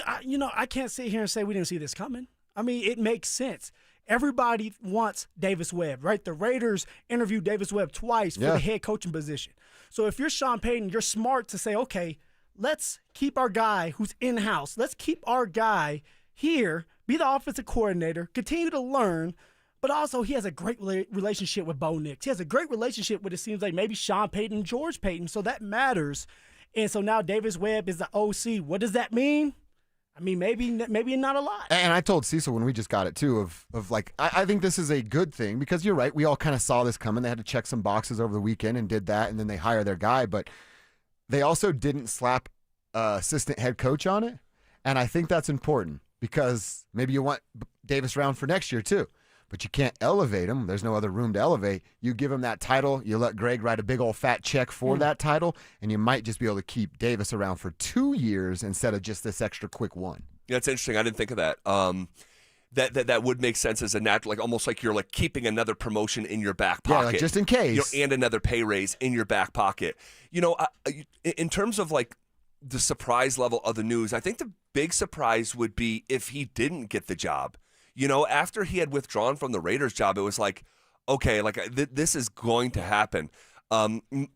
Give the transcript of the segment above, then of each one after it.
I can't sit here and say we didn't see this coming. I mean, it makes sense. Everybody wants Davis Webb, right? The Raiders interviewed Davis Webb twice for the head coaching position. So if you're Sean Payton, you're smart to say, okay, let's keep our guy who's in-house. Let's keep our guy here, be the offensive coordinator, continue to learn, but also he has a great relationship with Bo Nix. He has a great relationship with, it seems like, maybe Sean Payton and George Payton, so that matters. And so now Davis Webb is the OC. What does that mean? I mean, maybe not a lot. And I told Cecil when we just got it, too, of like, I think this is a good thing because you're right. We all kind of saw this coming. They had to check some boxes over the weekend and did that, and then they hire their guy. But they also didn't slap assistant head coach on it, and I think that's important. Because maybe you want Davis around for next year too, but you can't elevate him. There's no other room to elevate. You give him that title, you let Greg write a big old fat check for that title, and you might just be able to keep Davis around for 2 years instead of just this extra quick one. Yeah, it's interesting. I didn't think of that. That would make sense as a natural, like almost like you're like keeping another promotion in your back pocket. Yeah, like just in case. And another pay raise in your back pocket. In terms of like the surprise level of the news, I think the big surprise would be if he didn't get the job. After he had withdrawn from the Raiders job, it was like, okay, like this is going to happen.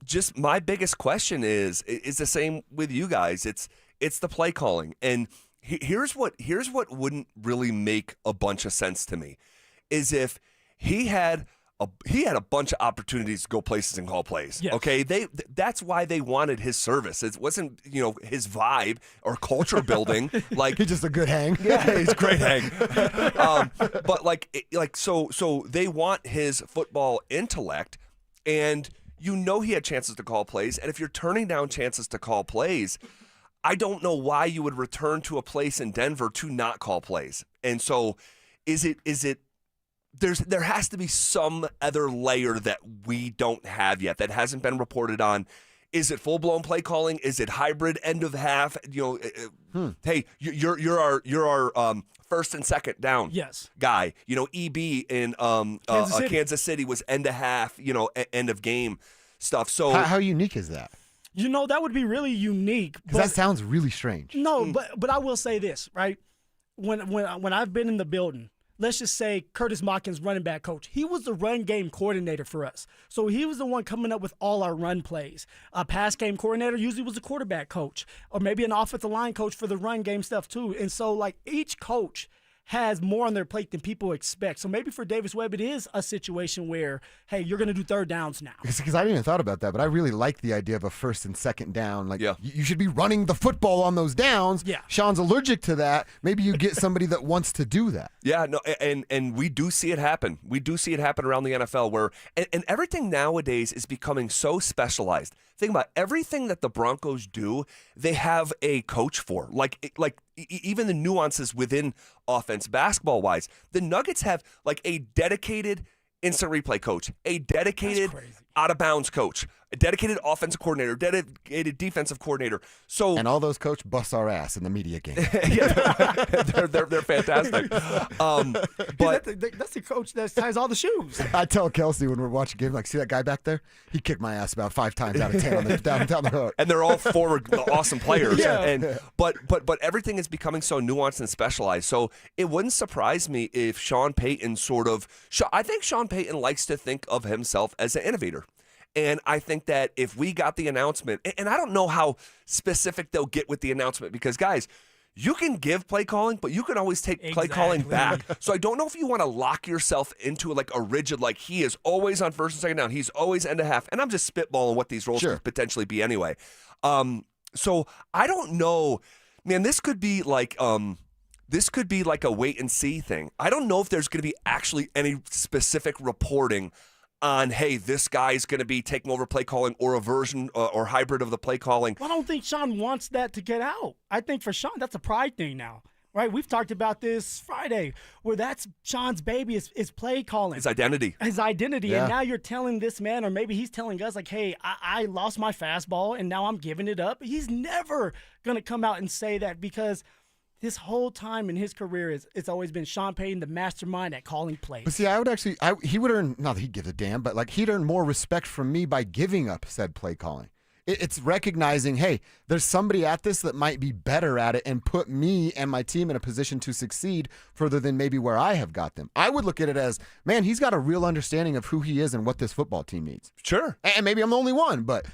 Just my biggest question is the same with you guys. It's the play calling. And here's what wouldn't really make a bunch of sense to me is if he had a bunch of opportunities to go places and call plays. Yes. Okay, that's why they wanted his service. It wasn't his vibe or culture building. Like He's just a good hang. Yeah, he's a great hang. But so they want his football intellect, and he had chances to call plays. And if you're turning down chances to call plays, I don't know why you would return to a place in Denver to not call plays. And so, is it? There has to be some other layer that we don't have yet that hasn't been reported on. Is it full-blown play calling? Is it hybrid end of half? Hey, you're our first and second down guy. EB in Kansas City was end of half, end of game stuff. So how unique is that? That would be really unique. Because that sounds really strange. No, but I will say this, right? When I've been in the building, let's just say Curtis Mockins, running back coach, he was the run game coordinator for us. So he was the one coming up with all our run plays. A pass game coordinator usually was the quarterback coach, or maybe an offensive line coach for the run game stuff too. And so like each coach has more on their plate than people expect. So maybe for Davis Webb, it is a situation where, hey, you're going to do third downs now. Because I didn't even thought about that, but I really like the idea of a first and second down. Like, you should be running the football on those downs. Yeah. Sean's allergic to that. Maybe you get somebody that wants to do that. Yeah, no, and we do see it happen. We do see it happen around the NFL where, and everything nowadays is becoming so specialized. Think about everything that the Broncos do, they have a coach for. Like even the nuances within offense, basketball-wise. The Nuggets have like a dedicated instant replay coach, a dedicated out-of-bounds coach, a dedicated offensive coordinator, dedicated defensive coordinator. So and all those coaches bust our ass in the media game. they're fantastic. But that's the coach that ties all the shoes. I tell Kelsey when we're watching a game, like, see that guy back there? He kicked my ass about 5 times out of 10 on down the road. And they're all forward awesome players. Yeah. But everything is becoming so nuanced and specialized. So it wouldn't surprise me if Sean Payton I think Sean Payton likes to think of himself as an innovator. And I think that if we got the announcement, and I don't know how specific they'll get with the announcement because, guys, you can give play calling, but you can always take play calling back. So I don't know if you want to lock yourself into like a rigid, like he is always on first and second down. He's always end of half. And I'm just spitballing what these roles could potentially be anyway. So I don't know, man, this could be like a wait and see thing. I don't know if there's going to be actually any specific reporting on, hey, this guy's going to be taking over play calling or a version or hybrid of the play calling. Well, I don't think Sean wants that to get out. I think for Sean, that's a pride thing now, right? We've talked about this Friday where that's Sean's baby is play calling. His identity. Yeah. And now you're telling this man, or maybe he's telling us like, hey, I lost my fastball and now I'm giving it up. He's never going to come out and say that because this whole time in his career, it's always been Sean Payton, the mastermind at calling plays. But see, he would earn, not that he'd give a damn, but like he'd earn more respect from me by giving up said play calling. It's recognizing, hey, there's somebody at this that might be better at it and put me and my team in a position to succeed further than maybe where I have got them. I would look at it as, man, he's got a real understanding of who he is and what this football team needs. Sure. And maybe I'm the only one, but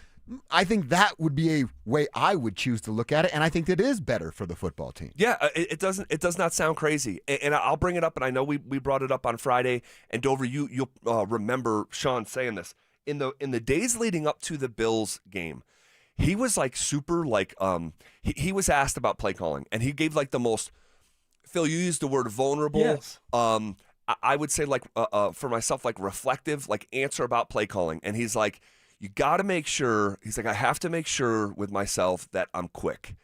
I think that would be a way I would choose to look at it, and I think that is better for the football team. Yeah, it does not sound crazy, and I'll bring it up, and I know we brought it up on Friday, and Dover, you'll remember Sean saying this in the days leading up to the Bills game. He was like super like he was asked about play calling, and he gave like the most. Phil, you used the word vulnerable. Yes. I would say like for myself like reflective like answer about play calling, and he's like. You got to make sure, he's like, I have to make sure with myself that I'm quick.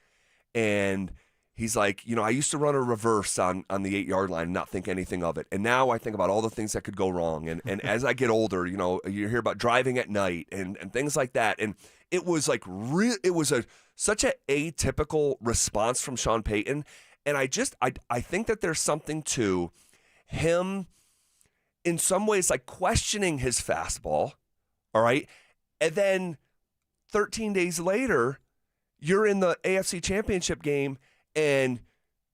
And he's like, I used to run a reverse on the 8-yard line and not think anything of it. And now I think about all the things that could go wrong. And as I get older, you hear about driving at night and things like that. And it was like, such an atypical response from Sean Payton. And I think that there's something to him in some ways like questioning his fastball, all right? And then 13 days later, you're in the AFC Championship game, and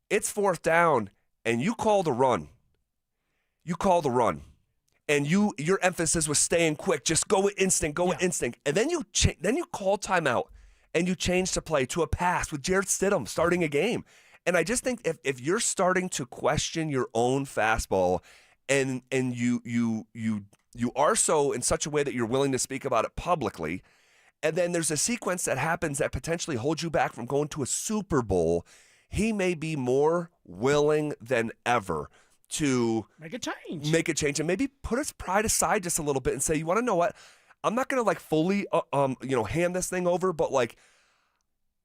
it's 4th down, and you call the run. And your emphasis was staying quick, just go with instinct, with instinct. And then you call timeout, and you change the play to a pass with Jarrett Stidham starting a game. And I just think if you're starting to question your own fastball, and you are so in such a way that you're willing to speak about it publicly, and then there's a sequence that happens that potentially holds you back from going to a Super Bowl, he may be more willing than ever to make a change and maybe put his pride aside just a little bit and say, you want to know what? I'm not going to like fully, hand this thing over, but like,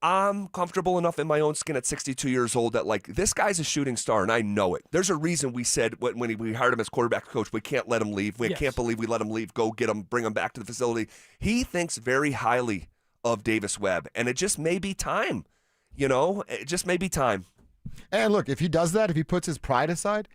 I'm comfortable enough in my own skin at 62 years old that, like, this guy's a shooting star, and I know it. There's a reason we said when we hired him as quarterback coach, we can't let him leave. We can't believe we let him leave. Go get him, bring him back to the facility. He thinks very highly of Davis Webb, and it just may be time. It just may be time. And look, if he does that, if he puts his pride aside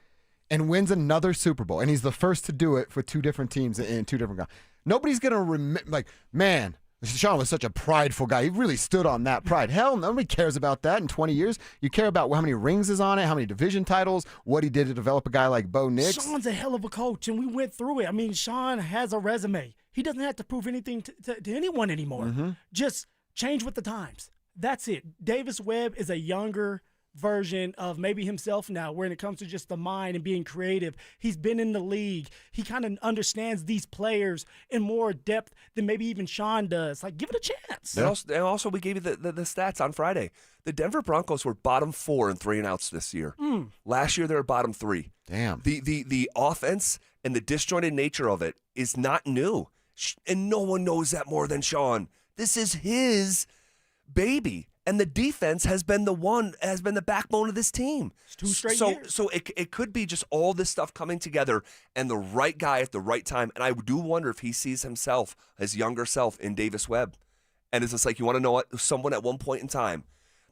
and wins another Super Bowl, and he's the first to do it for 2 different teams in 2 different guys, nobody's going to remember, like, man, Sean was such a prideful guy. He really stood on that pride. Hell, nobody cares about that in 20 years. You care about how many rings is on it, how many division titles, what he did to develop a guy like Bo Nix. Sean's a hell of a coach, and we went through it. I mean, Sean has a resume. He doesn't have to prove anything to anyone anymore. Mm-hmm. Just change with the times. That's it. Davis Webb is a younger version of maybe himself now when it comes to just the mind and being creative. He's been in the league. He kind of understands these players in more depth than maybe even Sean does. Like, give it a chance. And also we gave you the stats on Friday. The Denver Broncos were bottom 4 in 3-and-outs this year. Last year they were bottom 3. Damn. The offense and the disjointed nature of it is not new. And no one knows that more than Sean. This is his baby. And the defense has been the backbone of this team. It's 2 straight years. So it could be just all this stuff coming together and the right guy at the right time. And I do wonder if he sees himself, his younger self, in Davis Webb. And it's just like, you want to know what? Someone at one point in time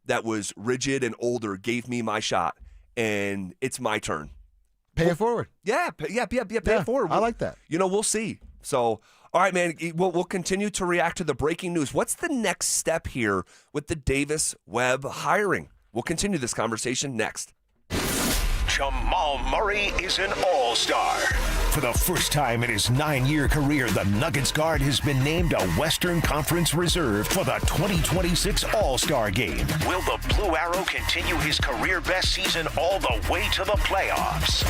that was rigid and older gave me my shot, and it's my turn. Pay it forward. Yeah, pay it forward. I like that. We'll see. So, all right, man, we'll continue to react to the breaking news. What's the next step here with the Davis Webb hiring? We'll continue this conversation next. Jamal Murray is an all-star. For the first time in his 9-year career, the Nuggets guard has been named a Western Conference Reserve for the 2026 All-Star Game. Will the Blue Arrow continue his career best season all the way to the playoffs?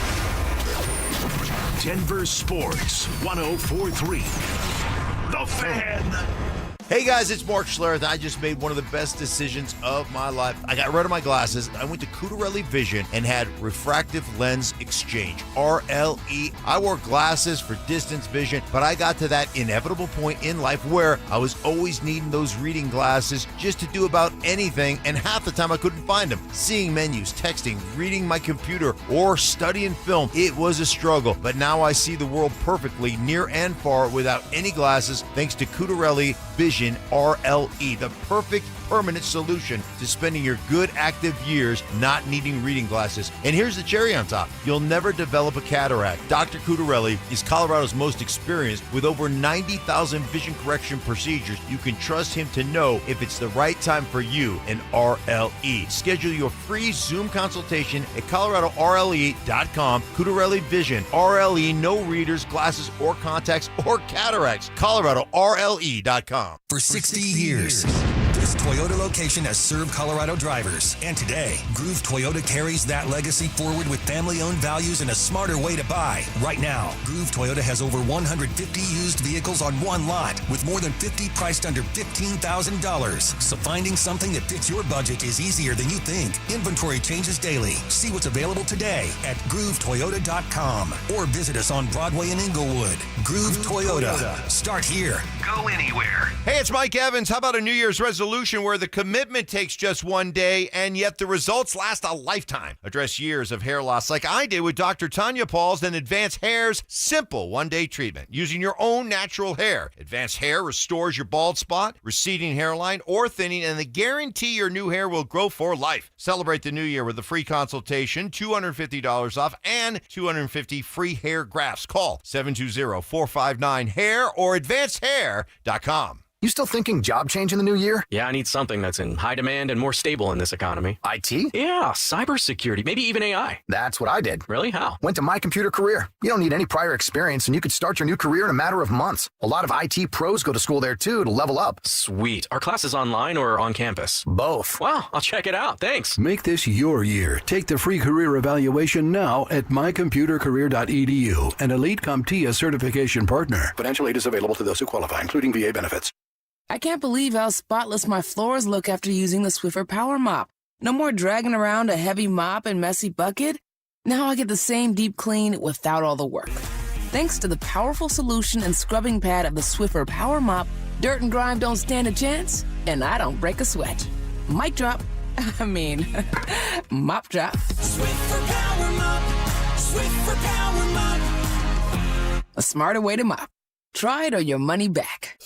Denver Sports 104.3. The Fan. Hey guys, it's Mark Schlereth. I just made one of the best decisions of my life. I got rid of my glasses. I went to Cutarelli Vision and had refractive lens exchange, RLE. I wore glasses for distance vision, but I got to that inevitable point in life where I was always needing those reading glasses just to do about anything, and half the time I couldn't find them. Seeing menus, texting, reading my computer, or studying film, it was a struggle. But now I see the world perfectly near and far without any glasses thanks to Cutarelli Vision RLE, the perfect permanent solution to spending your good active years not needing reading glasses. And here's the cherry on top. You'll never develop a cataract. Dr. Cutarelli is Colorado's most experienced with over 90,000 vision correction procedures. You can trust him to know if it's the right time for you and RLE. Schedule your free Zoom consultation at ColoradoRLE.com. Cutarelli Vision, RLE, no readers, glasses, or contacts, or cataracts. ColoradoRLE.com. For 60 years, this Toyota location has served Colorado drivers. And today, Groove Toyota carries that legacy forward with family-owned values and a smarter way to buy. Right now, Groove Toyota has over 150 used vehicles on one lot, with more than 50 priced under $15,000. So finding something that fits your budget is easier than you think. Inventory changes daily. See what's available today at GrooveToyota.com or visit us on Broadway in Inglewood. Groove Toyota. Start here. Go anywhere. Hey, it's Mike Evans. How about a New Year's resolution where the commitment takes just one day and yet the results last a lifetime? Address years of hair loss like I did with Dr. Tanya Pauls and Advanced Hair's simple one-day treatment using your own natural hair. Advanced Hair restores your bald spot, receding hairline, or thinning, and they guarantee your new hair will grow for life. Celebrate the new year with a free consultation, $250 off, and 250 free hair grafts. Call 720-459-HAIR or advancedhair.com. You still thinking job change in the new year? Yeah, I need something that's in high demand and more stable in this economy. IT? Yeah, cybersecurity, maybe even AI. That's what I did. Really? How? Went to My Computer Career. You don't need any prior experience, and you could start your new career in a matter of months. A lot of IT pros go to school there, too, to level up. Sweet. Are classes online or on campus? Both. Wow, I'll check it out. Thanks. Make this your year. Take the free career evaluation now at mycomputercareer.edu, an Elite CompTIA certification partner. Financial aid is available to those who qualify, including VA benefits. I can't believe how spotless my floors look after using the Swiffer Power Mop. No more dragging around a heavy mop and messy bucket. Now I get the same deep clean without all the work. Thanks to the powerful solution and scrubbing pad of the Swiffer Power Mop, dirt and grime don't stand a chance, and I don't break a sweat. Mic drop. Mop drop. Swiffer Power Mop. Swiffer Power Mop. A smarter way to mop. Try it or your money back.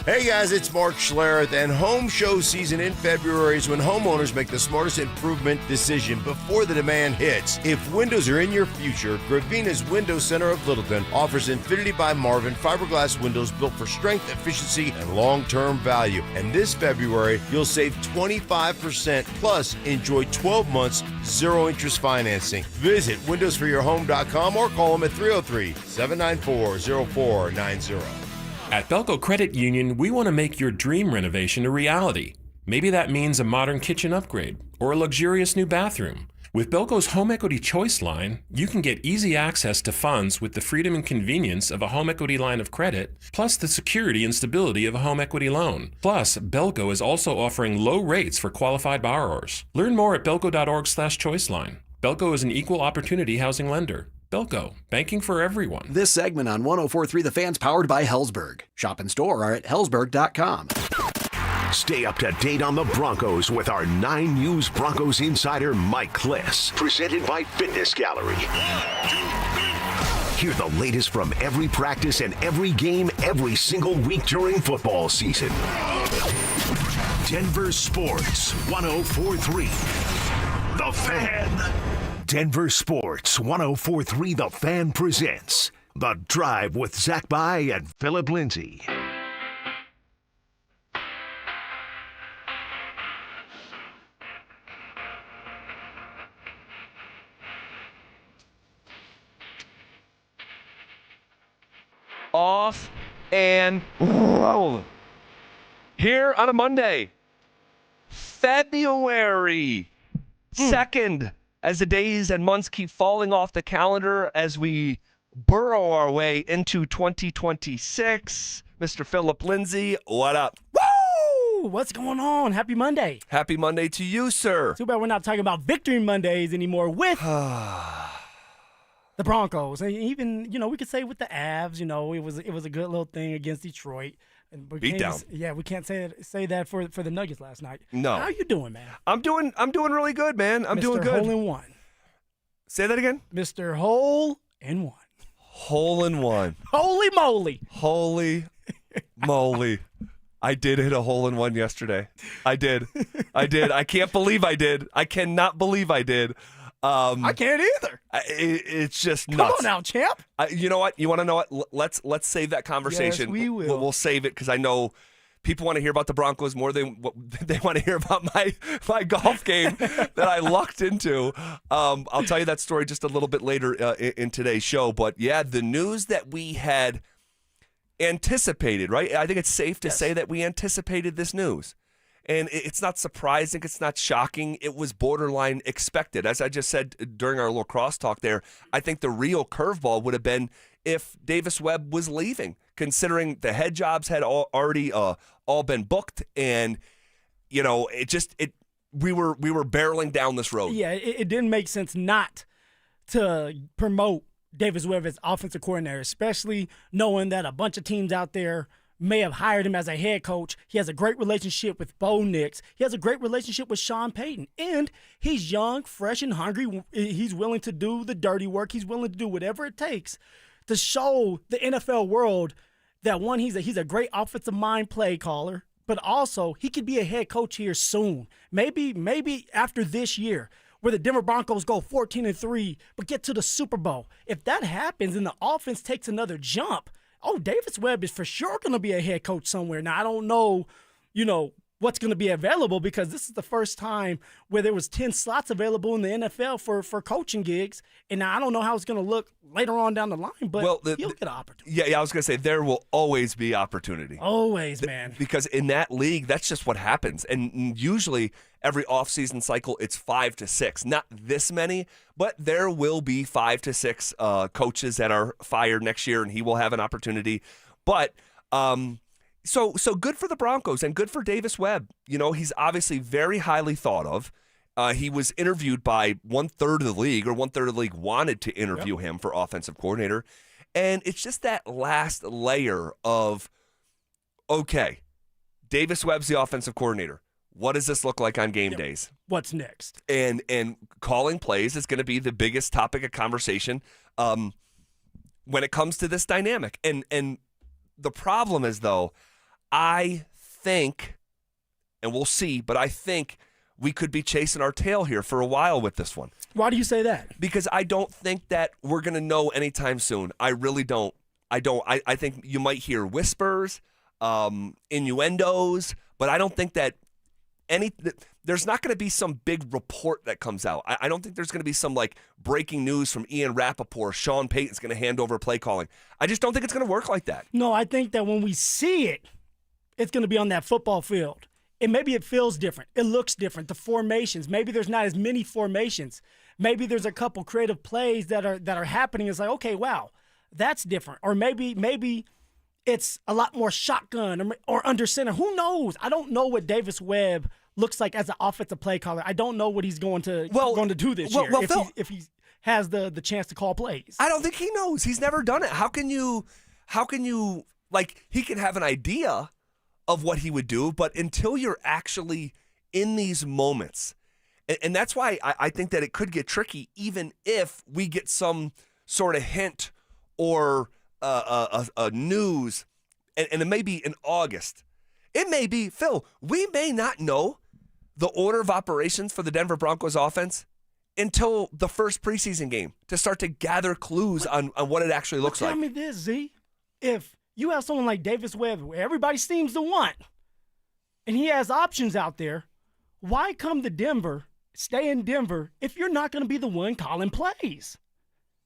Hey guys, it's Mark Schlereth, and home show season in February is when homeowners make the smartest improvement decision before the demand hits. If windows are in your future, Gravina's Window Center of Littleton offers Infinity by Marvin fiberglass windows built for strength, efficiency, and long-term value. And this February, you'll save 25% plus enjoy 12 months zero-interest financing. Visit windowsforyourhome.com or call them at 303-794-0490. At Belco Credit Union, we want to make your dream renovation a reality. Maybe that means a modern kitchen upgrade or a luxurious new bathroom. With Belco's Home Equity Choice line, you can get easy access to funds with the freedom and convenience of a home equity line of credit, plus the security and stability of a home equity loan. Plus, Belco is also offering low rates for qualified borrowers. Learn more at belco.org/choiceline. Belco is an equal opportunity housing lender. Belco, banking for everyone. This segment on 104.3 The Fan's powered by Hellsberg. Shop and store are at hellsberg.com. Stay up to date on the Broncos with our 9 News Broncos insider Mike Kliss. Presented by Fitness Gallery. Hear the latest from every practice and every game every single week during football season. Denver Sports 104.3 The Fan. Denver Sports 104.3 The Fan presents The Drive with Zach By and Phillip Lindsay. Off and roll. Here on a Monday, February 2nd. As the days and months keep falling off the calendar as we burrow our way into 2026. Mr. Phillip Lindsay, what up? Woo! What's going on? Happy Monday. Happy Monday to you, sir. Too bad we're not talking about Victory Mondays anymore with the Broncos. And even, we could say with the Avs, it was a good little thing against Detroit. Beat down. Yeah, we can't say that for the Nuggets last night. No. How you doing, man? I'm doing really good, man. I'm doing good. Hole in one. Say that again. Mr. Hole in one. Hole in one. Holy moly. Holy moly. I did hit a hole-in-one yesterday. I did. I can't believe I did. I cannot believe I did. I can't either. It's just nuts. Come on now, champ. You know what? You want to know what? Let's save that conversation. Yes, we will. We'll save it because I know people want to hear about the Broncos more than what they want to hear about my golf game that I lucked into. I'll tell you that story just a little bit later in today's show. But yeah, the news that we had anticipated, right? I think it's safe to say that we anticipated this news. And it's not surprising. It's not shocking. It was borderline expected. As I just said during our little crosstalk there, I think the real curveball would have been if Davis Webb was leaving, considering the head jobs had already all been booked. And, we were barreling down this road. Yeah, it didn't make sense not to promote Davis Webb as offensive coordinator, especially knowing that a bunch of teams out there may have hired him as a head coach. He has a great relationship with Bo Nix. He has a great relationship with Sean Payton. And he's young, fresh, and hungry. He's willing to do the dirty work. He's willing to do whatever it takes to show the NFL world that, one, he's a great offensive mind play caller, but also he could be a head coach here soon. Maybe after this year, where the Denver Broncos go 14-3, but get to the Super Bowl. If that happens and the offense takes another jump, Davis Webb is for sure going to be a head coach somewhere. Now, I don't know, what's going to be available because this is the first time where there was 10 slots available in the NFL for coaching gigs. And now I don't know how it's going to look later on down the line, but he'll get an opportunity. Yeah, I was going to say there will always be opportunity. Always, man. Because in that league, that's just what happens. And usually every offseason cycle, it's 5 to 6. Not this many, but there will be 5 to 6 coaches that are fired next year, and he will have an opportunity. But so good for the Broncos and good for Davis Webb. He's obviously very highly thought of. He was interviewed by 1/3 of the league, or 1/3 of the league wanted to interview him for offensive coordinator. And it's just that last layer of, okay, Davis Webb's the offensive coordinator. What does this look like on game days? What's next? And calling plays is going to be the biggest topic of conversation when it comes to this dynamic. And the problem is, though, I think, and we'll see, but I think we could be chasing our tail here for a while with this one. Why do you say that? Because I don't think that we're going to know anytime soon. I really don't. I think you might hear whispers, innuendos, but I don't think that there's not going to be some big report that comes out. I don't think there's going to be some breaking news from Ian Rappaport. Sean Payton's going to hand over play calling. I just don't think it's going to work like that. No, I think that when we see it, it's going to be on that football field. And maybe it feels different. It looks different. The formations, maybe there's not as many formations. Maybe there's a couple creative plays that are happening. It's like, okay, wow, that's different. Or maybe it's a lot more shotgun or under center. Who knows? I don't know what Davis Webb looks like as an offensive play caller. I don't know what he's going to do this year if he has the chance to call plays. I don't think he knows. He's never done it. How can you he can have an idea of what he would do, but until you're actually in these moments, and that's why I think that it could get tricky, even if we get some sort of hint or a news, and it may be in August. It may be, Phil, we may not know the order of operations for the Denver Broncos offense until the first preseason game to start to gather clues on what it actually looks like. Tell me this, Z. If you have someone like Davis Webb, who everybody seems to want, and he has options out there, why come to Denver, stay in Denver, if you're not going to be the one calling plays?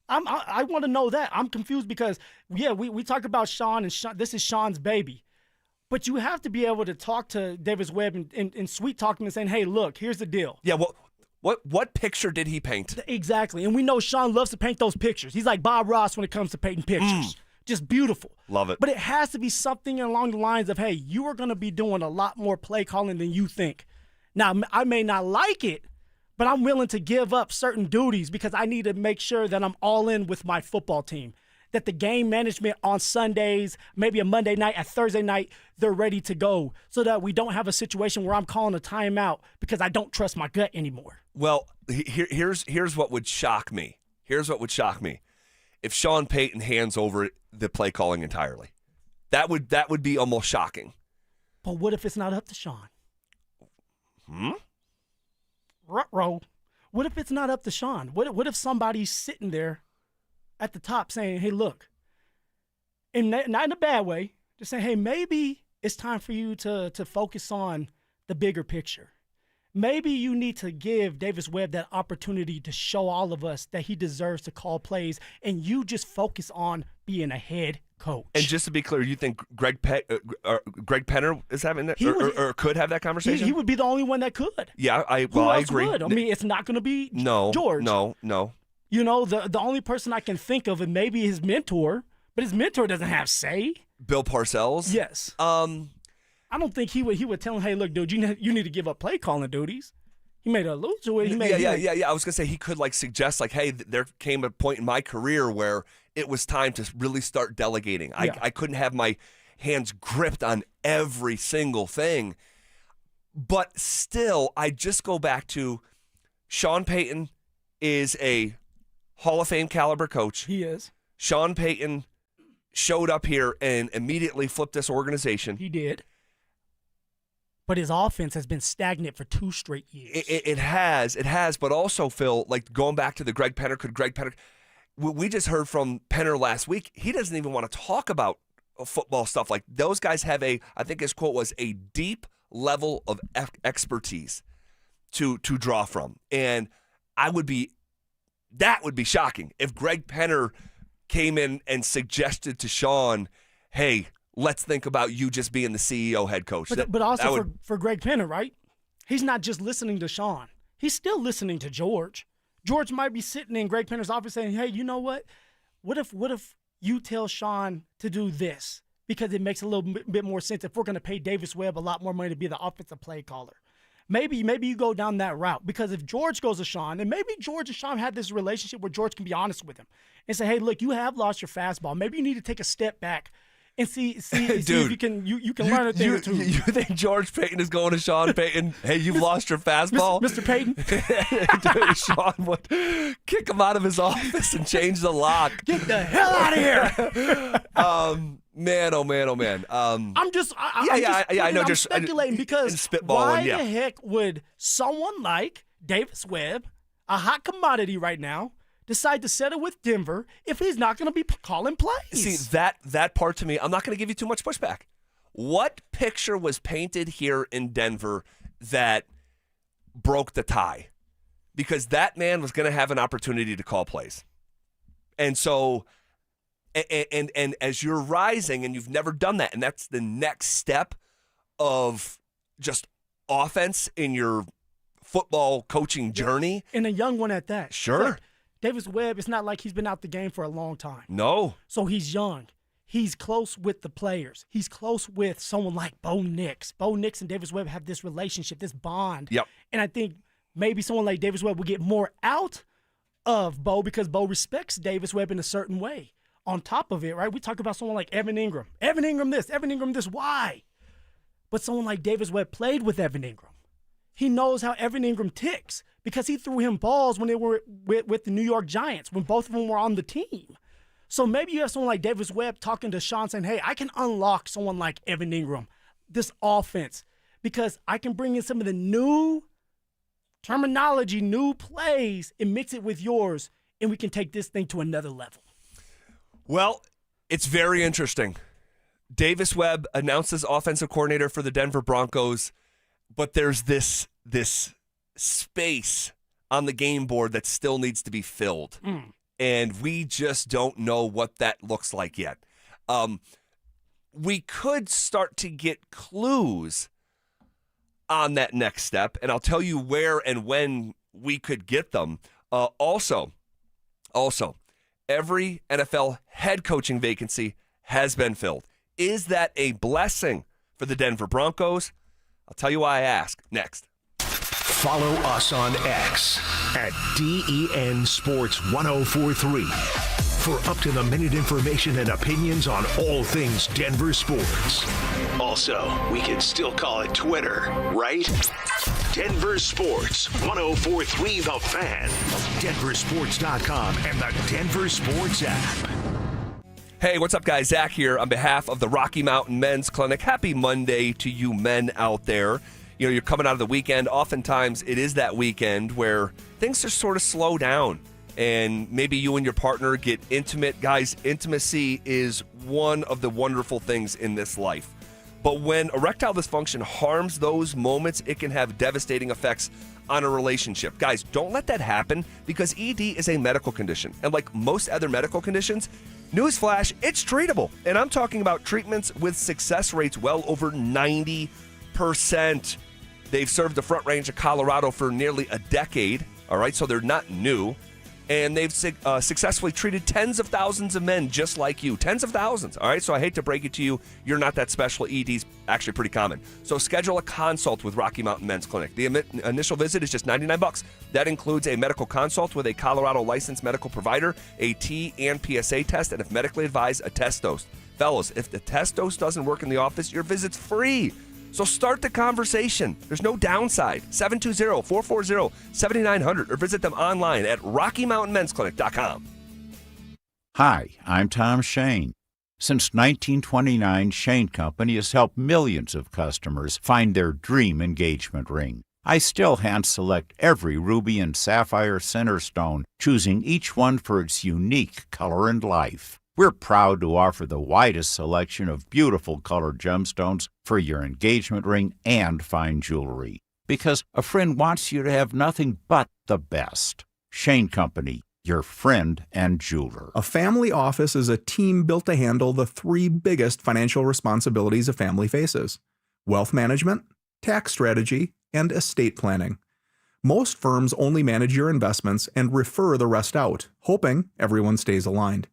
I want to know that. I'm confused because, we talk about Sean, and this is Sean's baby. But you have to be able to talk to Davis Webb and sweet talk him and saying, hey, look, here's the deal. Yeah, what picture did he paint? Exactly. And we know Sean loves to paint those pictures. He's like Bob Ross when it comes to painting pictures. Just beautiful. Love it. But it has to be something along the lines of, hey, you are going to be doing a lot more play calling than you think. Now, I may not like it, but I'm willing to give up certain duties because I need to make sure that I'm all in with my football team. That the game management on Sundays, maybe a Monday night, a Thursday night, they're ready to go so that we don't have a situation where I'm calling a timeout because I don't trust my gut anymore. Well, here's what would shock me. Here's what would shock me. If Sean Payton hands over the play calling entirely. That would be almost shocking. But what if it's not up to Sean? Ruh-roh. What if it's not up to Sean? What if somebody's sitting there at the top saying, hey, look, and not in a bad way, just saying, hey, maybe it's time for you to focus on the bigger picture. Maybe you need to give Davis Webb that opportunity to show all of us that he deserves to call plays, and you just focus on being a head coach. And just to be clear, you think Greg Penner is having that, or could have that conversation? He would be the only one that could. Yeah, I agree. Would? I mean, it's not going to be George. No. You know, the only person I can think of is maybe his mentor, but his mentor doesn't have say. Bill Parcells? Yes. I don't think he would tell him, hey, look, dude, you need to give up play calling duties. He made a loser with it. Yeah. I was going to say he could suggest hey, there came a point in my career where it was time to really start delegating. Yeah. I couldn't have my hands gripped on every single thing. But still, I just go back to Sean Payton is a Hall of Fame caliber coach. He is. Sean Payton showed up here and immediately flipped this organization. He did. But his offense has been stagnant for 2 straight years. It has. But also, Phil, going back to the Greg Penner, we just heard from Penner last week. He doesn't even want to talk about football stuff. Like, those guys have I think his quote was, a deep level of expertise to draw from. And that would be shocking if Greg Penner came in and suggested to Sean, hey, let's think about you just being the CEO head coach. But also for Greg Penner, right? He's not just listening to Sean. He's still listening to George. George might be sitting in Greg Penner's office saying, hey, you know what? What if you tell Sean to do this? Because it makes a little bit more sense if we're going to pay Davis Webb a lot more money to be the offensive play caller. Maybe you go down that route, because if George goes to Sean, and maybe George and Sean have this relationship where George can be honest with him and say, hey, look, you have lost your fastball. Maybe you need to take a step back and see Dude, if you can learn a thing or two. You think George Payton is going to Sean Payton? Hey, you've lost your fastball, Mr. Payton. Dude, Sean would kick him out of his office and change the lock. Get the hell out of here! Man, oh man. I'm speculating because why the heck would someone like Davis Webb, a hot commodity right now, decide to settle with Denver if he's not going to be calling plays? See, that part to me, I'm not going to give you too much pushback. What picture was painted here in Denver that broke the tie? Because that man was going to have an opportunity to call plays. And so, and as you're rising and you've never done that, and that's the next step of just offense in your football coaching journey. And a young one at that. Sure. Like, Davis Webb, it's not like he's been out the game for a long time. No. So he's young. He's close with the players. He's close with someone like Bo Nix. Bo Nix and Davis Webb have this relationship, this bond. Yep. And I think maybe someone like Davis Webb will get more out of Bo because Bo respects Davis Webb in a certain way. On top of it, right, we talk about someone like Evan Ingram. Evan Ingram this. Why? But someone like Davis Webb played with Evan Ingram. He knows how Evan Ingram ticks because he threw him balls when they were with the New York Giants, when both of them were on the team. So maybe you have someone like Davis Webb talking to Sean saying, hey, I can unlock someone like Evan Ingram, this offense, because I can bring in some of the new terminology, new plays, and mix it with yours, and we can take this thing to another level. Well, it's very interesting. Davis Webb announced as offensive coordinator for the Denver Broncos, but there's this space on the game board that still needs to be filled. And we just don't know what that looks like yet. We could start to get clues on that next step, and I'll tell you where and when we could get them. Also, every NFL head coaching vacancy has been filled. Is that a blessing for the Denver Broncos? I'll tell you why I ask next. Follow us on X at DEN Sports 1043 for up-to-the-minute information and opinions on all things Denver sports. Also, we can still call it Twitter, right? Denver Sports 1043 The Fan, DenverSports.com, and the Denver Sports app. Hey, what's up, guys? Zach here on behalf of the Rocky Mountain Men's Clinic. Happy Monday to you men out there. You know, you're coming out of the weekend. Oftentimes, it is that weekend where things just sort of slow down, and maybe you and your partner get intimate. Guys, intimacy is one of the wonderful things in this life. But when erectile dysfunction harms those moments, it can have devastating effects on a relationship. Guys, don't let that happen, because ED is a medical condition. And like most other medical conditions, newsflash, it's treatable. And I'm talking about treatments with success rates well over 90%. They've served the Front Range of Colorado for nearly a decade, all right? So they're not new. And they've successfully treated tens of thousands of men just like you. Tens of thousands, all right? So I hate to break it to you, you're not that special. ED's actually pretty common. So schedule a consult with Rocky Mountain Men's Clinic. The initial visit is just $99. That includes a medical consult with a Colorado licensed medical provider, a T and PSA test, and if medically advised, a test dose. Fellas, if the test dose doesn't work in the office, your visit's free. So start the conversation. There's no downside. 720-440-7900 or visit them online at RockyMountainMen'sClinic.com. Hi, I'm Tom Shane. Since 1929, Shane Company has helped millions of customers find their dream engagement ring. I still hand-select every ruby and sapphire center stone, choosing each one for its unique color and life. We're proud to offer the widest selection of beautiful colored gemstones for your engagement ring and fine jewelry, because a friend wants you to have nothing but the best. Shane Company, your friend and jeweler. A family office is a team built to handle the three biggest financial responsibilities a family faces: wealth management, tax strategy, and estate planning. Most firms only manage your investments and refer the rest out, hoping everyone stays aligned.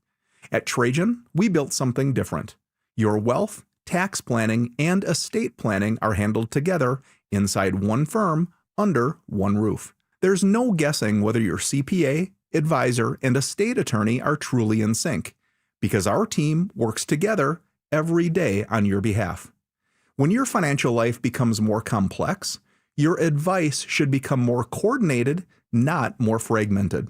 At Trajan, we built something different. Your wealth, tax planning, and estate planning are handled together inside one firm under one roof. There's no guessing whether your CPA, advisor, and estate attorney are truly in sync, because our team works together every day on your behalf. When your financial life becomes more complex, your advice should become more coordinated, not more fragmented.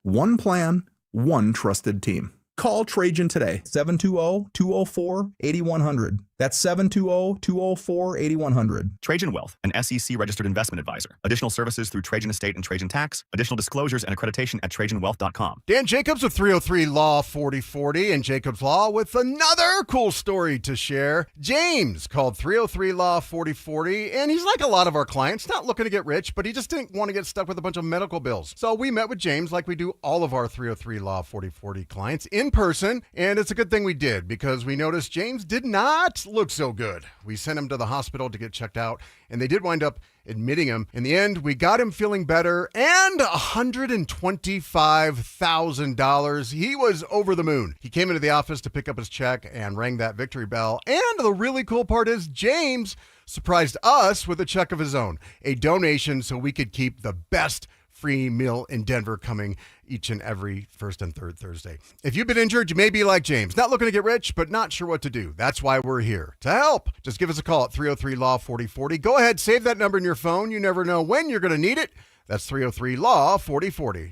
One plan, one trusted team. Call Trajan today, 720-204-8100. That's 720-204-8100. Trajan Wealth, an SEC-registered investment advisor. Additional services through Trajan Estate and Trajan Tax. Additional disclosures and accreditation at TrajanWealth.com. Dan Jacobs with 303 Law 4040 and Jacobs Law with another cool story to share. James called 303 Law 4040, and he's like a lot of our clients, not looking to get rich, but he just didn't want to get stuck with a bunch of medical bills. So we met with James like we do all of our 303 Law 4040 clients in person, and it's a good thing we did, because we noticed James did not look so good. We sent him to the hospital to get checked out, and they did wind up admitting him. In the end, we got him feeling better, and $125,000. He was over the moon. He came into the office to pick up his check and rang that victory bell. And the really cool part is James surprised us with a check of his own, a donation so we could keep the best free meal in Denver coming each and every first and third Thursday. If you've been injured, you may be like James, not looking to get rich, but not sure what to do. That's why we're here to help. Just give us a call at 303-LAW-4040. Go ahead, save that number in your phone. You never know when you're going to need it. That's 303-LAW-4040.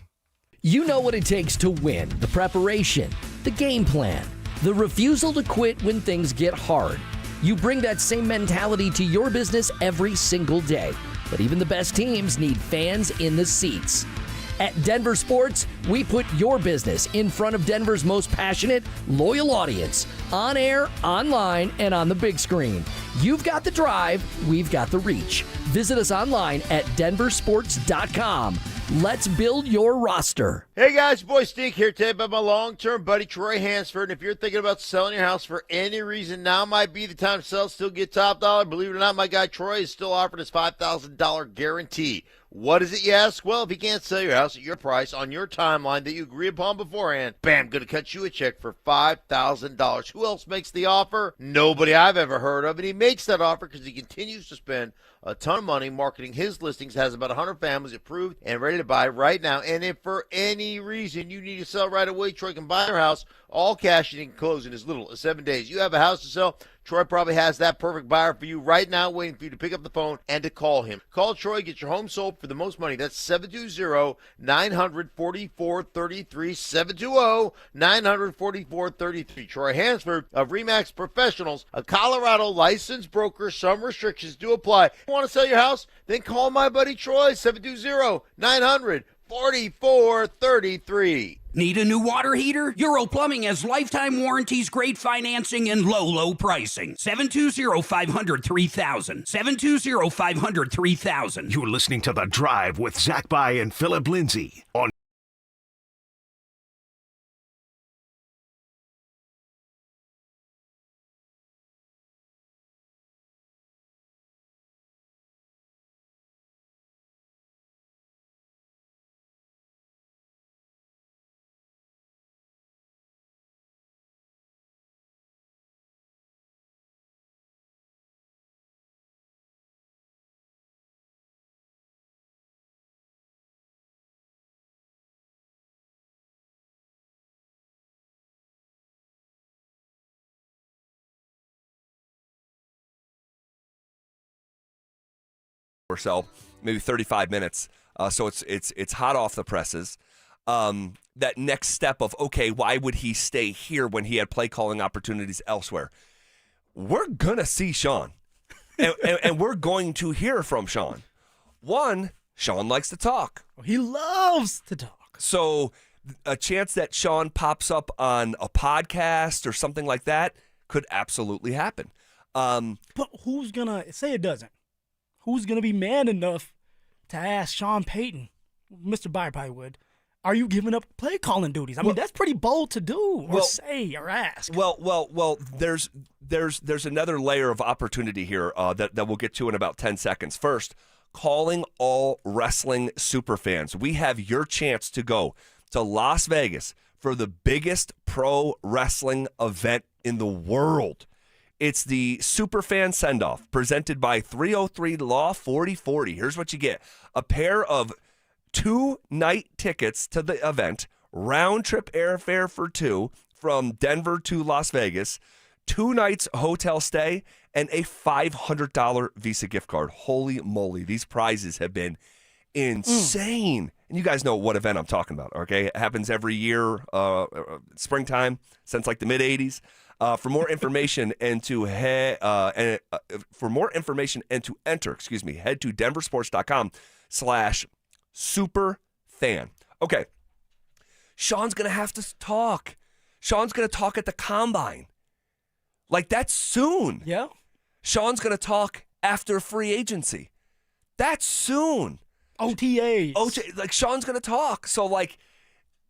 You know what it takes to win: the preparation, the game plan, the refusal to quit when things get hard. You bring that same mentality to your business every single day. But even the best teams need fans in the seats. At Denver Sports, we put your business in front of Denver's most passionate, loyal audience, on air, online, and on the big screen. You've got the drive, we've got the reach. Visit us online at DenverSports.com. Let's build your roster. Hey guys, boy Steve here today by my long-term buddy Troy Hansford. And if you're thinking about selling your house for any reason, now might be the time to sell, still get top dollar. Believe it or not, my guy Troy is still offering his $5,000 guarantee. What is it, you ask? Well, if you can't sell your house at your price on your timeline that you agree upon beforehand, bam, going to cut you a check for $5,000. Who else makes the offer? Nobody I've ever heard of. And he makes that offer because he continues to spend a ton of money marketing his listings, has about 100 families approved and ready to buy right now. And if for any reason you need to sell right away, Troy can buy your house all cash and he can close in as little as 7 days. You have a house to sell, Troy probably has that perfect buyer for you right now, waiting for you to pick up the phone and to call him. Call Troy, get your home sold for the most money. That's 720-900-4433, 720-900-4433. Troy Hansford of RE/MAX Professionals, a Colorado licensed broker. Some restrictions do apply. Want to sell your house? Then call my buddy Troy, 720-900-4433. Need a new water heater? Euro Plumbing has lifetime warranties, great financing, and low pricing. 720-500-3000. 720-500-3000. You're listening to The Drive with Zach By and Phillip Lindsay on or so, maybe 35 minutes. So it's hot off the presses. That next step of, okay, why would he stay here when he had play calling opportunities elsewhere? We're going to see Sean, and we're going to hear from Sean. One, Sean likes to talk. He loves to talk. So a chance that Sean pops up on a podcast or something like that could absolutely happen. But who's going to say it doesn't? Who's going to be man enough to ask Sean Payton, Mr. Byer probably would, are you giving up play calling duties? I mean, that's pretty bold to do or say or ask. Well, there's another layer of opportunity here that we'll get to in about 10 seconds. First, calling all wrestling superfans. We have your chance to go to Las Vegas for the biggest pro wrestling event in the world. It's the Superfan Send-Off presented by 303 Law 4040. Here's what you get. A pair of 2-night tickets to the event, round-trip airfare for 2 from Denver to Las Vegas, 2 nights hotel stay, and a $500 Visa gift card. Holy moly, these prizes have been insane. And you guys know what event I'm talking about, okay? It happens every year, springtime, since like the mid-'80s. For more information and to enter, head to DenverSports.com/superfan. Okay, Sean's gonna have to talk. Sean's gonna talk at the combine. Like, that's soon. Yeah. Sean's gonna talk after free agency. That's soon. OTAs. Like, Sean's gonna talk. So like,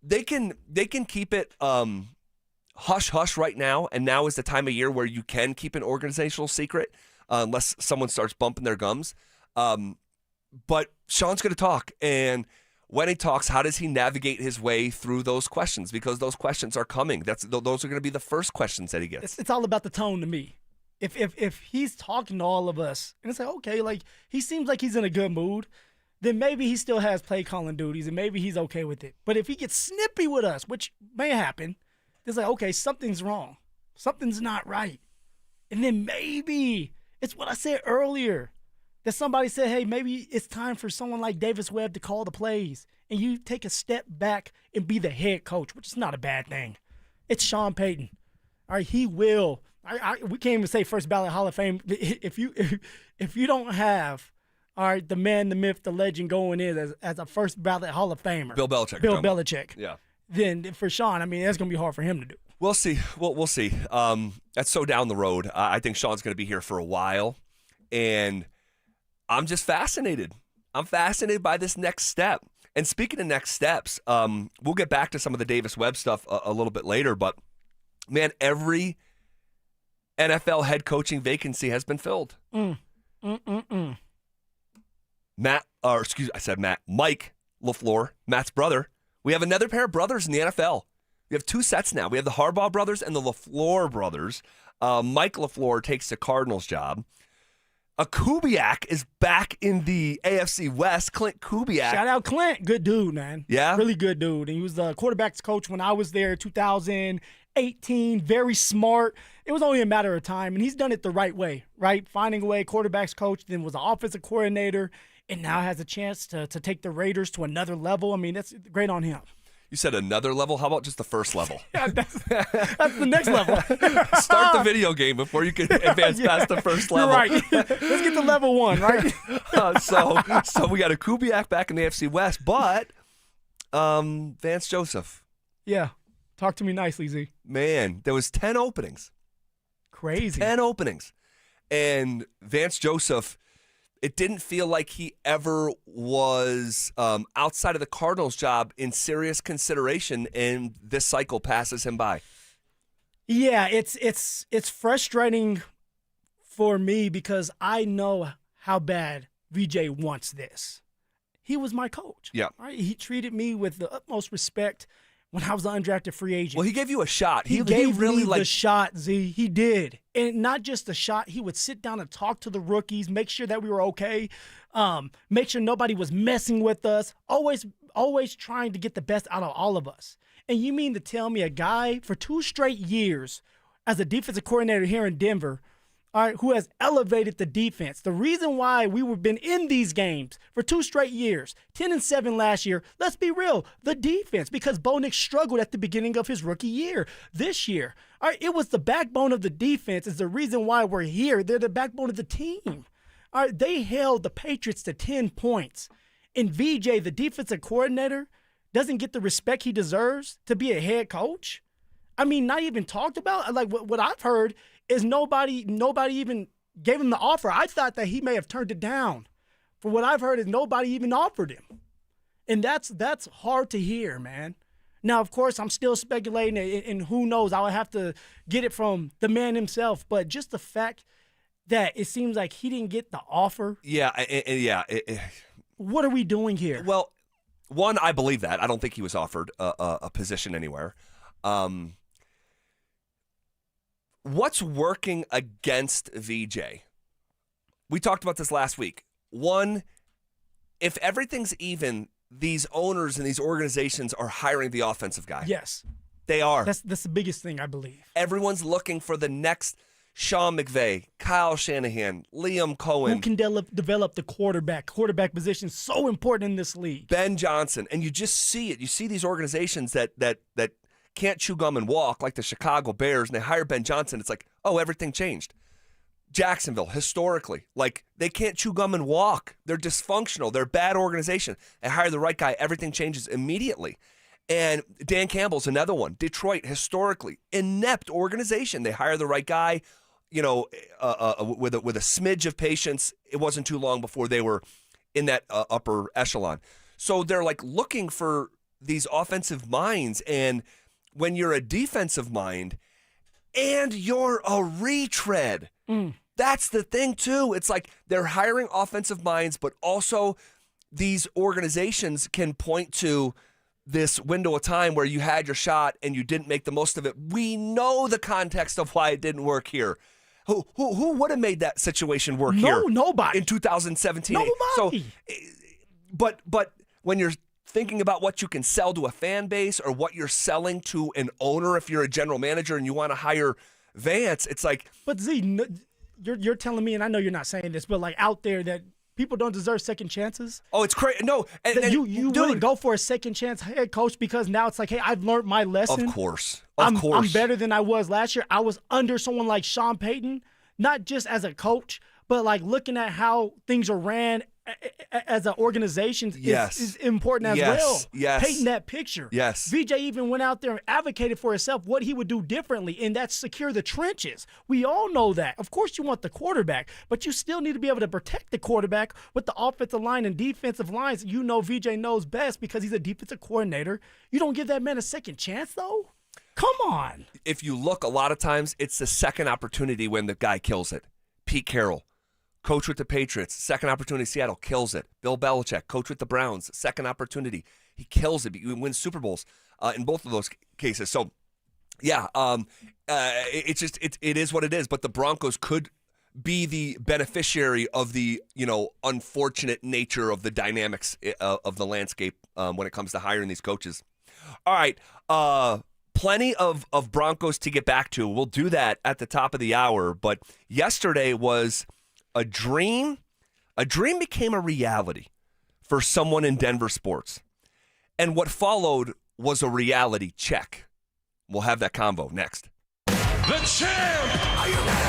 they can keep it hush right now, and now is the time of year where you can keep an organizational secret unless someone starts bumping their gums. But Sean's going to talk, and when he talks, how does he navigate his way through those questions? Because those questions are coming. Those are going to be the first questions that he gets. It's all about the tone to me. If he's talking to all of us, and it's like, okay, like, he seems like he's in a good mood, then maybe he still has play calling duties, and maybe he's okay with it. But if he gets snippy with us, which may happen, it's like, okay, something's wrong. Something's not right. And then maybe, it's what I said earlier, that somebody said, hey, maybe it's time for someone like Davis Webb to call the plays, and you take a step back and be the head coach, which is not a bad thing. It's Sean Payton. All right, he will. We can't even say first ballot Hall of Fame. If you don't have, all right, the man, the myth, the legend going in as a first ballot Hall of Famer. Bill Belichick. Belichick. Yeah. Then for Sean, I mean, that's going to be hard for him to do. We'll see. We'll see. That's so down the road. I think Sean's going to be here for a while, and I'm just fascinated. I'm fascinated by this next step. And speaking of next steps, we'll get back to some of the Davis Webb stuff a little bit later, but, man, every NFL head coaching vacancy has been filled. Mike LaFleur, Matt's brother. We have another pair of brothers in the NFL. We have 2 sets now. We have the Harbaugh brothers and the LaFleur brothers. Mike LaFleur takes the Cardinals job. Kubiak is back in the AFC West. Clint Kubiak. Shout out Clint. Good dude, man. Yeah? Really good dude. And he was the quarterback's coach when I was there, 2018. Very smart. it was only a matter of time, and he's done it the right way, right? Finding a way, quarterbacks coach, then was an offensive coordinator, and now has a chance to take the Raiders to another level. I mean, that's great on him. You said another level? How about just the first level? Yeah, that's the next level. Start the video game before you can advance past the first level. You're right. Let's get to level 1, right? So we got a Kubiak back in the AFC West, but Vance Joseph. Yeah. Talk to me nicely, Z. Man, there was 10 openings. Crazy. 10 openings. And Vance Joseph, it didn't feel like he ever was outside of the Cardinals' job in serious consideration, and this cycle passes him by. Yeah, it's frustrating for me because I know how bad VJ wants this. He was my coach. Yeah. Right? He treated me with the utmost respect when I was an undrafted free agent. Well, he gave you a shot. He gave me the shot, Z. He did. And not just the shot. He would sit down and talk to the rookies, make sure that we were okay, make sure nobody was messing with us, always trying to get the best out of all of us. And you mean to tell me a guy for 2 straight years as a defensive coordinator here in Denver, all right, who has elevated the defense. The reason why we've been in these games for 2 straight years, 10-7 last year, let's be real, the defense, because Bo Nix struggled at the beginning of his rookie year. This year, all right, it was the backbone of the defense is the reason why we're here. They're the backbone of the team. All right, they held the Patriots to 10 points. And VJ, the defensive coordinator, doesn't get the respect he deserves to be a head coach. I mean, not even talked about. Like what I've heard is nobody even gave him the offer. I thought that he may have turned it down. For what I've heard is nobody even offered him. And that's hard to hear, man. Now, of course, I'm still speculating, and who knows, I would have to get it from the man himself. But just the fact that it seems like he didn't get the offer. Yeah, What are we doing here? Well, one, I believe that. I don't think he was offered a position anywhere. What's working against VJ? We talked about this last week. One, if everything's even, these owners and these organizations are hiring the offensive guy. Yes. They are. That's the biggest thing, I believe. Everyone's looking for the next Sean McVay, Kyle Shanahan, Liam Cohen. Who can develop the quarterback position, so important in this league. Ben Johnson. And you just see it. You see these organizations that can't chew gum and walk, like the Chicago Bears, and they hire Ben Johnson. It's like, oh, everything changed. Jacksonville, historically, like they can't chew gum and walk. They're dysfunctional. They're a bad organization. They hire the right guy. Everything changes immediately. And Dan Campbell's another one. Detroit, historically, inept organization. They hire the right guy, with a smidge of patience. It wasn't too long before they were in that upper echelon. So they're like looking for these offensive minds. And when you're a defensive mind and you're a retread, that's the thing too. It's like they're hiring offensive minds, but also these organizations can point to this window of time where you had your shot and you didn't make the most of it. We know the context of why it didn't work here. Who would have made that situation work here? Nobody. In 2017. Nobody. So, but when you're thinking about what you can sell to a fan base or what you're selling to an owner, if you're a general manager and you want to hire Vance, it's like. But Z, you're telling me, and I know you're not saying this, but like out there that people don't deserve second chances. Oh, it's crazy. No, and you wouldn't go for a second chance head coach because now it's like, hey, I've learned my lesson. Of course. I'm better than I was last year. I was under someone like Sean Payton, not just as a coach, but like looking at how things are ran as an organization is important as well. Yes. Painting that picture. Yes. VJ even went out there and advocated for himself what he would do differently, and that's secure the trenches. We all know that. Of course you want the quarterback, but you still need to be able to protect the quarterback with the offensive line and defensive lines. You know VJ knows best because he's a defensive coordinator. You don't give that man a second chance, though? Come on. If you look, a lot of times it's the second opportunity when the guy kills it. Pete Carroll. Coach with the Patriots, second opportunity, Seattle, kills it. Bill Belichick, coach with the Browns, second opportunity. He kills it. He wins Super Bowls in both of those cases. So, yeah, it is what it is. But the Broncos could be the beneficiary of the, unfortunate nature of the dynamics of the landscape when it comes to hiring these coaches. All right, plenty of Broncos to get back to. We'll do that at the top of the hour. But yesterday was a dream. A dream became a reality for someone in Denver sports. And what followed was a reality check. We'll have that convo next. The champ! Are you ready?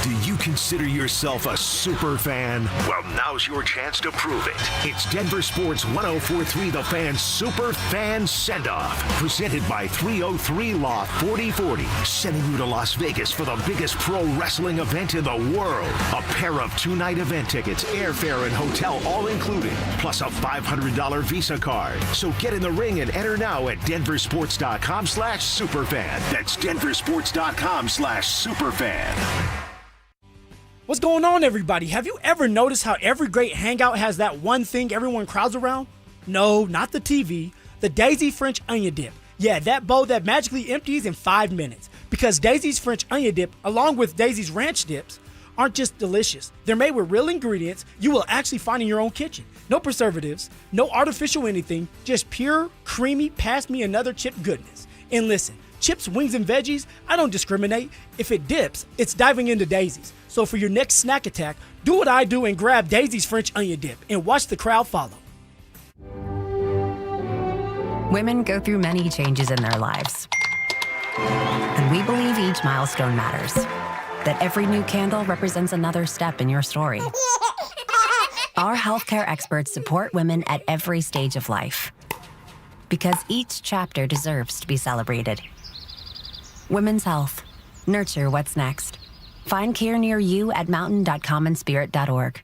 Do you consider yourself a super fan? Well, now's your chance to prove it. It's Denver Sports 104.3 The Fan Super Fan Send-Off, presented by 303 Law 4040, sending you to Las Vegas for the biggest pro wrestling event in the world. A pair of 2-night event tickets, airfare, and hotel all included, plus a $500 Visa card. So get in the ring and enter now at DenverSports.com/superfan. That's DenverSports.com/superfan. What's going on, everybody? Have you ever noticed how every great hangout has that one thing everyone crowds around? No, not the TV. The Daisy French Onion Dip. Yeah, that bowl that magically empties in 5 minutes. Because Daisy's French Onion Dip, along with Daisy's Ranch Dips, aren't just delicious. They're made with real ingredients you will actually find in your own kitchen. No preservatives, no artificial anything, just pure, creamy, pass me another chip goodness. And listen, chips, wings, and veggies, I don't discriminate. If it dips, it's diving into Daisy's. So for your next snack attack, do what I do and grab Daisy's French Onion Dip and watch the crowd follow. Women go through many changes in their lives. And we believe each milestone matters. That every new candle represents another step in your story. Our healthcare experts support women at every stage of life. Because each chapter deserves to be celebrated. Women's health. Nurture what's next. Find care near you at mountain.commonspirit.org.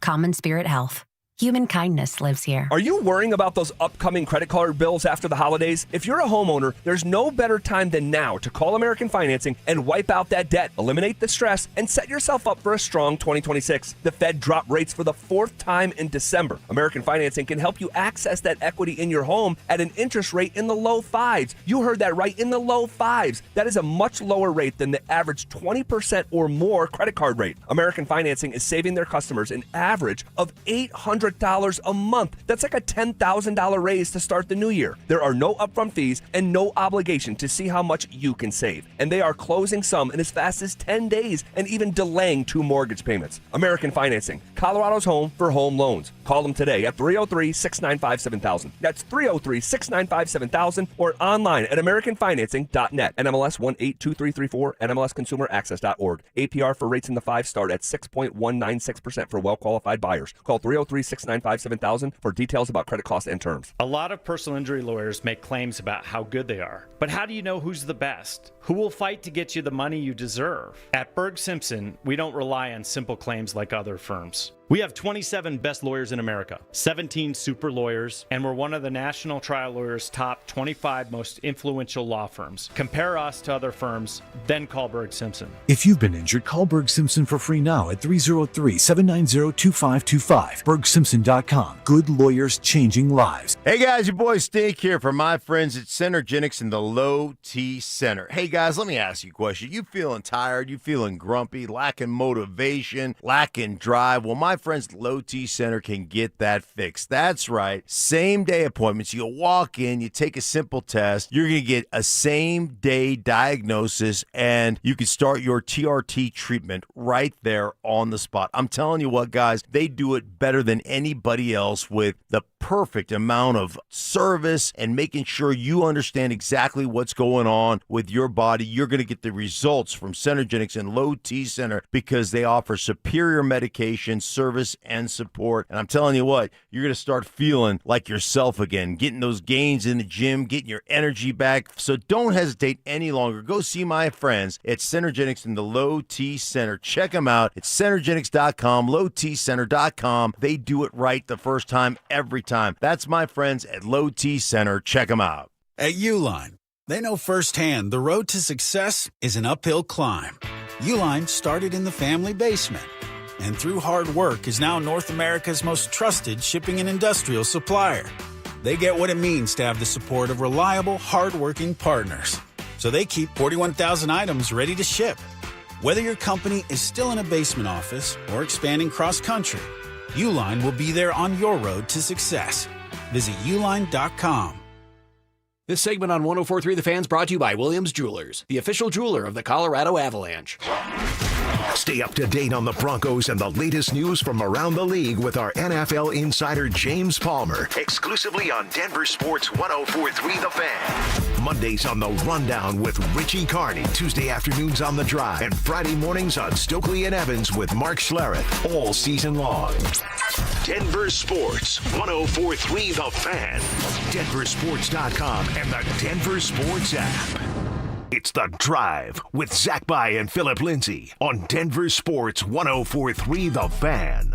Common Spirit Health. Human kindness lives here. Are you worrying about those upcoming credit card bills after the holidays? If you're a homeowner, there's no better time than now to call American Financing and wipe out that debt, eliminate the stress, and set yourself up for a strong 2026. The Fed dropped rates for the 4th time in December. American Financing can help you access that equity in your home at an interest rate in the low 5s. You heard that right, in the low 5s. That is a much lower rate than the average 20% or more credit card rate. American Financing is saving their customers an average of $800 a month. That's like a $10,000 raise to start the new year. There are no upfront fees and no obligation to see how much you can save. And they are closing some in as fast as 10 days and even delaying 2 mortgage payments. American Financing, Colorado's home for home loans. Call them today at 303-695-7000. That's 303-695-7000 or online at AmericanFinancing.net. NMLS 182334, NMLSConsumerAccess.org. APR for rates in the 5 start at 6.196% for well-qualified buyers. Call 303-695-7000 for details about credit costs and terms. A lot of personal injury lawyers make claims about how good they are. But how do you know who's the best? Who will fight to get you the money you deserve? At Berg Simpson, we don't rely on simple claims like other firms. We have 27 best lawyers in America, 17 super lawyers, and we're one of the National Trial Lawyers' top 25 most influential law firms. Compare us to other firms, then call Berg Simpson. If you've been injured, call Berg Simpson for free now at 303-790-2525. BergSimpson.com. Good lawyers changing lives. Hey guys, your boy Stink here from my friends at Centergenics in the Low T Center. Hey guys, let me ask you a question. You feeling tired? You feeling grumpy? Lacking motivation? Lacking drive? Well, my friends at Low T Center can get that fixed. That's right. Same day appointments. You walk in, you take a simple test. You're going to get a same day diagnosis, and you can start your TRT treatment right there on the spot. I'm telling you what, guys, they do it better than anybody else with the perfect amount of service and making sure you understand exactly what's going on with your body. You're going to get the results from Centergenics and Low T Center because they offer superior medication, service, and support. And I'm telling you what, you're going to start feeling like yourself again, getting those gains in the gym, getting your energy back. So don't hesitate any longer. Go see my friends at Centergenics in the Low T Center. Check them out. It's Centergenics.com, LowTCenter.com. They do it right the first time, every time. That's my friends at Low T Center. Check them out. At Uline, they know firsthand the road to success is an uphill climb. Uline started in the family basement and through hard work is now North America's most trusted shipping and industrial supplier. They get what it means to have the support of reliable, hardworking partners. So they keep 41,000 items ready to ship. Whether your company is still in a basement office or expanding cross-country, Uline will be there on your road to success. Visit uline.com. This segment on 104.3 The Fan's brought to you by Williams Jewelers, the official jeweler of the Colorado Avalanche. Stay up to date on the Broncos and the latest news from around the league with our NFL insider James Palmer, exclusively on Denver Sports 104.3 The Fan. Mondays on The Rundown with Richie Carney, Tuesday afternoons on The Drive, and Friday mornings on Stokely and Evans with Mark Schlereth, all season long. Denver Sports 104.3 The Fan, DenverSports.com, and the Denver Sports app. It's The Drive with Zach By and Phillip Lindsay on Denver Sports 104.3 The Fan.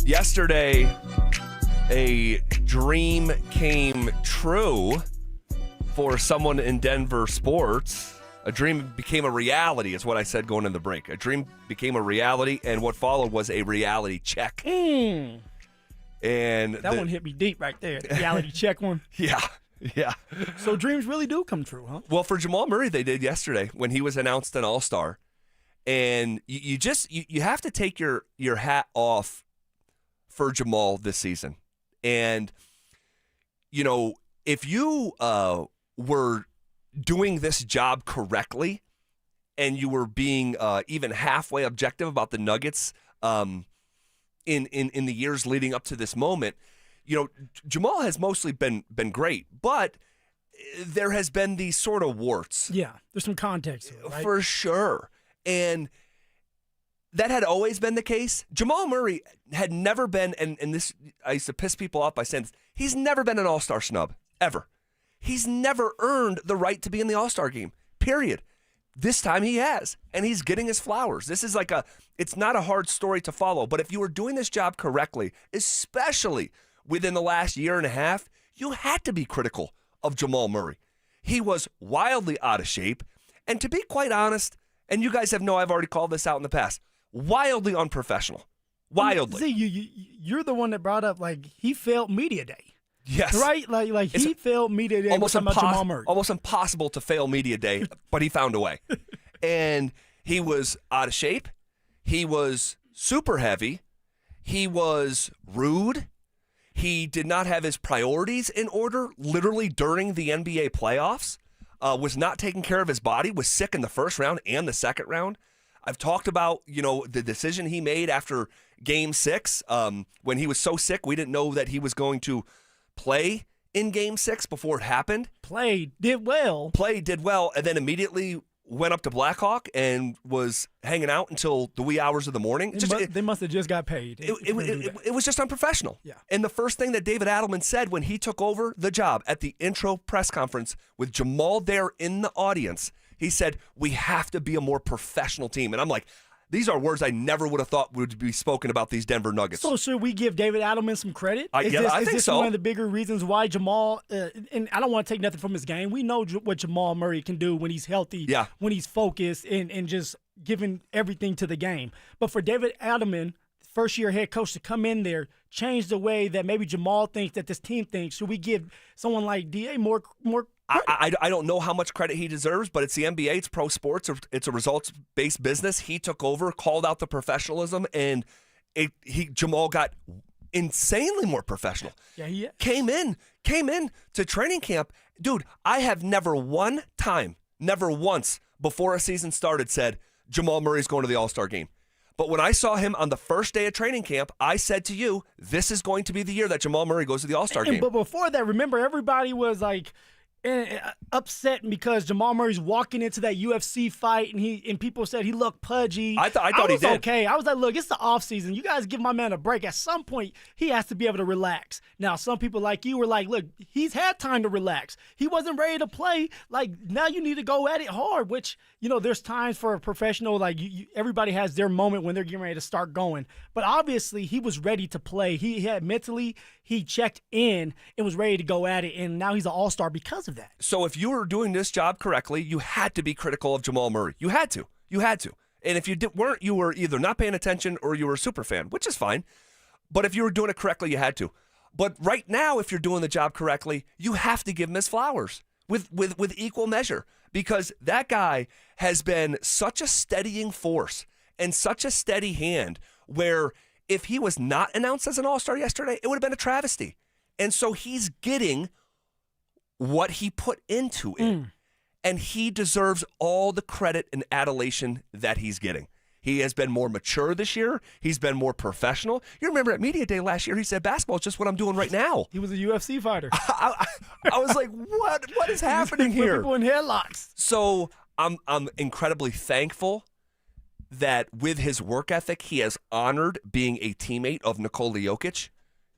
Yesterday, a dream came true for someone in Denver sports. A dream became a reality, is what I said going in the break. A dream became a reality, and what followed was a reality check. And that one hit me deep right there. The reality check one. Yeah. So dreams really do come true, huh? Well, for Jamal Murray, they did yesterday when he was announced an All-Star. And you have to take your hat off for Jamal this season. And, if you were doing this job correctly and you were being even halfway objective about the Nuggets in the years leading up to this moment, Jamal has mostly been great, but there has been these sort of warts. Yeah, there's some context here, right? For sure. And that had always been the case. Jamal Murray had never been, and this, I used to piss people off by saying this, he's never been an All-Star snub, ever. He's never earned the right to be in the All-Star game, period. This time he has, and he's getting his flowers. This is it's not a hard story to follow, but if you were doing this job correctly, especially within the last year and a half, you had to be critical of Jamal Murray. He was wildly out of shape, and to be quite honest, and you guys I've already called this out in the past, wildly unprofessional. Wildly. See, you're the one that brought up, he failed media day. Yes. Right? He failed media day. Almost Jamal Murray. Almost impossible to fail media day, but he found a way. And he was out of shape. He was super heavy. He was rude. He did not have his priorities in order, literally during the NBA playoffs. Was not taking care of his body, was sick in the first round and the second round. I've talked about, the decision he made after Game 6 when he was so sick we didn't know that he was going to play in Game 6 before it happened. Did well, and then immediately went up to Blackhawk and was hanging out until the wee hours of the morning. They must have just got paid. It was just unprofessional. Yeah. And the first thing that David Adelman said when he took over the job at the intro press conference with Jamal there in the audience, he said, we have to be a more professional team. And I'm like, these are words I never would have thought would be spoken about these Denver Nuggets. So should we give David Adelman some credit? I think this so. One of the bigger reasons why Jamal, and I don't want to take nothing from his game. We know what Jamal Murray can do when he's healthy, when he's focused, and just giving everything to the game. But for David Adelman, first-year head coach, to come in there, change the way that maybe Jamal thinks, that this team thinks, should we give someone like D.A. more I don't know how much credit he deserves, but it's the NBA, it's pro sports, it's a results-based business. He took over, called out the professionalism, and Jamal got insanely more professional. Yeah, he came in to training camp. Dude, I have never once before a season started said Jamal Murray's going to the All-Star game. But when I saw him on the first day of training camp, I said to you, this is going to be the year that Jamal Murray goes to the All-Star game. But before that, remember, everybody was upset because Jamal Murray's walking into that UFC fight, and people said he looked pudgy. I thought he did. Okay. I was like, look, it's the offseason. You guys give my man a break. At some point, he has to be able to relax. Now, some people like you were like, look, he's had time to relax. He wasn't ready to play. Now you need to go at it hard, which, there's times for a professional, everybody has their moment when they're getting ready to start going. But obviously, he was ready to play. He had mentally, he checked in and was ready to go at it, and now he's an all-star because of that. So if you were doing this job correctly, you had to be critical of Jamal Murray. You had to. And if you weren't, you were either not paying attention or you were a super fan, which is fine. But if you were doing it correctly, you had to. But right now, if you're doing the job correctly, you have to give him his flowers with equal measure, because that guy has been such a steadying force and such a steady hand where if he was not announced as an All-Star yesterday, it would have been a travesty. And so he's getting what he put into it. And he deserves all the credit and adulation that he's getting. He has been more mature this year. He's been more professional. You remember at Media Day last year, he said, basketball is just what I'm doing right now. He was a UFC fighter. I was like, what is happening here? People in headlocks. So I'm incredibly thankful that with his work ethic, he has honored being a teammate of Nikola Jokic.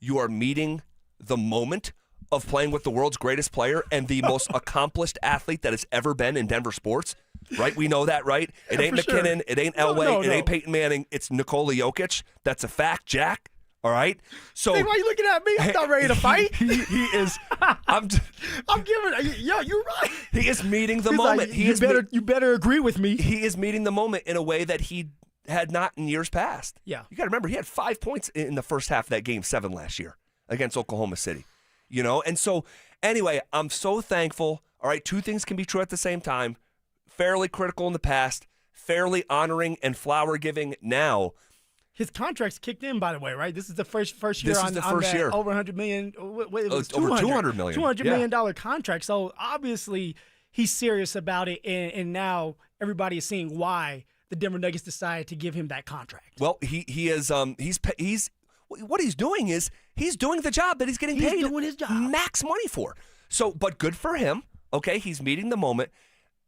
You are meeting the moment of playing with the world's greatest player and the most accomplished athlete that has ever been in Denver sports. Right? We know that, right? It ain't McKinnon. Sure. It ain't Elway. It ain't Peyton Manning. It's Nikola Jokic. That's a fact, Jack. All right? So, hey, why are you looking at me? I'm not ready to fight. He is. I'm giving. Yeah, you're right. He is meeting the moment. Like, you better agree with me. He is meeting the moment in a way that he had not in years past. Yeah. You got to remember, he had 5 points in the first half of that Game 7 last year against Oklahoma City. You know? And so, anyway, I'm so thankful. All right, two things can be true at the same time. Fairly critical in the past, fairly honoring and flower giving now. His contract's kicked in, by the way, right? This is the first year on that over $100 million. It was over $200 million. $200 million contract. So obviously he's serious about it, and now everybody is seeing why the Denver Nuggets decided to give him that contract. Well, he is he's what he's doing is he's doing the job that he's getting paid doing his job. Max money for. So, but good for him. Okay, he's meeting the moment.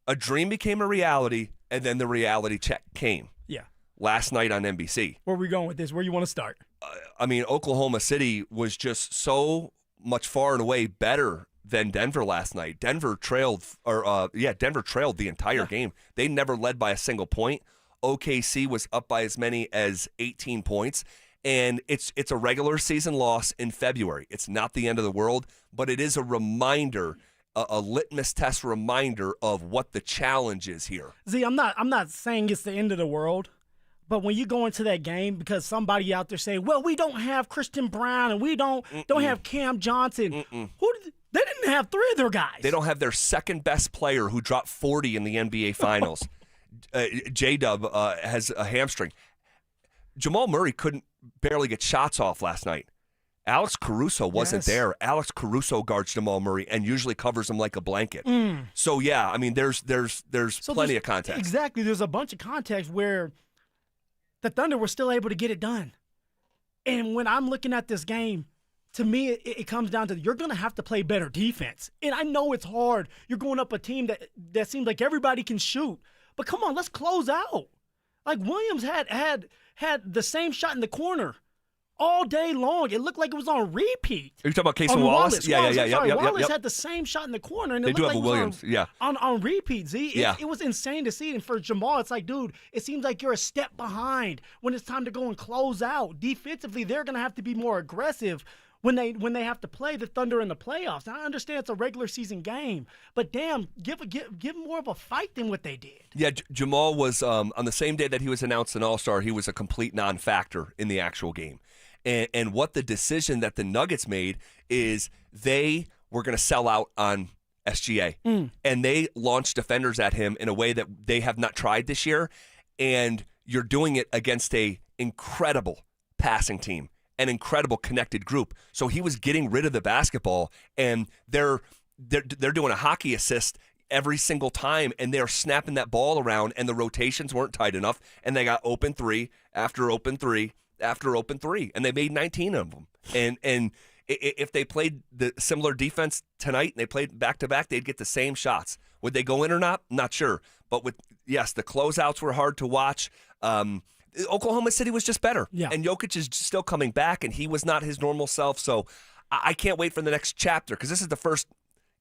A dream became a reality, and then the reality check came. Yeah. Last night on NBC. Where are we going with this? Where you want to start? I mean, Oklahoma City was just so much far and away better than Denver last night. Denver trailed the entire game. They never led by a single point. OKC was up by as many as 18 points. And it's a regular season loss in February. It's not the end of the world, but it is a reminder, a litmus test reminder of what the challenge is here. Z, I'm not saying it's the end of the world, but when you go into that game, because somebody out there saying, well, we don't have Christian Brown and we don't have Cam Johnson. They didn't have three of their guys. They don't have their second best player who dropped 40 in the NBA Finals. J-Dub has a hamstring. Jamal Murray couldn't barely get shots off last night. Alex Caruso wasn't there. Alex Caruso guards Jamal Murray and usually covers him like a blanket. So yeah, I mean, there's plenty of context. Exactly, there's a bunch of context where the Thunder were still able to get it done. And when I'm looking at this game, to me, it comes down to you're going to have to play better defense. And I know it's hard. You're going up a team that seems like everybody can shoot. But come on, let's close out. Like Williams had the same shot in the corner all day long. It looked like it was on repeat. Are you talking about Casey Wallace? Yeah. Wallace had the same shot in the corner, and they it do looked have like a Williams. On repeat. Z, Yeah. It was insane to see. And for Jamal, it's like, dude, it seems like you're a step behind when it's time to go and close out. Defensively, they're going to have to be more aggressive when they have to play the Thunder in the playoffs. Now, I understand it's a regular season game, but damn, give more of a fight than what they did. Yeah, Jamal was on the same day that he was announced an All-Star, he was a complete non-factor in the actual game. And what the decision that the Nuggets made is they were going to sell out on SGA. And they launched defenders at him in a way that they have not tried this year. And you're doing it against a incredible passing team, an incredible connected group. So he was getting rid of the basketball, and they're doing a hockey assist every single time, and they're snapping that ball around, and the rotations weren't tight enough, and they got open three after open three after open three, and they made 19 of them. And if they played the similar defense tonight and they played back-to-back, they'd get the same shots. Would they go in or not? Not sure. But the closeouts were hard to watch. Oklahoma City was just better. Yeah. And Jokic is still coming back, and he was not his normal self. So I can't wait for the next chapter, because this is the first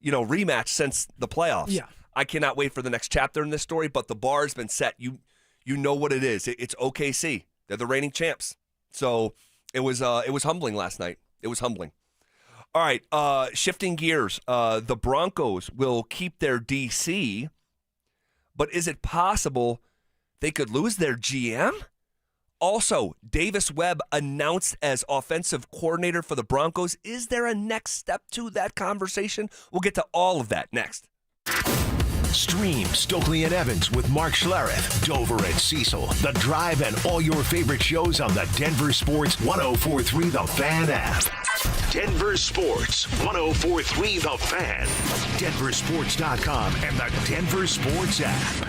rematch since the playoffs. Yeah. I cannot wait for the next chapter in this story, but the bar has been set. You know what it is. It's OKC. They're the reigning champs. So it was humbling last night. It was humbling. All right, shifting gears. The Broncos will keep their DC, but is it possible they could lose their GM? Also, Davis Webb announced as offensive coordinator for the Broncos. Is there a next step to that conversation? We'll get to all of that next. Stream Stokely and Evans with Mark Schlereth, Dover and Cecil, The Drive, and all your favorite shows on the Denver Sports 104.3 The Fan app. Denver Sports 104.3 The Fan, DenverSports.com, and the Denver Sports app.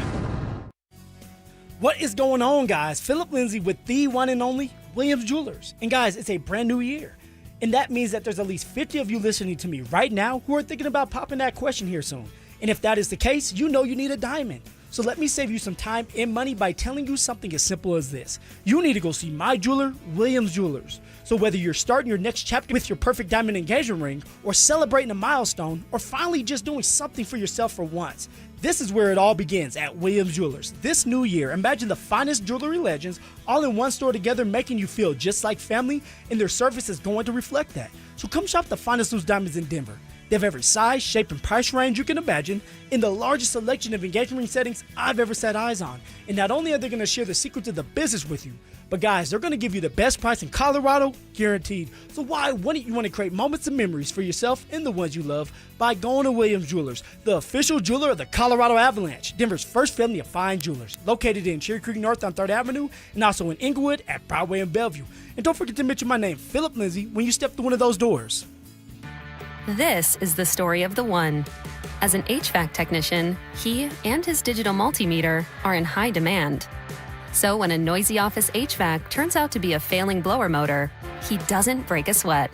What is going on, guys? Phillip Lindsay with the one and only Williams Jewelers. And guys, it's a brand new year. And that means that there's at least 50 of you listening to me right now who are thinking about popping that question here soon. And if that is the case, you know you need a diamond. So let me save you some time and money by telling you something as simple as this. You need to go see my jeweler, Williams Jewelers. So whether you're starting your next chapter with your perfect diamond engagement ring, or celebrating a milestone, or finally just doing something for yourself for once, this is where it all begins at Williams Jewelers. This new year, imagine the finest jewelry legends all in one store together, making you feel just like family, and their service is going to reflect that. So come shop the finest loose diamonds in Denver. They have every size, shape, and price range you can imagine in the largest selection of engagement ring settings I've ever set eyes on. And not only are they going to share the secrets of the business with you, but guys, they're going to give you the best price in Colorado, guaranteed. So why wouldn't you want to create moments and memories for yourself and the ones you love by going to Williams Jewelers, the official jeweler of the Colorado Avalanche, Denver's first family of fine jewelers, located in Cherry Creek North on 3rd Avenue, and also in Inglewood at Broadway and Bellevue. And don't forget to mention my name, Phillip Lindsay, when you step through one of those doors. This is the story of the one. As an HVAC technician, he and his digital multimeter are in high demand. So when a noisy office HVAC turns out to be a failing blower motor, he doesn't break a sweat.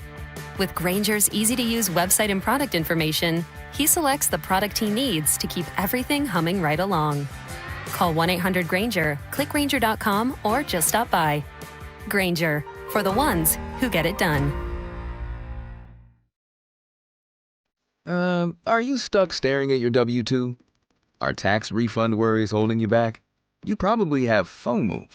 With Grainger's easy-to-use website and product information, he selects the product he needs to keep everything humming right along. Call 1-800-GRAINGER, click Grainger.com, or just stop by. Grainger, for the ones who get it done. Are you stuck staring at your W-2? Are tax refund worries holding you back? You probably have FOMO,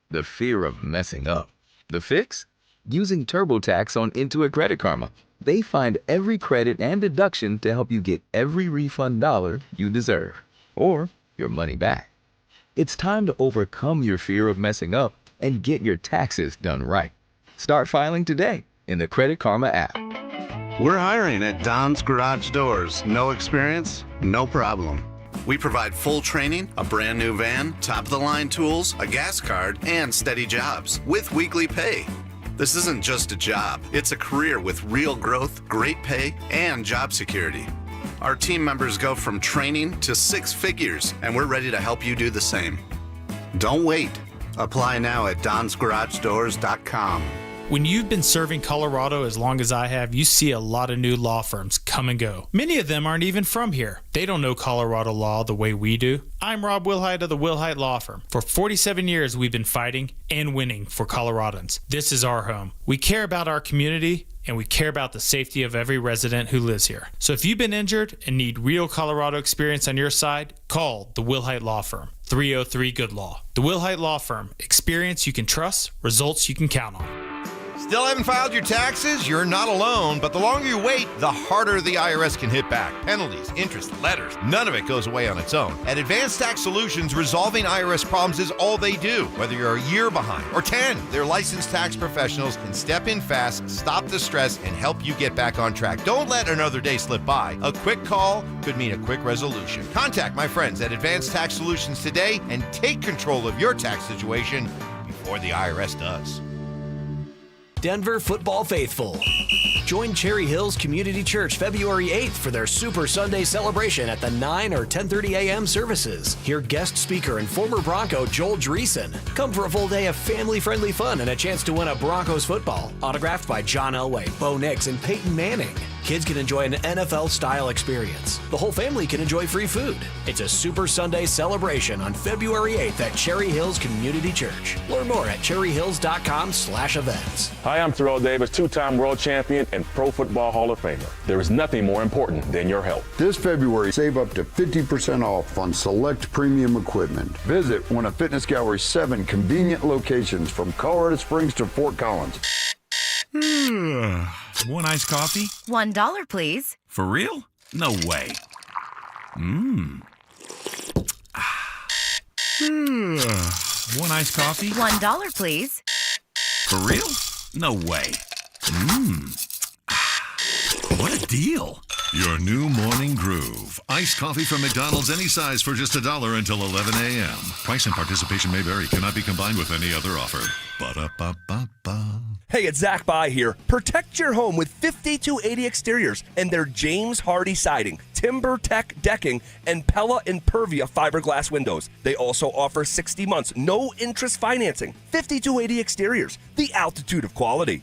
the fear of messing up. The fix? Using TurboTax on Intuit Credit Karma. They find every credit and deduction to help you get every refund dollar you deserve, or your money back. It's time to overcome your fear of messing up and get your taxes done right. Start filing today in the Credit Karma app. We're hiring at Don's Garage Doors. No experience? No problem. We provide full training, a brand new van, top-of-the-line tools, a gas card, and steady jobs with weekly pay. This isn't just a job. It's a career with real growth, great pay, and job security. Our team members go from training to 6 figures, and we're ready to help you do the same. Don't wait. Apply now at donsgaragedoors.com. When you've been serving Colorado as long as I have, you see a lot of new law firms come and go. Many of them aren't even from here. They don't know Colorado law the way we do. I'm Rob Wilhite of the Wilhite Law Firm. For 47 years, we've been fighting and winning for Coloradans. This is our home. We care about our community, and we care about the safety of every resident who lives here. So if you've been injured and need real Colorado experience on your side, call the Wilhite Law Firm, 303 Good Law. The Wilhite Law Firm, experience you can trust, results you can count on. Still haven't filed your taxes? You're not alone, but the longer you wait, the harder the IRS can hit back. Penalties, interest, letters, none of it goes away on its own. At Advanced Tax Solutions, resolving IRS problems is all they do. Whether you're a year behind or 10, their licensed tax professionals can step in fast, stop the stress, and help you get back on track. Don't let another day slip by. A quick call could mean a quick resolution. Contact my friends at Advanced Tax Solutions today and take control of your tax situation before the IRS does. Denver football faithful. Join Cherry Hills Community Church February 8th for their Super Sunday celebration at the 9 or 10:30 a.m. services. Hear guest speaker and former Bronco Joel Dreesen. Come for a full day of family-friendly fun and a chance to win a Broncos football, autographed by John Elway, Bo Nix, and Peyton Manning. Kids can enjoy an NFL-style experience. The whole family can enjoy free food. It's a Super Sunday celebration on February 8th at Cherry Hills Community Church. Learn more at cherryhills.com/events. Hi, I'm Terrell Davis, two-time world champion and Pro Football Hall of Famer. There is nothing more important than your health. This February, save up to 50% off on select premium equipment. Visit one of Fitness Gallery's 7 convenient locations from Colorado Springs to Fort Collins. One iced coffee? $1, please. For real? No way. One iced coffee? $1, please. For real? No way. What a deal. Your new morning groove. Iced coffee from McDonald's, any size for just $1 until 11 a.m. Price and participation may vary. Cannot be combined with any other offer. Ba-da-ba-ba-ba. Hey, it's Zach By here. Protect your home with 5280 Exteriors and their James Hardy siding, Timber Tech decking, and Pella Impervia fiberglass windows. They also offer 60 months, no interest financing. 5280 Exteriors, the altitude of quality.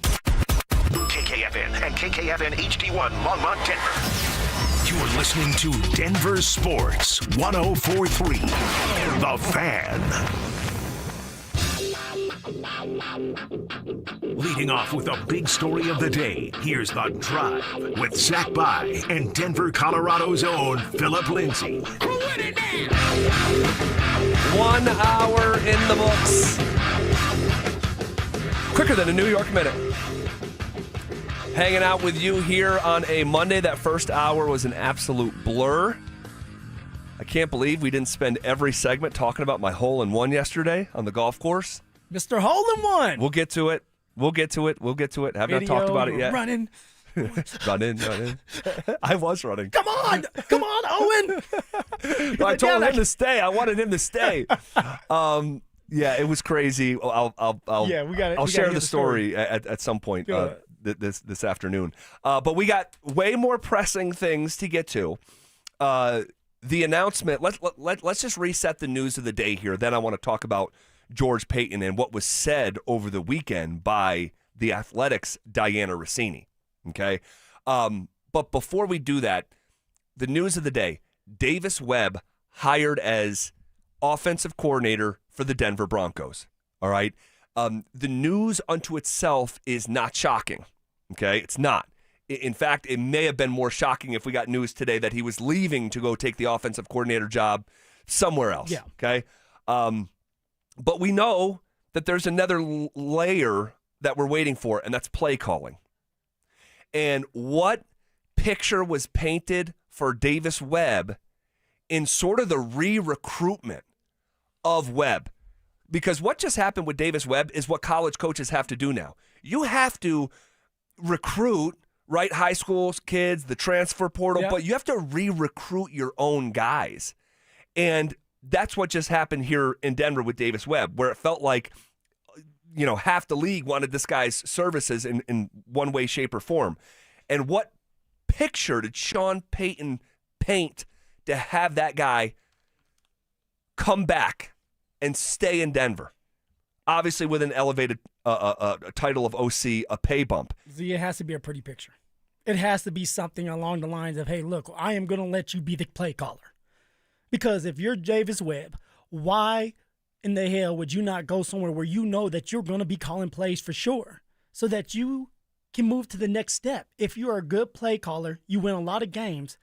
KKFN and KKFN HD1 Longmont, Denver. You're listening to Denver Sports 104.3. The Fan. Leading off with the big story of the day, here's The Drive with Zach By and Denver, Colorado's own Phillip Lindsay. 1 hour in the books. Quicker than a New York minute. Hanging out with you here on a Monday. That first hour was an absolute blur. I can't believe we didn't spend every segment talking about my hole-in-one yesterday on the golf course. Mr. Hole-in-One. We'll get to it. Have not talked about it yet. Running. running. I was running. Come on, Owen. I told him to stay. I wanted him to stay. Yeah, it was crazy. I'll share the story at some point this afternoon. But we got way more pressing things to get to. The announcement. Let's just reset the news of the day here. Then I want to talk about George Payton and what was said over the weekend by the Athletics' Diana Rossini. Okay? But before we do that, the news of the day, Davis Webb hired as offensive coordinator for the Denver Broncos. All right? The news unto itself is not shocking. Okay? It's not. In fact, it may have been more shocking if we got news today that he was leaving to go take the offensive coordinator job somewhere else. Yeah. Okay? But we know that there's another layer that we're waiting for, and that's play calling. And what picture was painted for Davis Webb in sort of the re-recruitment of Webb? Because what just happened with Davis Webb is what college coaches have to do now. You have to recruit, right, high school kids, the transfer portal, but you have to re-recruit your own guys. And that's what just happened here in Denver with Davis Webb, where it felt like, half the league wanted this guy's services in one way, shape, or form. And what picture did Sean Payton paint to have that guy come back and stay in Denver? Obviously with an elevated title of OC, a pay bump. It has to be a pretty picture. It has to be something along the lines of, hey, look, I am going to let you be the play caller. Because if you're Davis Webb, why in the hell would you not go somewhere where you know that you're going to be calling plays for sure so that you can move to the next step? If you're a good play caller, you win a lot of games.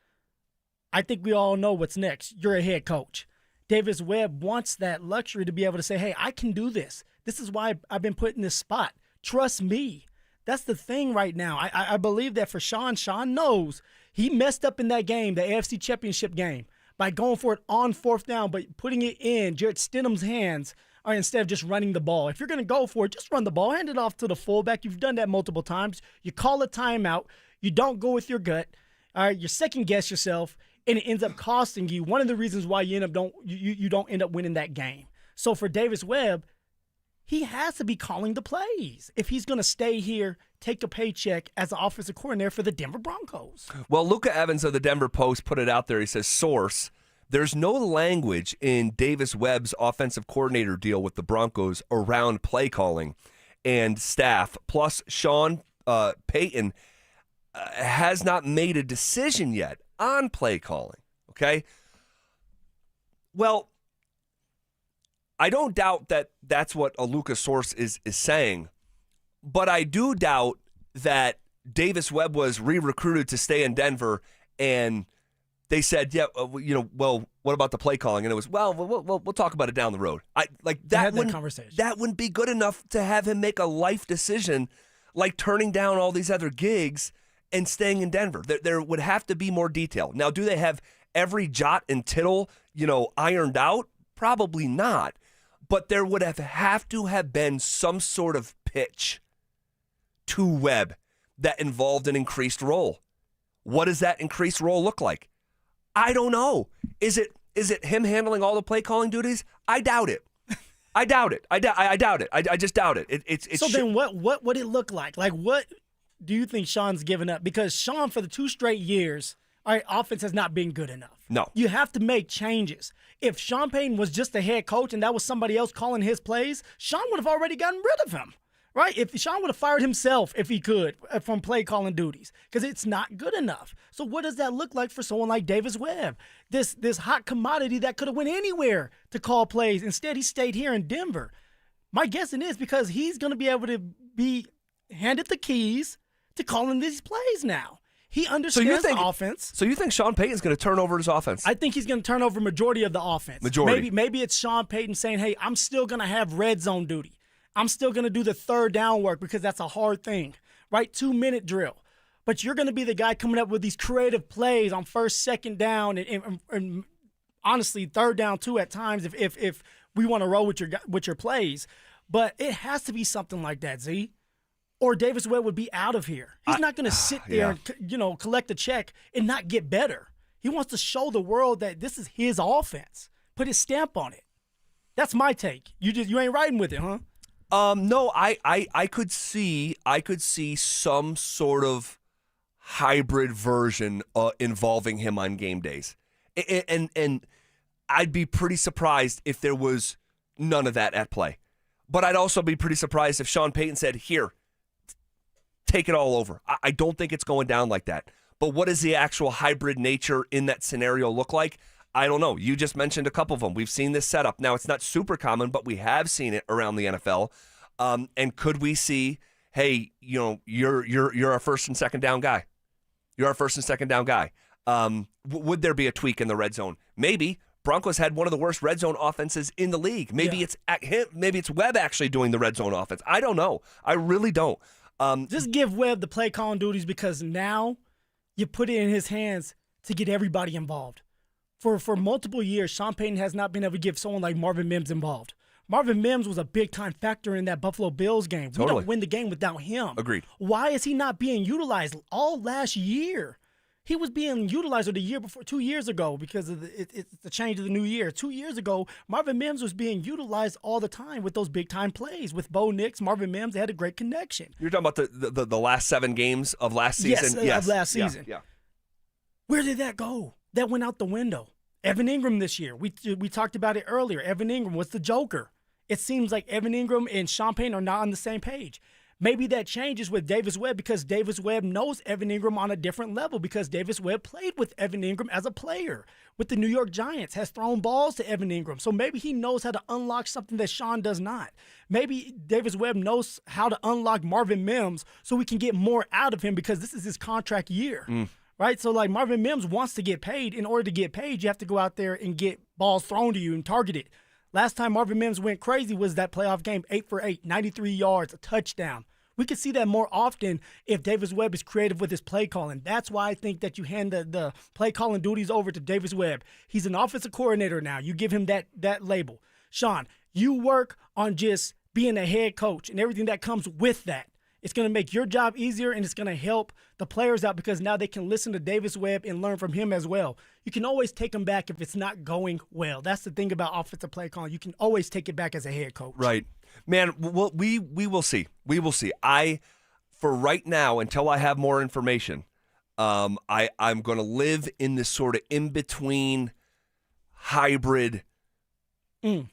I think we all know what's next. You're a head coach. Davis Webb wants that luxury to be able to say, hey, I can do this. This is why I've been put in this spot. Trust me. That's the thing right now. I believe that for Sean knows he messed up in that game, the AFC Championship game, by going for it on fourth down, but putting it in Jarrett Stidham's hands instead of just running the ball. If you're going to go for it, just run the ball. Hand it off to the fullback. You've done that multiple times. You call a timeout. You don't go with your gut. All right, you second-guess yourself, and it ends up costing you. One of the reasons why you don't end up winning that game. So for Davis Webb, he has to be calling the plays if he's going to stay here, take a paycheck as an offensive coordinator for the Denver Broncos. Well, Luca Evans of the Denver Post put it out there. He says, source, there's no language in Davis Webb's offensive coordinator deal with the Broncos around play calling and staff. Plus, Sean Payton has not made a decision yet on play calling. Okay? Well, I don't doubt that that's what a Luca source is saying, but I do doubt that Davis Webb was re-recruited to stay in Denver, and they said, well, what about the play calling? And it was, we'll talk about it down the road. That wouldn't be good enough to have him make a life decision, like turning down all these other gigs and staying in Denver. There would have to be more detail. Now, do they have every jot and tittle, ironed out? Probably not. But there would have to have been some sort of pitch to Webb that involved an increased role. What does that increased role look like? I don't know. Is it him handling all the play calling duties? I doubt it. I doubt it. I doubt it. I just doubt it. Then what would it look like? Like, what do you think Sean's given up? Because Sean, for the 2 straight years, all right, offense has not been good enough. No. You have to make changes. If Sean Payton was just the head coach and that was somebody else calling his plays, Sean would have already gotten rid of him, right? If Sean would have fired himself if he could from play calling duties, because it's not good enough. So what does that look like for someone like Davis Webb? This hot commodity that could have went anywhere to call plays. Instead, he stayed here in Denver. My guessing is because he's going to be able to be handed the keys to calling these plays now. He understands the offense. So you think Sean Payton's going to turn over his offense? I think he's going to turn over majority of the offense. Maybe it's Sean Payton saying, hey, I'm still going to have red zone duty. I'm still going to do the third down work because that's a hard thing, right? 2-minute drill. But you're going to be the guy coming up with these creative plays on first, second down, and honestly, third down too at times if we want to roll with your plays. But it has to be something like that, Z. Or Davis Webb would be out of here. He's not going to sit there and collect a check and not get better. He wants to show the world that this is his offense. Put his stamp on it. That's my take. You ain't riding with it, huh? No, I could see some sort of hybrid version involving him on game days, and I'd be pretty surprised if there was none of that at play. But I'd also be pretty surprised if Sean Payton said, "Here, take it all over." I don't think it's going down like that. But what does the actual hybrid nature in that scenario look like? I don't know. You just mentioned a couple of them. We've seen this setup. Now, it's not super common, but we have seen it around the NFL. And could we see, hey, you're our first and second down guy. You're our first and second down guy. Would there be a tweak in the red zone? Maybe. Broncos had one of the worst red zone offenses in the league. Maybe it's him. Maybe it's Webb actually doing the red zone offense. I don't know. I really don't. Just give Webb the play calling duties because now you put it in his hands to get everybody involved. For multiple years, Sean Payton has not been able to give someone like Marvin Mims involved. Marvin Mims was a big-time factor in that Buffalo Bills game. Totally. We don't win the game without him. Agreed. Why is he not being utilized all last year? He was being utilized the year before, 2 years ago, because of the change of the new year. 2 years ago, Marvin Mims was being utilized all the time with those big-time plays. With Bo Nix, Marvin Mims, they had a great connection. You're talking about the last 7 games of last season? Yes, of last season. Yeah. Where did that go? That went out the window. Evan Ingram this year. We talked about it earlier. Evan Ingram was the joker. It seems like Evan Ingram and Sean Payton are not on the same page. Maybe that changes with Davis Webb because Davis Webb knows Evan Ingram on a different level because Davis Webb played with Evan Ingram as a player with the New York Giants, has thrown balls to Evan Ingram. So maybe he knows how to unlock something that Sean does not. Maybe Davis Webb knows how to unlock Marvin Mims so we can get more out of him because this is his contract year. Right? So, like, Marvin Mims wants to get paid. In order to get paid, you have to go out there and get balls thrown to you and targeted. Last time Marvin Mims went crazy was that playoff game, 8 for 8, 93 yards, a touchdown. We could see that more often if Davis Webb is creative with his play calling. That's why I think that you hand the play calling duties over to Davis Webb. He's an offensive coordinator now. You give him that label. Sean, you work on just being a head coach and everything that comes with that. It's going to make your job easier, and it's going to help the players out because now they can listen to Davis Webb and learn from him as well. You can always take him back if it's not going well. That's the thing about offensive play calling. You can always take it back as a head coach. Right. Man, we will see. We will see. For right now, until I have more information, I'm going to live in this sort of in-between hybrid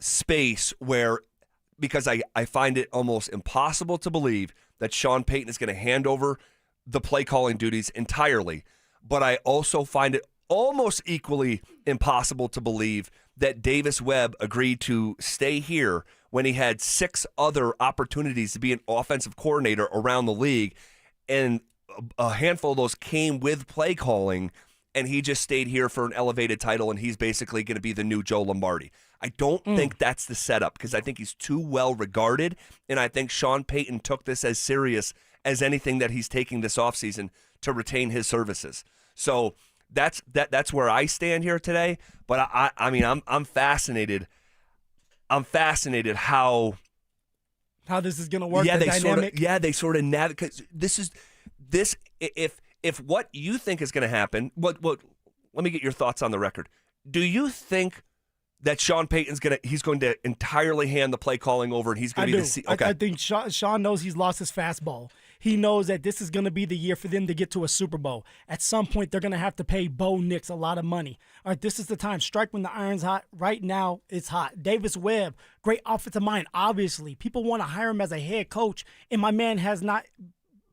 space where, because I find it almost impossible to believe that Sean Payton is going to hand over the play calling duties entirely. But I also find it almost equally impossible to believe that Davis Webb agreed to stay here when he had 6 other opportunities to be an offensive coordinator around the league. And a handful of those came with play calling, and he just stayed here for an elevated title, and he's basically going to be the new Joe Lombardi. I don't think that's the setup because I think he's too well regarded, and I think Sean Payton took this as serious as anything that he's taking this offseason to retain his services. So that's where I stand here today. But I mean I'm fascinated. I'm fascinated how this is going to work. Yeah, they sort of navigate. This if what you think is going to happen, let me get your thoughts on the record. Do you think that Sean Payton's he's going to entirely hand the play calling over, and he's going to be the I think Sean knows he's lost his fastball. He knows that this is going to be the year for them to get to a Super Bowl. At some point, they're going to have to pay Bo Nix a lot of money. All right, this is the time. Strike when the iron's hot. Right now, it's hot. Davis Webb, great offensive mind. Obviously, people want to hire him as a head coach, and my man has not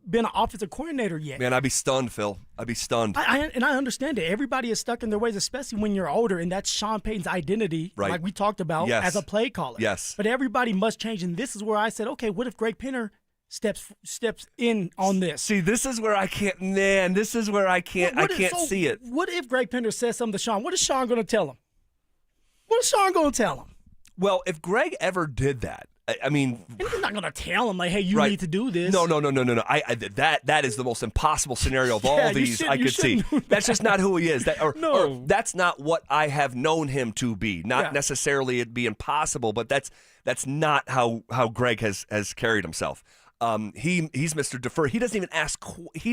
been an offensive coordinator yet. Man, I'd be stunned, Phil. I'd be stunned. I understand it. Everybody is stuck in their ways, especially when you're older, and that's Sean Payton's identity, right, like we talked about, as a play caller. Yes. But everybody must change, and this is where I said, okay, what if Greg Penner steps in on this? See, this is where I can't. Man, this is where I can't. I can't see it. What if Greg Penner says something to Sean? What is Sean going to tell him? What is Sean going to tell him? Well, if Greg ever did that, I mean, and he's not going to tell him like, "Hey, you need to do this." No. That is the most impossible scenario of all these I could see. That's just not who he is. Or that's not what I have known him to be. Not necessarily it'd be impossible, but that's not how Greg has carried himself. He's Mr. Defer. He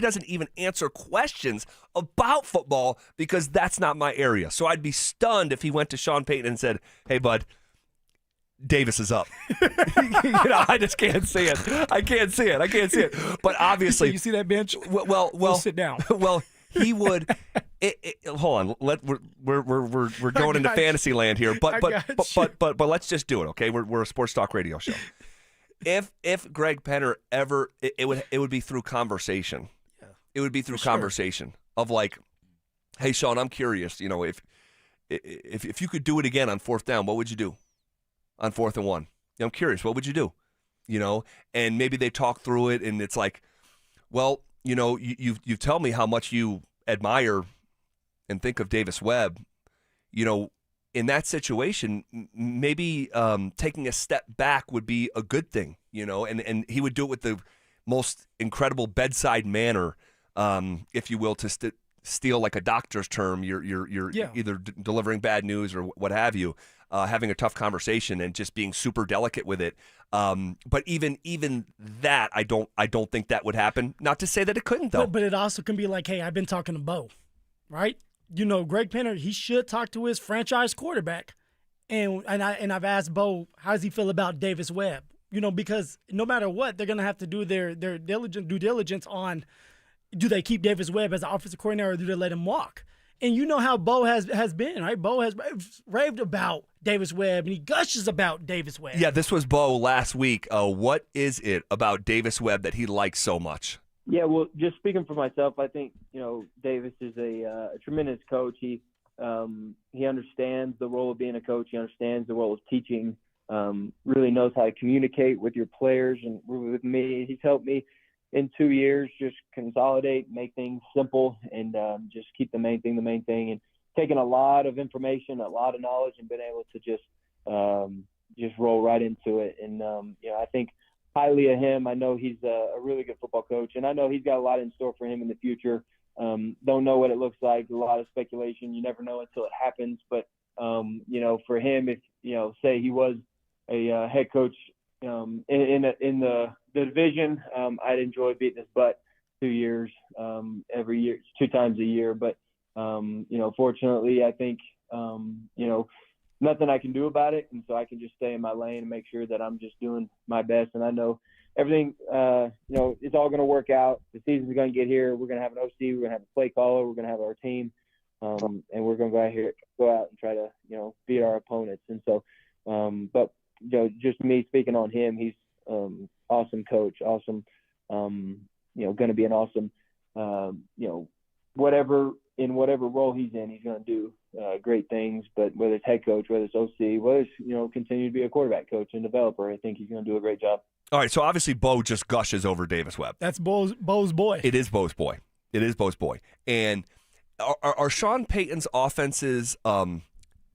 doesn't even answer questions about football because that's not my area. So I'd be stunned if he went to Sean Payton and said, "Hey, bud, Davis is up." I just can't see it. I can't see it. But obviously, you see that bench? Well, sit down. Well, he would. Hold on. We're going into fantasy land here. But let's just do it, okay? We're a sports talk radio show. If Greg Penner ever, it would be through conversation. Yeah. It would be through conversation of like, "Hey, Sean, I'm curious. If you could do it again on fourth down, what would you do? On 4th and 1. I'm curious, what would you do?" And maybe they talk through it, and it's like, well, you tell me how much you admire and think of Davis Webb. In that situation, maybe taking a step back would be a good thing, and he would do it with the most incredible bedside manner, if you will, to steal like a doctor's term. You're either delivering bad news or what have you. Having a tough conversation and just being super delicate with it. But even that, I don't think that would happen. Not to say that it couldn't, though. But it also can be like, "Hey, I've been talking to Bo," right? Greg Penner, he should talk to his franchise quarterback, and I've asked Bo, how does he feel about Davis Webb? Because no matter what, they're gonna have to do their due diligence on, do they keep Davis Webb as an offensive coordinator or do they let him walk? And you know how Bo has been, right? Bo has raved about Davis Webb, and he gushes about Davis Webb. Yeah, this was Bo last week. What is it about Davis Webb that he likes so much? Yeah, well, just speaking for myself, I think Davis is a tremendous coach. He understands the role of being a coach. He understands the role of teaching. Really knows how to communicate with your players and with me. He's helped me in 2 years just consolidate, make things simple, and just keep the main thing, and taking a lot of information, a lot of knowledge, and been able to just roll right into it. And I think highly of him. I know he's a really good football coach, and I know he's got a lot in store for him in the future. Don't know what it looks like. A lot of speculation. You never know until it happens. But for him, if say he was a head coach in the division, I'd enjoy beating his butt 2 years every year, 2 times a year. But fortunately, I think nothing I can do about it, and so I can just stay in my lane and make sure that I'm just doing my best. And I know everything, it's all going to work out. The season's going to get here. We're going to have an OC. We're going to have a play caller. We're going to have our team, and we're going to go out and try to beat our opponents. And so, but just me speaking on him, he's awesome coach, awesome. Going to be an awesome, whatever role he's in, he's going to do great things. But whether it's head coach, whether it's OC, whether it's continue to be a quarterback coach and developer, I think he's going to do a great job. All right, so obviously Bo just gushes over Davis Webb. That's Bo's boy. It is Bo's boy. And are Sean Payton's offenses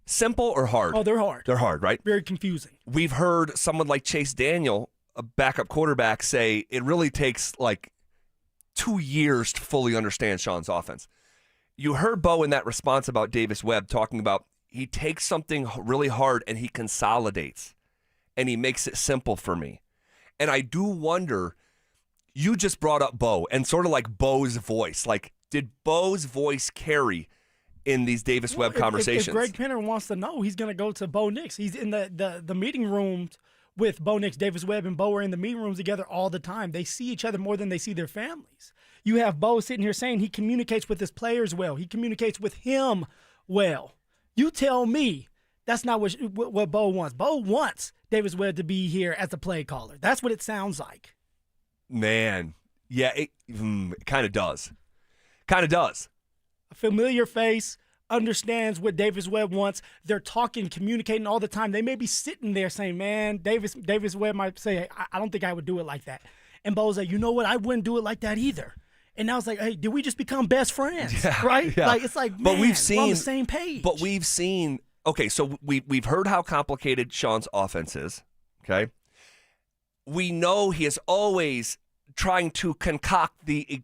simple or hard? Oh, they're hard. They're hard, right? Very confusing. We've heard someone like Chase Daniel, a backup quarterback, say it really takes like 2 years to fully understand Sean's offense. You heard Bo in that response about Davis Webb talking about he takes something really hard and he consolidates and he makes it simple for me. And I do wonder, you just brought up Bo and sort of like Bo's voice. Like, did Bo's voice carry in these Davis Webb conversations? If Greg Penner wants to know, he's going to go to Bo Nix. He's in the meeting rooms with Bo Nix. Davis Webb and Bo are in the meeting rooms together all the time. They see each other more than they see their families. You have Bo sitting here saying he communicates with his players well. He communicates with him well. You tell me that's not what Bo wants. Bo wants Davis Webb to be here as a play caller. That's what it sounds like. Man, yeah, it kind of does. Kind of does. A familiar face, understands what Davis Webb wants. They're talking, communicating all the time. They may be sitting there saying, man, Davis Webb might say, I don't think I would do it like that. And Bo's like, you know what? I wouldn't do it like that either. And now it's like, hey, did we just become best friends? Yeah, right? Yeah. Like, it's like, man, but we're on the same page. But we've seen, okay, so we've heard how complicated Sean's offense is, okay? We know he is always trying to concoct the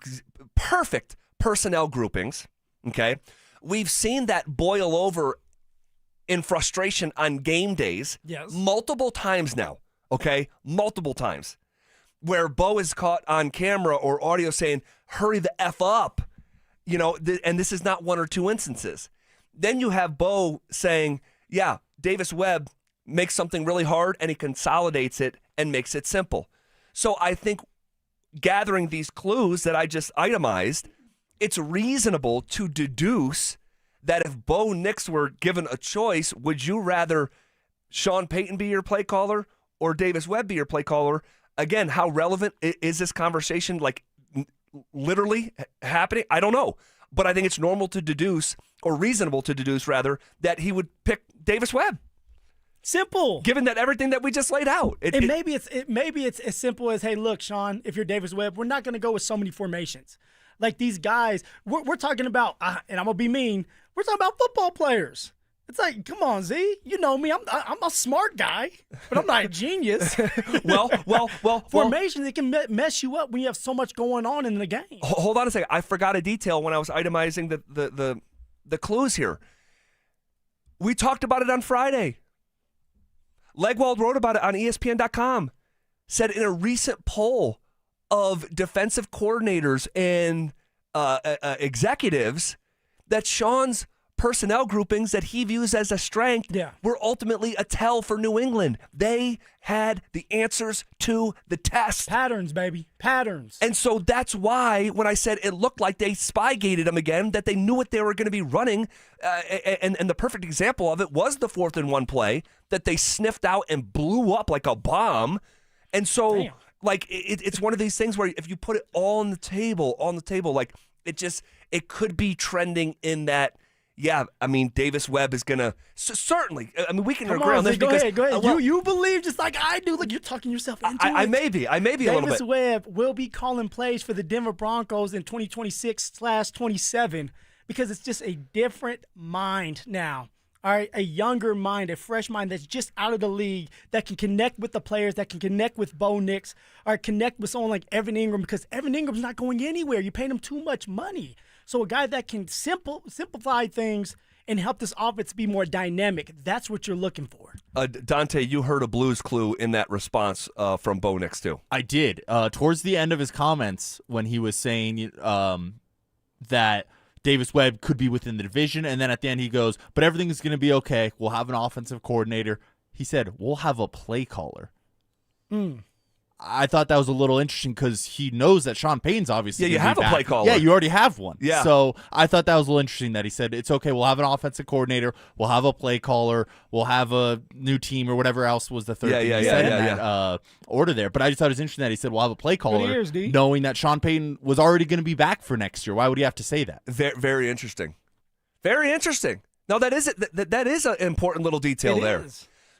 perfect personnel groupings, okay? We've seen that boil over in frustration on game days multiple times now, okay? Multiple times. Where Bo is caught on camera or audio saying, hurry the F up, you know, and this is not one or two instances. Then you have Bo saying, yeah, Davis Webb makes something really hard and he consolidates it and makes it simple. So I think gathering these clues that I just itemized, it's reasonable to deduce that if Bo Nix were given a choice, would you rather Sean Payton be your play caller or Davis Webb be your play caller? Again, how relevant is this conversation, like literally happening? I don't know. But I think it's normal to deduce, or reasonable to deduce, rather, that he would pick Davis Webb. Simple. Given that everything that we just laid out. Maybe it's as simple as, hey, look, Sean, if you're Davis Webb, we're not going to go with so many formations. Like these guys, we're talking about, and I'm going to be mean, we're talking about football players. It's like, come on, Z. You know me. I'm a smart guy, but I'm not a genius. Well. Formations, it can mess you up when you have so much going on in the game. Hold on a second. I forgot a detail when I was itemizing the clues here. We talked about it on Friday. Legwald wrote about it on ESPN.com. Said in a recent poll of defensive coordinators and executives that Sean's personnel groupings that he views as a strength were ultimately a tell for New England. They had the answers to the test. Patterns, baby. Patterns. And so that's why when I said it looked like they spy-gated him again, that they knew what they were going to be running, and the perfect example of it was the 4th-and-1 play that they sniffed out and blew up like a bomb. And so, like, it's one of these things where if you put it all on the table, like, it could be trending in that. Yeah, I mean, Davis Webb is going to certainly. I mean, we can agree on this. Go ahead. You believe just like I do. Look, you're talking yourself into it. I may be a little bit. Davis Webb will be calling plays for the Denver Broncos in 2026/27 because it's just a different mind now. All right, a younger mind, a fresh mind that's just out of the league that can connect with the players, that can connect with Bo Nix, or connect with someone like Evan Ingram because Evan Ingram's not going anywhere. You're paying him too much money. So a guy that can simplify things and help this offense be more dynamic, that's what you're looking for. Dante, you heard a Blues clue in that response from Bo Nix, too. I did. Towards the end of his comments when he was saying that Davis Webb could be within the division, and then at the end he goes, but everything is going to be okay. We'll have an offensive coordinator. He said, we'll have a play caller. I thought that was a little interesting because he knows that Sean Payton's obviously you have a play caller. Yeah, you already have one. Yeah. So I thought that was a little interesting that he said, it's okay, we'll have an offensive coordinator, we'll have a play caller, we'll have a new team or whatever else was the third thing he said in that order there. But I just thought it was interesting that he said, we'll have a play caller, knowing that Sean Payton was already going to be back for next year. Why would he have to say that? Very, very interesting. Very interesting. No, that is an important little detail there.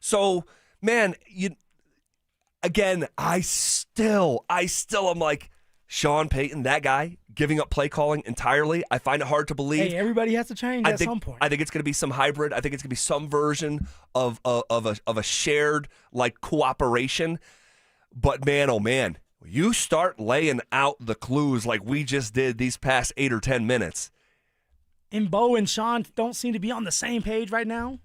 So, man, Again, I still am like, Sean Payton, that guy, giving up play calling entirely. I find it hard to believe. Hey, everybody has to change at some point. I think it's going to be some hybrid. I think it's going to be some version of a shared like cooperation. But man, oh man, you start laying out the clues like we just did these past 8 or 10 minutes. And Bo and Sean don't seem to be on the same page right now.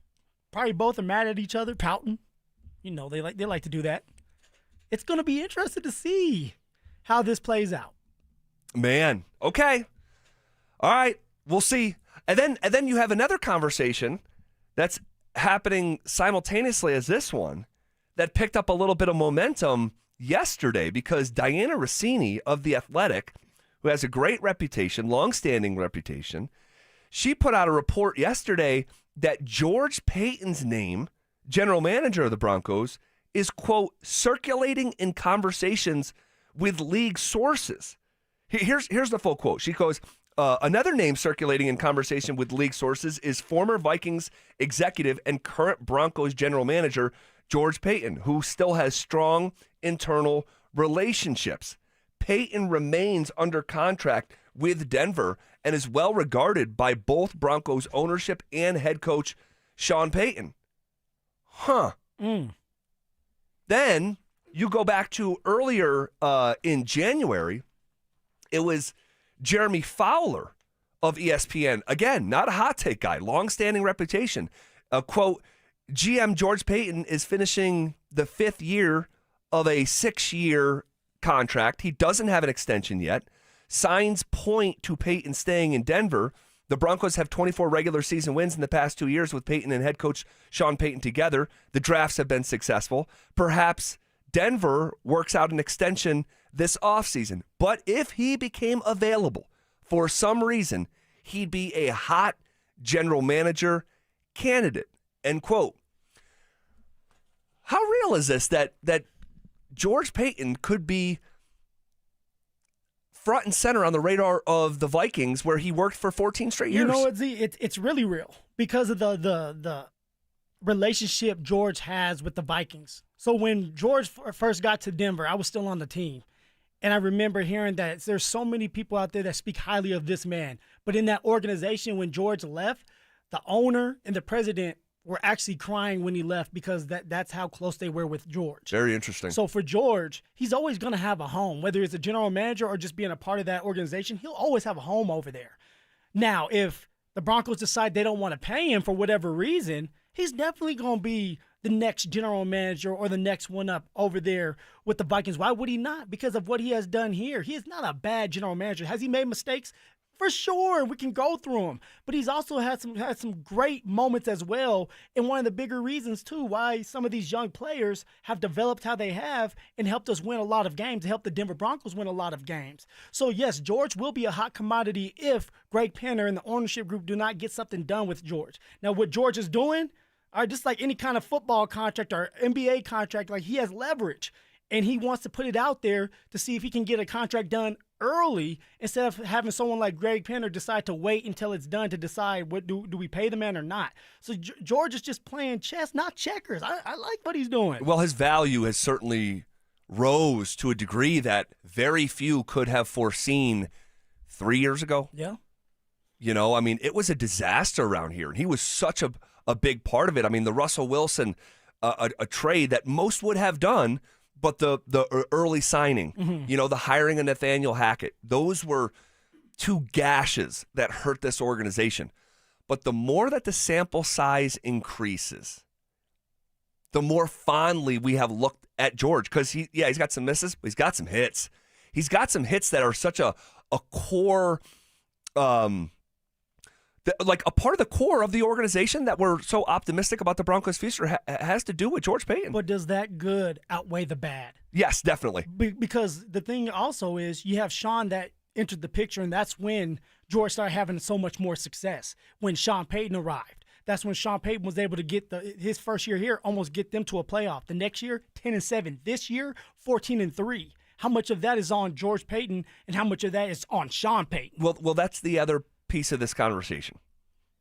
Probably both are mad at each other, pouting. You know, they like to do that. It's going to be interesting to see how this plays out. Man, okay. All right, we'll see. And then you have another conversation that's happening simultaneously as this one that picked up a little bit of momentum yesterday because Diana Rossini of The Athletic, who has a great reputation, long-standing reputation, she put out a report yesterday that George Payton's name, general manager of the Broncos, is, quote, circulating in conversations with league sources. Here's the full quote. She goes, another name circulating in conversation with league sources is former Vikings executive and current Broncos general manager George Payton, who still has strong internal relationships. Payton remains under contract with Denver and is well regarded by both Broncos ownership and head coach Sean Payton. Huh. Then you go back to earlier in January. It was Jeremy Fowler of ESPN. Again, not a hot take guy, long-standing reputation. Quote, GM George Payton is finishing the 5th year of a 6-year contract. He doesn't have an extension yet. Signs point to Payton staying in Denver. The Broncos have 24 regular season wins in the past 2 years with Payton and head coach Sean Payton together. The drafts have been successful. Perhaps Denver works out an extension this offseason. But if he became available for some reason, he'd be a hot general manager candidate. End quote. How real is this that George Payton could be front and center on the radar of the Vikings, where he worked for 14 straight years? You know, it's really real because of the relationship George has with the Vikings. So when George first got to Denver, I was still on the team. And I remember hearing that there's so many people out there that speak highly of this man. But in that organization, when George left, the owner and the president were actually crying when he left because that's how close they were with George. Very interesting. So for George, he's always going to have a home, whether it's a general manager or just being a part of that organization. He'll always have a home over there. Now, if the Broncos decide they don't want to pay him for whatever reason, he's definitely going to be the next general manager or the next one up over there with the Vikings. Why would he not? Because of what he has done here. He is not a bad general manager. Has he made mistakes? For sure, we can go through them. But he's also had some great moments as well. And one of the bigger reasons, too, why some of these young players have developed how they have and helped us win a lot of games, helped the Denver Broncos win a lot of games. So, yes, George will be a hot commodity if Greg Penner and the ownership group do not get something done with George. Now, what George is doing, just like any kind of football contract or NBA contract, like he has leverage. And he wants to put it out there to see if he can get a contract done early instead of having someone like Greg Penner decide to wait until it's done to decide what do we pay the man or not. So George is just playing chess, not checkers. I like what he's doing. Well, his value has certainly rose to a degree that very few could have foreseen 3 years ago. Yeah. You know, I mean, it was a disaster around here. And he was such a big part of it. I mean, the Russell Wilson, a trade that most would have done, but the early signing, you know, the hiring of Nathaniel Hackett, those were two gashes that hurt this organization. But the more that the sample size increases, the more fondly we have looked at George. Because he's got some misses, but he's got some hits. He's got some hits that are such a core, like a part of the core of the organization that we're so optimistic about the Broncos' future has to do with George Payton. But does that good outweigh the bad? Yes, definitely. Because the thing also is you have Sean that entered the picture, and that's when George started having so much more success, when Sean Payton arrived. That's when Sean Payton was able to get his first year here, almost get them to a playoff. The next year, 10-7. This year, 14-3. How much of that is on George Payton, and how much of that is on Sean Payton? Well, that's the other piece of this conversation.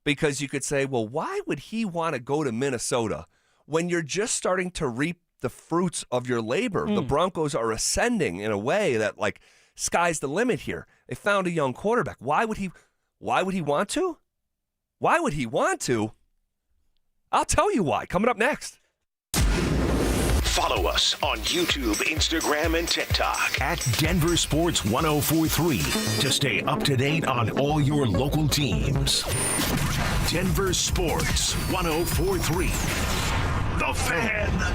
Because you could say, well, why would he want to go to Minnesota when you're just starting to reap the fruits of your labor? The Broncos are ascending in a way that, like, sky's the limit here. They found a young quarterback. Why would he want to? Why would he want to? I'll tell you why. Coming up next. Follow us on YouTube, Instagram, and TikTok at Denver Sports 1043 to stay up to date on all your local teams. Denver Sports 1043. The Fan.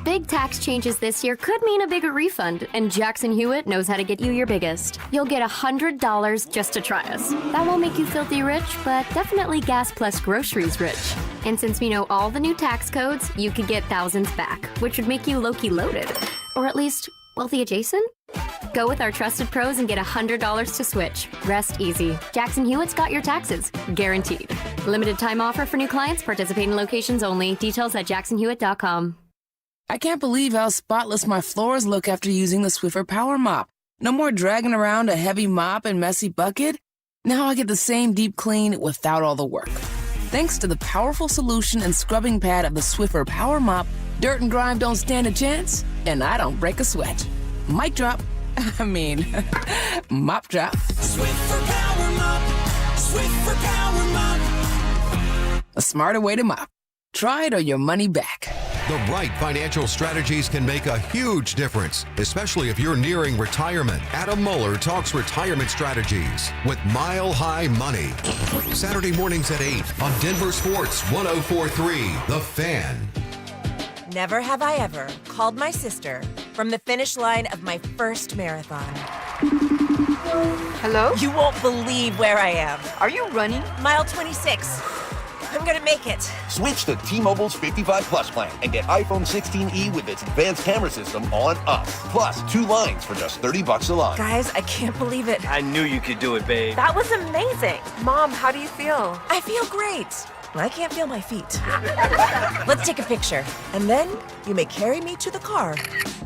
Big tax changes this year could mean a bigger refund, and Jackson Hewitt knows how to get you your biggest. You'll get $100 just to try us. That won't make you filthy rich, but definitely gas plus groceries rich. And since we know all the new tax codes, you could get thousands back, which would make you low-key loaded. Or at least wealthy adjacent? Go with our trusted pros and get $100 to switch. Rest easy. Jackson Hewitt's got your taxes. Guaranteed. Limited time offer for new clients. Participating locations only. Details at jacksonhewitt.com. I can't believe how spotless my floors look after using the Swiffer Power Mop. No more dragging around a heavy mop and messy bucket. Now I get the same deep clean without all the work. Thanks to the powerful solution and scrubbing pad of the Swiffer Power Mop, dirt and grime don't stand a chance, and I don't break a sweat. Mic drop. I mean, mop drop. Swiffer Power Mop. Swiffer Power Mop. A smarter way to mop. Try it or your money back. The right financial strategies can make a huge difference, especially if you're nearing retirement. Adam Mueller talks retirement strategies with Mile High Money. Saturday mornings at 8 on Denver Sports 104.3 The Fan. Never have I ever called my sister from the finish line of my first marathon. Hello? You won't believe where I am. Are you running? Mile 26. I'm gonna make it. Switch to T-Mobile's 55 Plus plan and get iPhone 16e with its advanced camera system on us. Plus, 2 lines for just $30 a line. Guys, I can't believe it. I knew you could do it, babe. That was amazing. Mom, how do you feel? I feel great. I can't feel my feet. Let's take a picture, and then you may carry me to the car.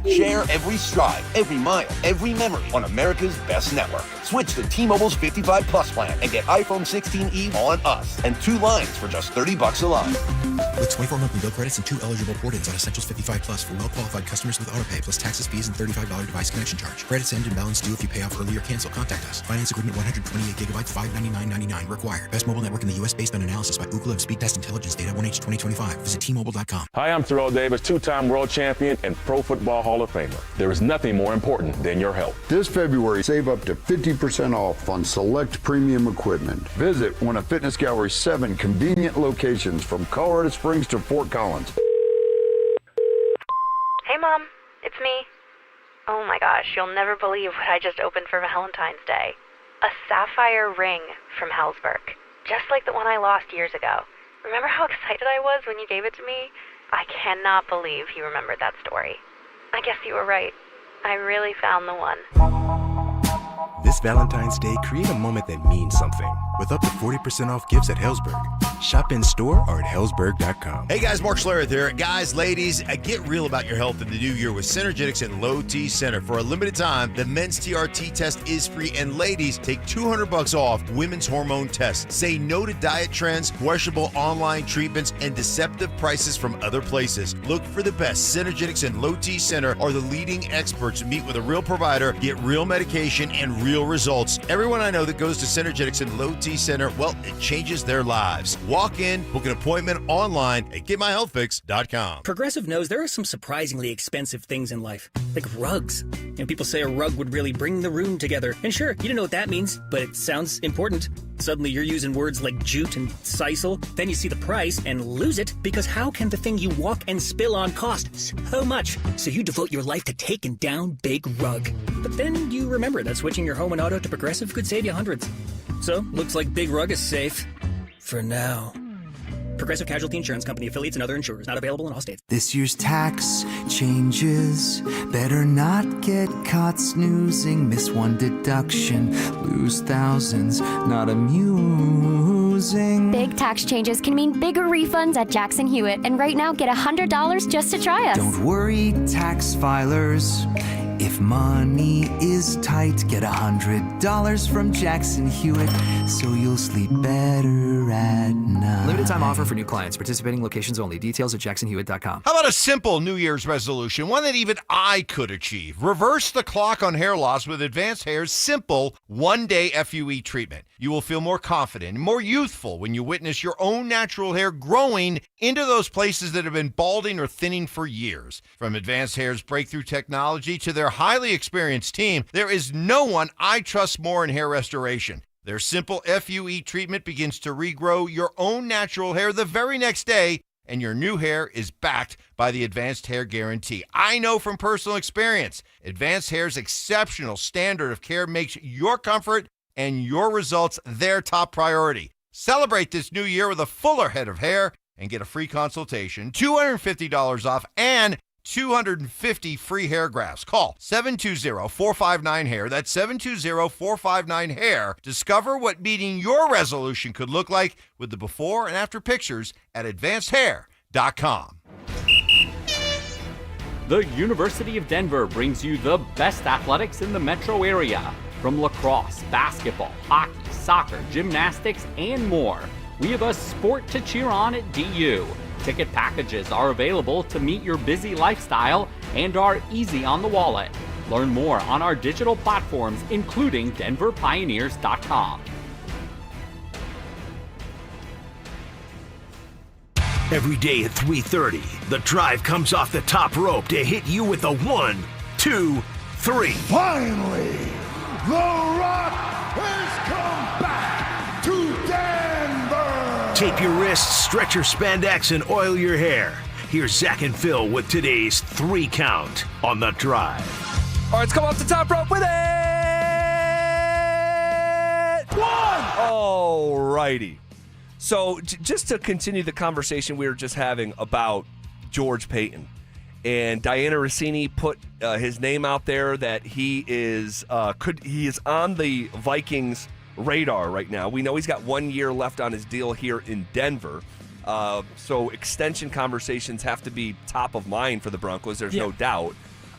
Share every stride, every mile, every memory on America's best network. Switch to T-Mobile's 55 Plus plan and get iPhone 16e on us and 2 lines for just $30 a line. With 24 monthly bill credits and 2 eligible port-ins on Essentials 55 Plus for well-qualified customers with autopay plus taxes, fees, and $35 device connection charge. Credits end and balance due if you pay off early or cancel. Contact us. Finance agreement 128 gigabytes, $599.99 required. Best mobile network in the U.S. based on analysis by Ookla of Speed Test Intelligence data 1H 2025. Visit T-Mobile.com. Hi, I'm Terrell Davis, 2-time world champion and Pro Football Hall of Famer. There is nothing more important than your health. This February, save up to 50% off on select premium equipment. Visit one of Fitness Gallery's 7 convenient locations from Colorado Springs to Fort Collins. Hey, Mom. It's me. Oh my gosh, you'll never believe what I just opened for Valentine's Day. A sapphire ring from Hellsberg. Just like the one I lost years ago. Remember how excited I was when you gave it to me? I cannot believe you remembered that story. I guess you were right. I really found the one. This Valentine's Day, create a moment that means something with up to 40% off gifts at Hellsberg. Shop in store or at hellsberg.com. Hey guys, Mark Schlereth here. Guys, ladies, get real about your health in the new year with Synergetics and Low T Center. For a limited time, the men's TRT test is free, and ladies, take $200 off women's hormone tests. Say no to diet trends, questionable online treatments, and deceptive prices from other places. Look for the best. Synergetics and Low T Center are the leading experts. Meet with a real provider, get real medication, and real results. Everyone I know that goes to Synergetics and Low T Center, well, it changes their lives. Walk in, book an appointment online at getmyhealthfix.com. Progressive knows there are some surprisingly expensive things in life, like rugs. People say a rug would really bring the room together. And sure, you don't know what that means, but it sounds important. Suddenly you're using words like jute and sisal. Then you see the price and lose it, because how can the thing you walk and spill on cost so much? So you devote your life to taking down Big Rug. But then you remember that switching your home and auto to Progressive could save you hundreds. So, looks like Big Rug is safe. For now. Progressive Casualty Insurance Company, affiliates, and other insurers. Not available in all states. This year's tax changes. Better not get caught snoozing. Miss one deduction. Lose thousands. Not amusing. Big tax changes can mean bigger refunds at Jackson Hewitt. And right now, get $100 just to try us. Don't worry, tax filers. If money is tight, get $100 from Jackson Hewitt, so you'll sleep better at night. Limited time offer for new clients. Participating locations only. Details at jacksonhewitt.com. How about a simple New Year's resolution, one that even I could achieve? Reverse the clock on hair loss with Advanced Hair's simple one-day FUE treatment. You will feel more confident and more youthful when you witness your own natural hair growing into those places that have been balding or thinning for years. From Advanced Hair's breakthrough technology to their highly experienced team, there is no one I trust more in hair restoration. Their simple FUE treatment begins to regrow your own natural hair the very next day, and your new hair is backed by the Advanced Hair Guarantee. I know from personal experience, Advanced Hair's exceptional standard of care makes your comfort and your results their top priority. Celebrate this new year with a fuller head of hair and get a free consultation, $250 off, and 250 free hair grafts. Call 720-459-HAIR. That's 720-459-HAIR. Discover what meeting your resolution could look like with the before and after pictures at advancedhair.com. The University of Denver brings you the best athletics in the metro area. From lacrosse, basketball, hockey, soccer, gymnastics, and more. We have a sport to cheer on at DU. Ticket packages are available to meet your busy lifestyle and are easy on the wallet. Learn more on our digital platforms, including denverpioneers.com. Every day at 3:30, the drive comes off the top rope to hit you with a 1, 2, 3. Finally, The Rock has come back to Denver! Tape your wrists, stretch your spandex, and oil your hair. Here's Zach and Phil with today's 3 count on the drive. All right, let's come off the top rope with it! 1! All righty. So just to continue the conversation we were just having about George Payton, and Diana Rossini put his name out there that he is on the Vikings radar right now. We know he's got 1 year left on his deal here in Denver. So extension conversations have to be top of mind for the Broncos. There's no doubt.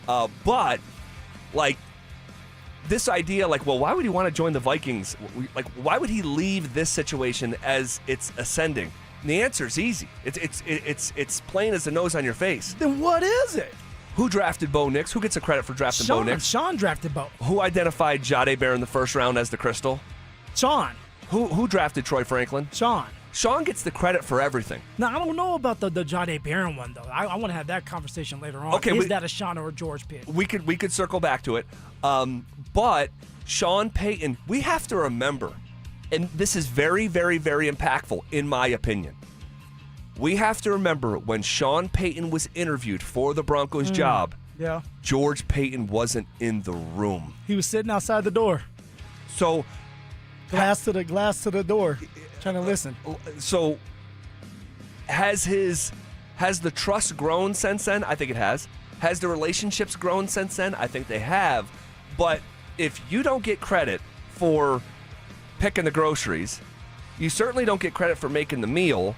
But like this idea, like, well, why would he want to join the Vikings? Like, why would he leave this situation as it's ascending? And the answer is easy. It's plain as the nose on your face. Then what is it? Who drafted Bo Nix? Who gets the credit for drafting Bo Nix? Sean drafted Bo. Who identified Jade Bear in the first round as the Crystal? Sean. Who drafted Troy Franklin? Sean. Sean gets the credit for everything. Now, I don't know about the Jade Barron one, though. I want to have that conversation later on. Okay, is that a Sean or a George pick? We could circle back to it. But Sean Payton, we have to remember, and this is very, very, very impactful, in my opinion. We have to remember when Sean Payton was interviewed for the Broncos job, George Payton wasn't in the room. He was sitting outside the door. So glass to the door, trying to listen. So has the trust grown since then? I think it has. Has the relationships grown since then? I think they have. But if you don't get credit for picking the groceries, you certainly don't get credit for making the meal.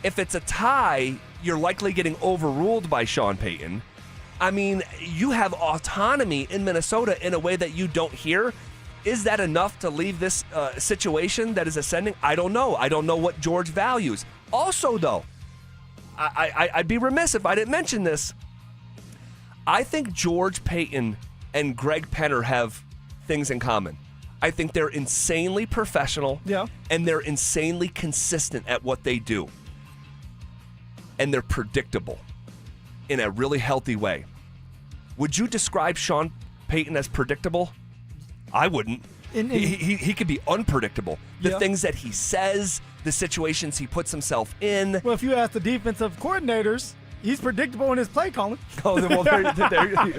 If it's a tie, you're likely getting overruled by Sean Payton. I mean, you have autonomy in Minnesota in a way that you don't hear. Is that enough to leave this situation that is ascending? I don't know. I don't know what George values. Also, though, I'd be remiss if I didn't mention this. I think George Payton and Greg Penner have things in common. I think they're insanely professional, and they're insanely consistent at what they do. And they're predictable in a really healthy way. Would you describe Sean Payton as predictable? I wouldn't. He could be unpredictable. The things that he says, the situations he puts himself in. Well, if you ask the defensive coordinators, he's predictable in his play calling. Oh, well,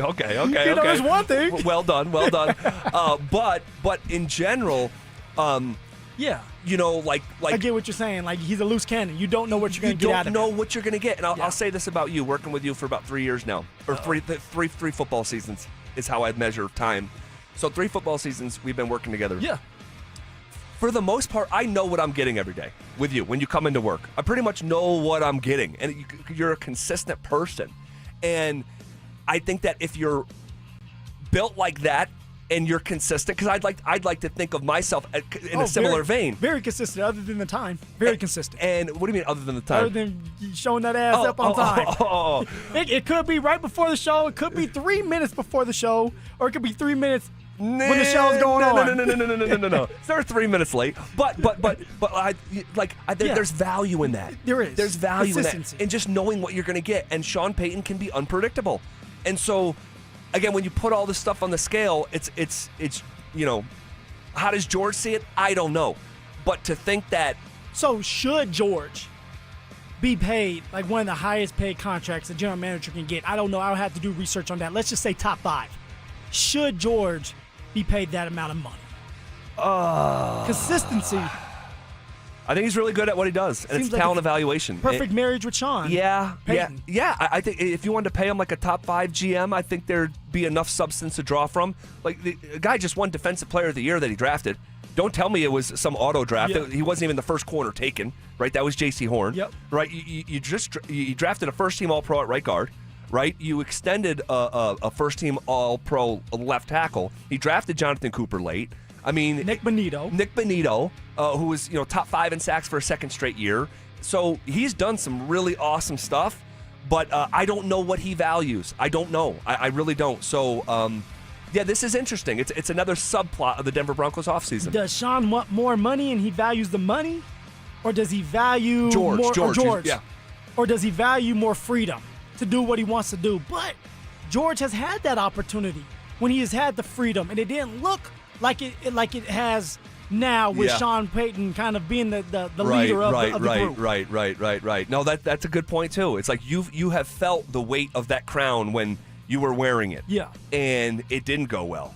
okay. You know, there's one thing. Well done. But in general, you know, like I get what you're saying. Like, he's a loose cannon. You don't know what you're going to get out of him. You don't know what you're going to get. And I'll say this about you, working with you for about 3 years now, or three football seasons is how I measure time. So 3 football seasons we've been working together. Yeah. For the most part, I know what I'm getting every day with you when you come into work. I pretty much know what I'm getting, and you're a consistent person. And I think that if you're built like that and you're consistent, because I'd like to think of myself in a similar vein. Very consistent, other than the time. Very consistent. And what do you mean, other than the time? Other than showing that ass up on time. It could be right before the show. It could be 3 minutes before the show, or it could be 3 minutes when the show's going on. No. They're 3 minutes late, but there's value in that. There is. There's value in that, and just knowing what you're going to get. And Sean Payton can be unpredictable, and so again, when you put all this stuff on the scale, it's you know, how does George see it? I don't know, but to think that. So should George be paid like one of the highest paid contracts a general manager can get? I don't know. I'll have to do research on that. Let's just say top 5. Should George be paid that amount of money? Consistency. I think he's really good at what he does, and it's like talent evaluation. Perfect marriage with Sean. Payton. I think if you wanted to pay him like a top 5 GM, I think there'd be enough substance to draw from. Like the guy just won Defensive Player of the Year that he drafted. Don't tell me it was some auto draft. Yeah. He wasn't even the first corner taken, right? That was J.C. Horn. Yep. Right? You drafted a first-team All-Pro at right guard, right? You extended a first-team All-Pro left tackle. He drafted Jonathan Cooper late. I mean, Nick Bonito, who was top 5 in sacks for a second straight year. So he's done some really awesome stuff, but I don't know what he values. I don't know. I really don't. So. This is interesting. It's another subplot of the Denver Broncos offseason. Does Sean want more money and he values the money? Or does he value George? Yeah. Or does he value more freedom to do what he wants to do? But George has had that opportunity when he has had the freedom, and it didn't look like it has now with Sean Payton kind of being the leader of the group. Right. No, that's a good point too. It's like you have felt the weight of that crown when you were wearing it. Yeah. And it didn't go well.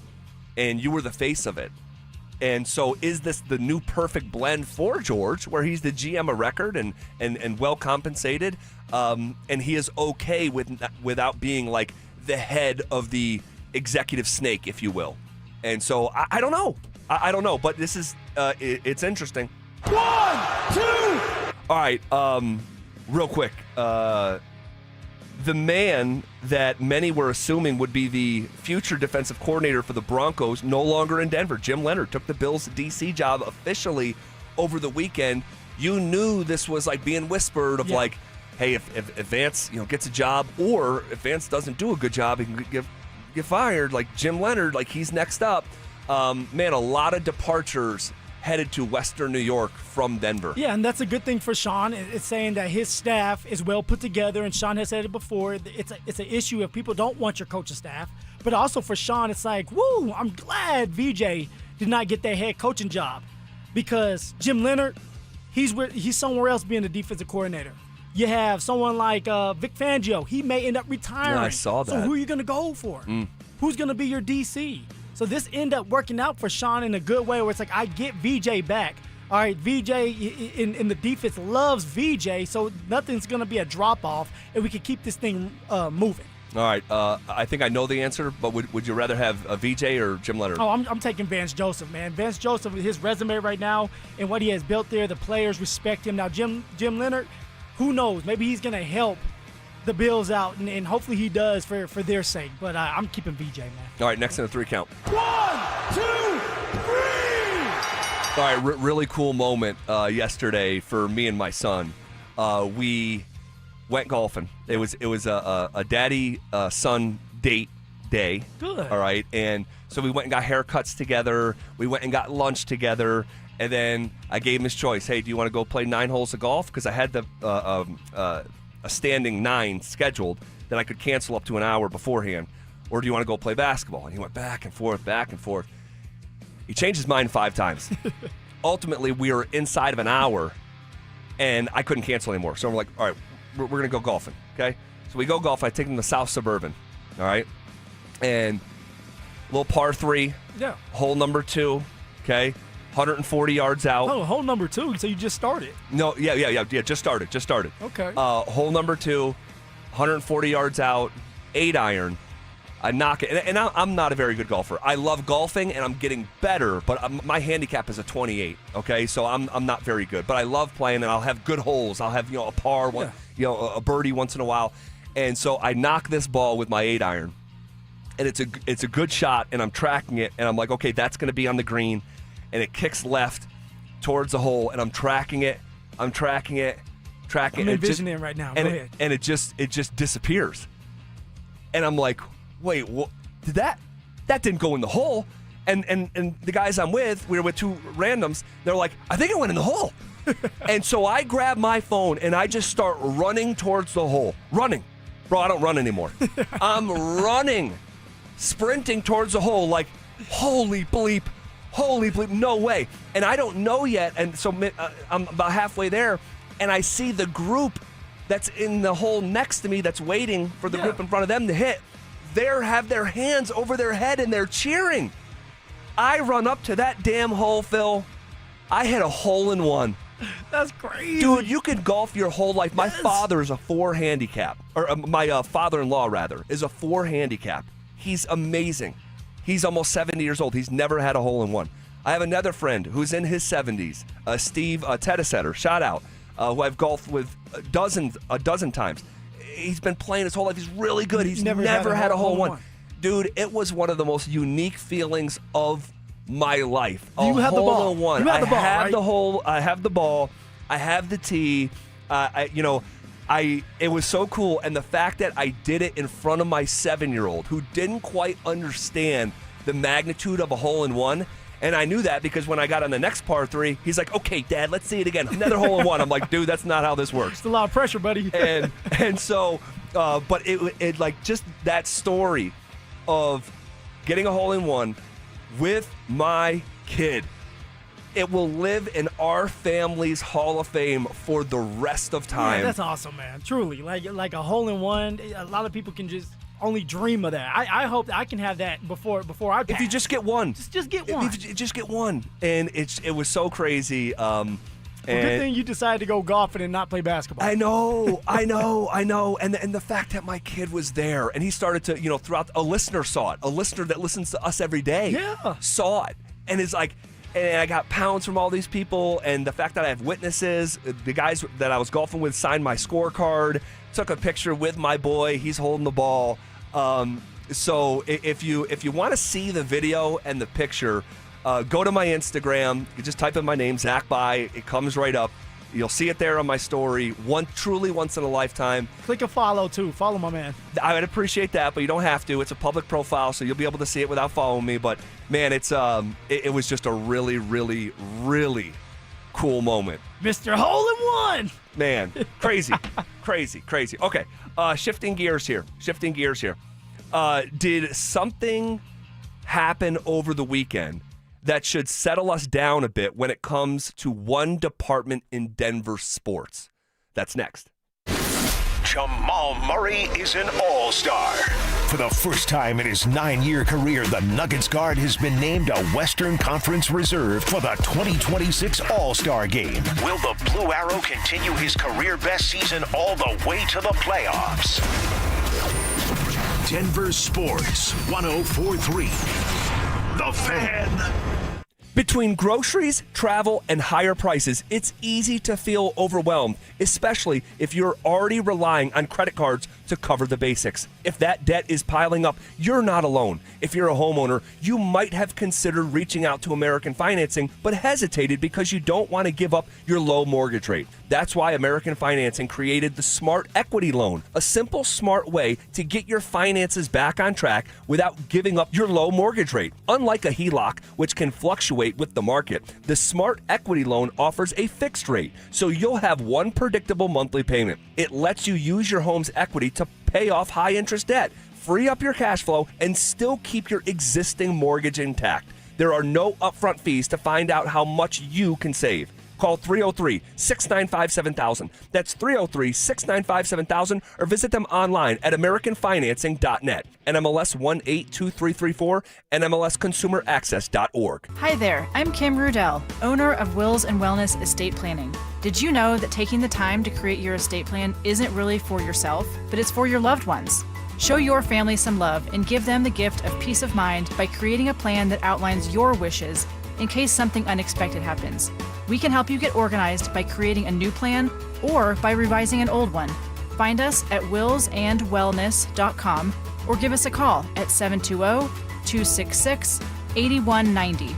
And you were the face of it. And so is this the new perfect blend for George, where he's the GM of record and well compensated, and he is okay without being like the head of the executive snake, if you will. And so I don't know. I don't know, but this is it's interesting. 1, 2. All right, real quick. The man that many were assuming would be the future defensive coordinator for the Broncos, no longer in Denver. Jim Leonard took the Bills' DC job officially over the weekend. You knew this was like being whispered of like, hey, if Vance gets a job, or if Vance doesn't do a good job, he can get fired. Like Jim Leonard, like he's next up. Man, a lot of departures headed to Western New York from Denver. Yeah, and that's a good thing for Sean. It's saying that his staff is well put together, and Sean has said it before. It's an issue if people don't want your coaching staff. But also for Sean, it's like, woo, I'm glad VJ did not get that head coaching job, because Jim Leonard, he's somewhere else being the defensive coordinator. You have someone like Vic Fangio. He may end up retiring. Yeah, I saw that. So who are you going to go for? Who's going to be your DC? So this ended up working out for Sean in a good way, where it's like, I get VJ back. All right, VJ in the defense loves VJ, so nothing's going to be a drop-off, and we can keep this thing moving. All right, I think I know the answer, but would you rather have a VJ or Jim Leonard? Oh, I'm taking Vance Joseph, man. Vance Joseph, his resume right now and what he has built there, the players respect him. Now, Jim Leonard, who knows? Maybe he's going to help the Bills out, and hopefully he does for their sake. But I'm keeping VJ, man. All right, next in the 3 count. 1, 2, 3. All right, really cool moment yesterday for me and my son. We went golfing. It was a daddy-son date day. Good. All right, and so we went and got haircuts together. We went and got lunch together. And then I gave him his choice. Hey, do you want to go play 9 holes of golf? Because I had a standing 9 scheduled that I could cancel up to an hour beforehand. Or do you want to go play basketball? And he went back and forth, back and forth. He changed his mind 5 times. Ultimately, we were inside of an hour, and I couldn't cancel anymore. So we're like, all right, we're going to go golfing, okay? So we go golf. I take him to South Suburban, all right? And little par 3, hole number 2, okay? 140 yards out. Oh, hole number 2. So you just started. No, yeah. Just started. Okay. Hole number 2, 140 yards out, 8 iron. I knock it, and I'm not a very good golfer. I love golfing, and I'm getting better, but my handicap is a 28. Okay, so I'm not very good, but I love playing, and I'll have good holes. I'll have a par, one, a birdie once in a while, and so I knock this ball with my 8 iron, and it's a good shot, and I'm tracking it, and I'm like, okay, that's going to be on the green, and it kicks left towards the hole, and I'm tracking it. I'm envisioning it right now. Go ahead. And it just disappears, and I'm like, wait, did that didn't go in the hole? And the guys I'm with, we were with 2 randoms, they're like, I think it went in the hole. And so I grab my phone and I just start running towards the hole. Running. Bro, I don't run anymore. I'm running, sprinting towards the hole like, holy bleep, no way. And I don't know yet, and so I'm about halfway there, and I see the group that's in the hole next to me that's waiting for the group in front of them to hit, they have their hands over their head and they're cheering. I run up to that damn hole, Phil. I hit a hole-in-one. That's crazy. Dude, you could golf your whole life. My father is a 4 handicap, or my father-in-law, rather, is a 4 handicap. He's amazing. He's almost 70 years old. He's never had a hole-in-one. I have another friend who's in his 70s, Steve Tedesetter, shout out, who I've golfed with a dozen times. He's been playing his whole life. He's really good. He's never had a hole-in-one. Dude, it was one of the most unique feelings of my life. You have the ball. One. You have the ball, I have right? the hole. I have the ball. I have the tee. It was so cool, and the fact that I did it in front of my 7-year-old who didn't quite understand the magnitude of a hole-in-one, and I knew that because when I got on the next par 3, he's like, "Okay, Dad, let's see it again. Another hole-in-one." I'm like, "Dude, that's not how this works." It's a lot of pressure, buddy. and so, but it like just that story of getting a hole-in-one with my kid, it will live in our family's Hall of Fame for the rest of time. Yeah, that's awesome, man. Truly, like a hole-in-one. A lot of people can just only dream of that. I hope that I can have that before I pass. If you just get one. Just get one. If you just get one. And it was so crazy. Good thing you decided to go golfing and not play basketball. I know. And the fact that my kid was there and he started to, throughout, a listener saw it. A listener that listens to us every day saw it. And it's like, and I got pounds from all these people. And the fact that I have witnesses, the guys that I was golfing with signed my scorecard, took a picture with my boy. He's holding the ball. So if you want to see the video and the picture, go to my Instagram. You just type in my name, Zach By. It comes right up. You'll see it there on my story. Truly once in a lifetime. Click a follow, too. Follow my man. I would appreciate that, but you don't have to. It's a public profile, so you'll be able to see it without following me. But, man, it was just a really, really, really cool moment. Mr. Hole-in-One! Man, crazy. crazy. Okay, shifting gears here. Did something happen over the weekend that should settle us down a bit when it comes to one department in Denver sports? That's next. Jamal Murray is an all-star. For the first time in his 9-year career, the Nuggets guard has been named a Western Conference reserve for the 2026 All-Star Game. Will the Blue Arrow continue his career-best season all the way to the playoffs? Denver Sports 104.3. The Fan. Between groceries, travel, and higher prices, it's easy to feel overwhelmed, especially if you're already relying on credit cards to cover the basics. If that debt is piling up, you're not alone. If you're a homeowner, you might have considered reaching out to American Financing, but hesitated because you don't want to give up your low mortgage rate. That's why American Financing created the Smart Equity Loan, a simple, smart way to get your finances back on track without giving up your low mortgage rate. Unlike a HELOC, which can fluctuate with the market, the Smart Equity Loan offers a fixed rate, so you'll have one predictable monthly payment. It lets you use your home's equity to pay off high-interest debt, free up your cash flow, and still keep your existing mortgage intact. There are no upfront fees to find out how much you can save. Call 303-695-7000. That's 303-695-7000, or visit them online at AmericanFinancing.net. NMLS 182334, NMLSConsumerAccess.org. Hi there, I'm Kim Rudell, owner of Wills and Wellness Estate Planning. Did you know that taking the time to create your estate plan isn't really for yourself, but it's for your loved ones? Show your family some love and give them the gift of peace of mind by creating a plan that outlines your wishes in case something unexpected happens. We can help you get organized by creating a new plan or by revising an old one. Find us at willsandwellness.com or give us a call at 720-266-8190.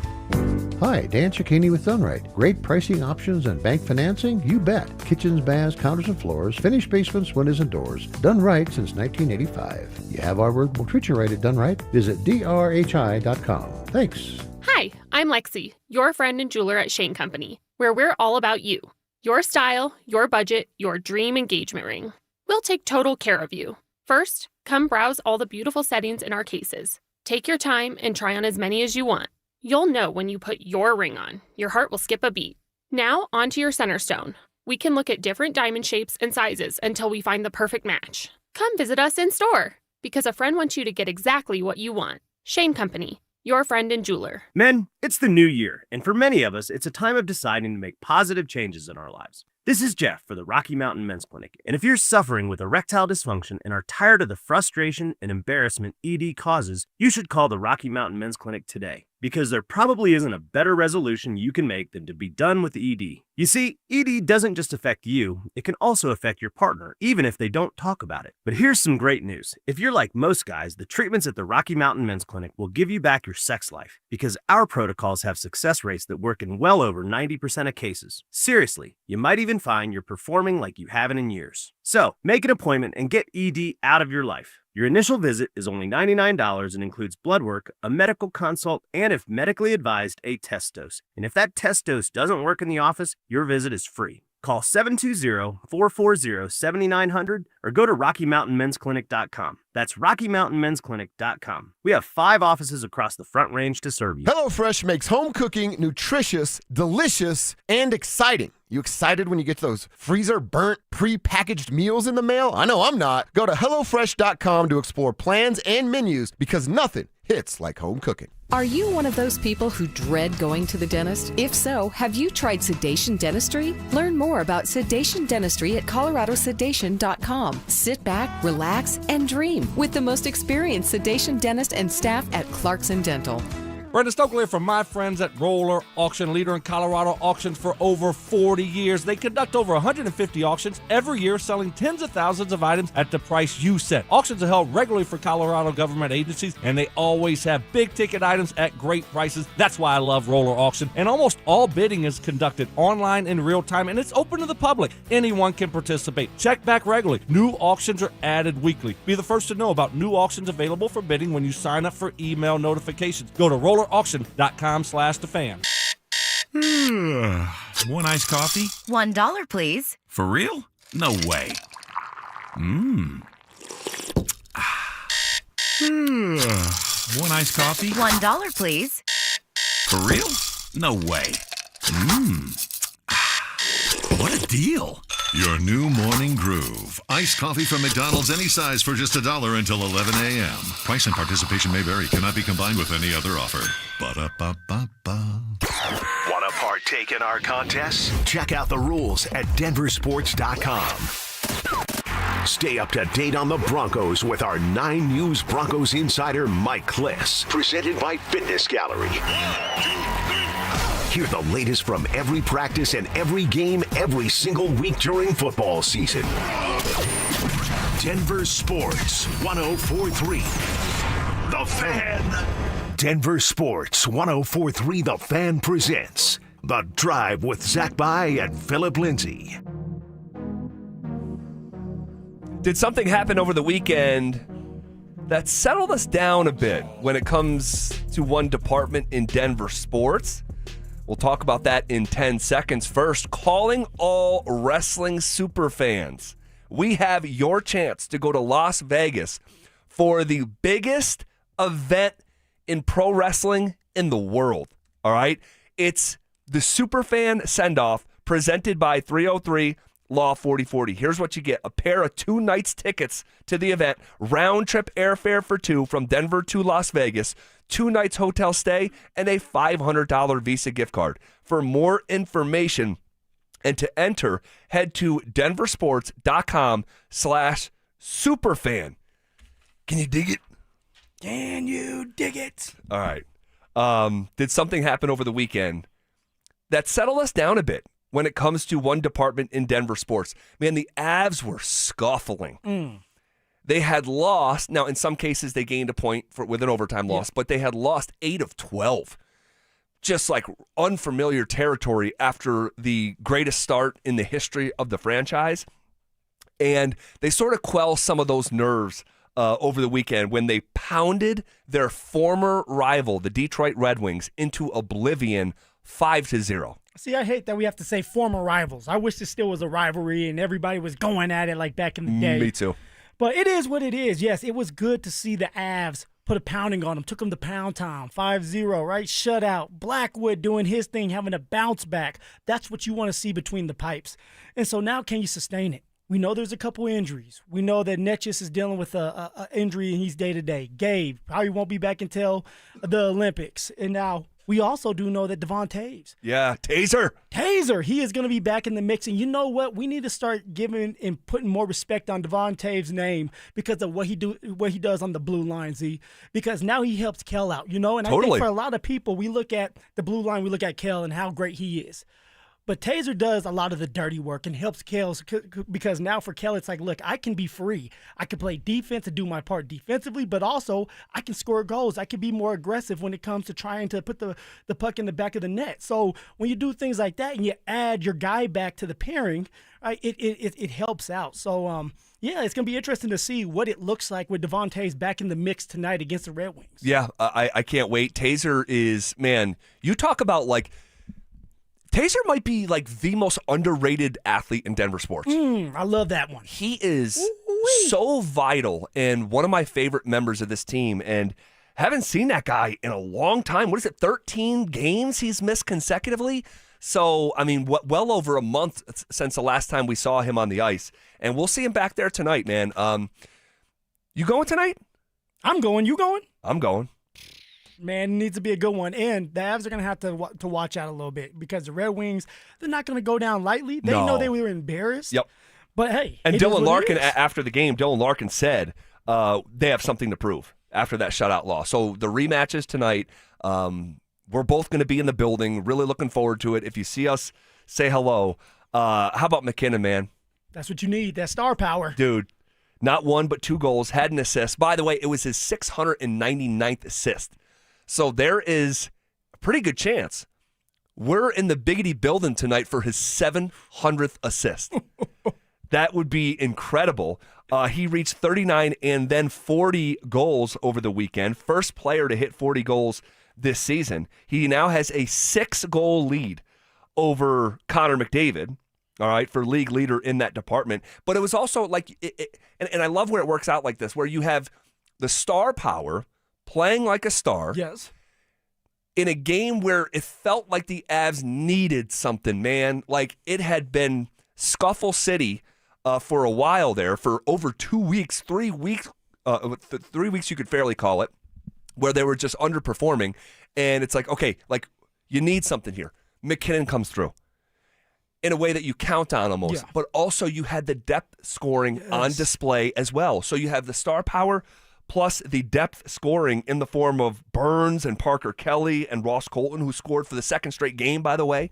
Hi, Dan Cicchini with Dunright. Great pricing options and bank financing? You bet. Kitchens, baths, counters and floors, finished basements, windows and doors. Done right since 1985. You have our word, we'll treat you right at Dunright. Visit drhi.com. Thanks. Hi, I'm Lexi, your friend and jeweler at Shane Company, where we're all about you. Your style, your budget, your dream engagement ring. We'll take total care of you. First, come browse all the beautiful settings in our cases. Take your time and try on as many as you want. You'll know when you put your ring on. Your heart will skip a beat. Now, onto your center stone. We can look at different diamond shapes and sizes until we find the perfect match. Come visit us in store, because a friend wants you to get exactly what you want. Shane Company, your friend and jeweler. Men, it's the new year, and for many of us, it's a time of deciding to make positive changes in our lives. This is Jeff for the Rocky Mountain Men's Clinic, and if you're suffering with erectile dysfunction and are tired of the frustration and embarrassment ED causes, you should call the Rocky Mountain Men's Clinic today, because there probably isn't a better resolution you can make than to be done with ED. You see, ED doesn't just affect you, it can also affect your partner, even if they don't talk about it. But here's some great news. If you're like most guys, the treatments at the Rocky Mountain Men's Clinic will give you back your sex life, because our protocols have success rates that work in well over 90% of cases. Seriously, you might even find you're performing like you haven't in years. So, make an appointment and get ED out of your life. Your initial visit is only $99 and includes blood work, a medical consult, and if medically advised, a test dose. And if that test dose doesn't work in the office, your visit is free. Call 720-440-7900 or go to RockyMountainMen'sClinic.com. That's RockyMountainMen'sClinic.com. We have 5 offices across the Front Range to serve you. HelloFresh makes home cooking nutritious, delicious, and exciting. You excited when you get those freezer-burnt, pre-packaged meals in the mail? I know I'm not. Go to HelloFresh.com to explore plans and menus because nothing hits like home cooking. Are you one of those people who dread going to the dentist? If so, have you tried sedation dentistry? Learn more about sedation dentistry at coloradosedation.com. Sit back, relax, and dream with the most experienced sedation dentist and staff at Clarkson Dental. Brenda Stokely from my friends at Roller Auction, leader in Colorado auctions for over 40 years. They conduct over 150 auctions every year, selling tens of thousands of items at the price you set. Auctions are held regularly for Colorado government agencies, and they always have big-ticket items at great prices. That's why I love Roller Auction. And almost all bidding is conducted online in real time, and it's open to the public. Anyone can participate. Check back regularly. New auctions are added weekly. Be the first to know about new auctions available for bidding when you sign up for email notifications. Go to rollerauction.com/thefan. One iced coffee? $1, please. For real? No way. One iced coffee? $1, please. For real? No way. What a deal. Your new morning groove. Iced coffee from McDonald's, any size for just $1 until 11 a.m. Price and participation may vary. Cannot be combined with any other offer. Ba-da-ba-ba-ba. Want to partake in our contests? Check out the rules at DenverSports.com. Stay up to date on the Broncos with our 9 News Broncos insider Mike Kliss. Presented by Fitness Gallery. Hear the latest from every practice and every game every single week during football season. Denver Sports 104.3. The Fan. Denver Sports 104.3 The Fan presents The Drive with Zach Bai and Phillip Lindsay. Did something happen over the weekend that settled us down a bit when it comes to one department in Denver sports? We'll talk about that in 10 seconds. First, calling all wrestling superfans. We have your chance to go to Las Vegas for the biggest event in pro wrestling in the world. All right? It's the Superfan Send-Off presented by 303 Law 4040. Here's what you get. A pair of 2 nights tickets to the event, round-trip airfare for 2 from Denver to Las Vegas, 2 nights hotel stay, and a $500 Visa gift card. For more information and to enter, head to DenverSports.com/superfan. Can you dig it? Can you dig it? All right. Did something happen over the weekend that settled us down a bit when it comes to one department in Denver sports? Man, the Avs were scuffling. They had lost. Now, in some cases, they gained a point with an overtime loss, but they had lost 8 of 12. Just like unfamiliar territory after the greatest start in the history of the franchise. And they sort of quell some of those nerves over the weekend when they pounded their former rival, the Detroit Red Wings, into oblivion 5-0. See, I hate that we have to say former rivals. I wish this still was a rivalry and everybody was going at it like back in the day. Me too. But it is what it is. Yes, it was good to see the Avs put a pounding on him, took him to pound time, 5-0, right? Shutout. Blackwood doing his thing, having a bounce back. That's what you want to see between the pipes. And so now can you sustain it? We know there's a couple injuries. We know that Netchis is dealing with a injury and he's day-to-day. Gabe probably won't be back until the Olympics. And now we also do know that Devon Taves. Yeah, Taser, he is going to be back in the mix. And you know what? We need to start giving and putting more respect on Devon Taves' name because of what he does on the blue line, Z. Because now he helps Kel out, you know? And Totally. I think for a lot of people, we look at the blue line, we look at Kel and how great he is. But Taser does a lot of the dirty work and helps Kel because now for Kel, it's like, look, I can be free. I can play defense and do my part defensively, but also I can score goals. I can be more aggressive when it comes to trying to put the puck in the back of the net. So when you do things like that and you add your guy back to the pairing, right, it helps out. So, yeah, it's going to be interesting to see what it looks like with Devon Taves back in the mix tonight against the Red Wings. Yeah, I can't wait. Taser is, man, you talk about like, Taser might be like the most underrated athlete in Denver sports. I love that one. He is so vital and one of my favorite members of this team. And haven't seen that guy in a long time. What is it, 13 games he's missed consecutively? So, I mean, well over a month since the last time we saw him on the ice. And we'll see him back there tonight, man. You going tonight? I'm going. You going? I'm going. Man, it needs to be a good one. And the Avs are going to have to watch out a little bit because the Red Wings, they're not going to go down lightly. They know they were embarrassed. Yep. But, hey. And Dylan Larkin, after the game, said they have something to prove after that shutout loss. So the rematches tonight, we're both going to be in the building. Really looking forward to it. If you see us, say hello. How about McKinnon, man? That's what you need, that star power. Dude, not one but 2 goals, had an assist. By the way, it was his 699th assist. So there is a pretty good chance we're in the Biggity building tonight for his 700th assist. That would be incredible. He reached 39 and then 40 goals over the weekend. First player to hit 40 goals this season. He now has a 6-goal lead over Connor McDavid, all right, for league leader in that department. But it was also like, and I love where it works out like this, where you have the star power playing like a star. Yes. In a game where it felt like the Avs needed something, man. Like it had been Scuffle City for a while there, for over 2 weeks, 3 weeks, 3 weeks you could fairly call it, where they were just underperforming. And it's like, okay, like you need something here. McKinnon comes through in a way that you count on almost. Yeah. But also you had the depth scoring on display as well. So you have the star power plus the depth scoring in the form of Burns and Parker Kelly and Ross Colton, who scored for the second straight game, by the way.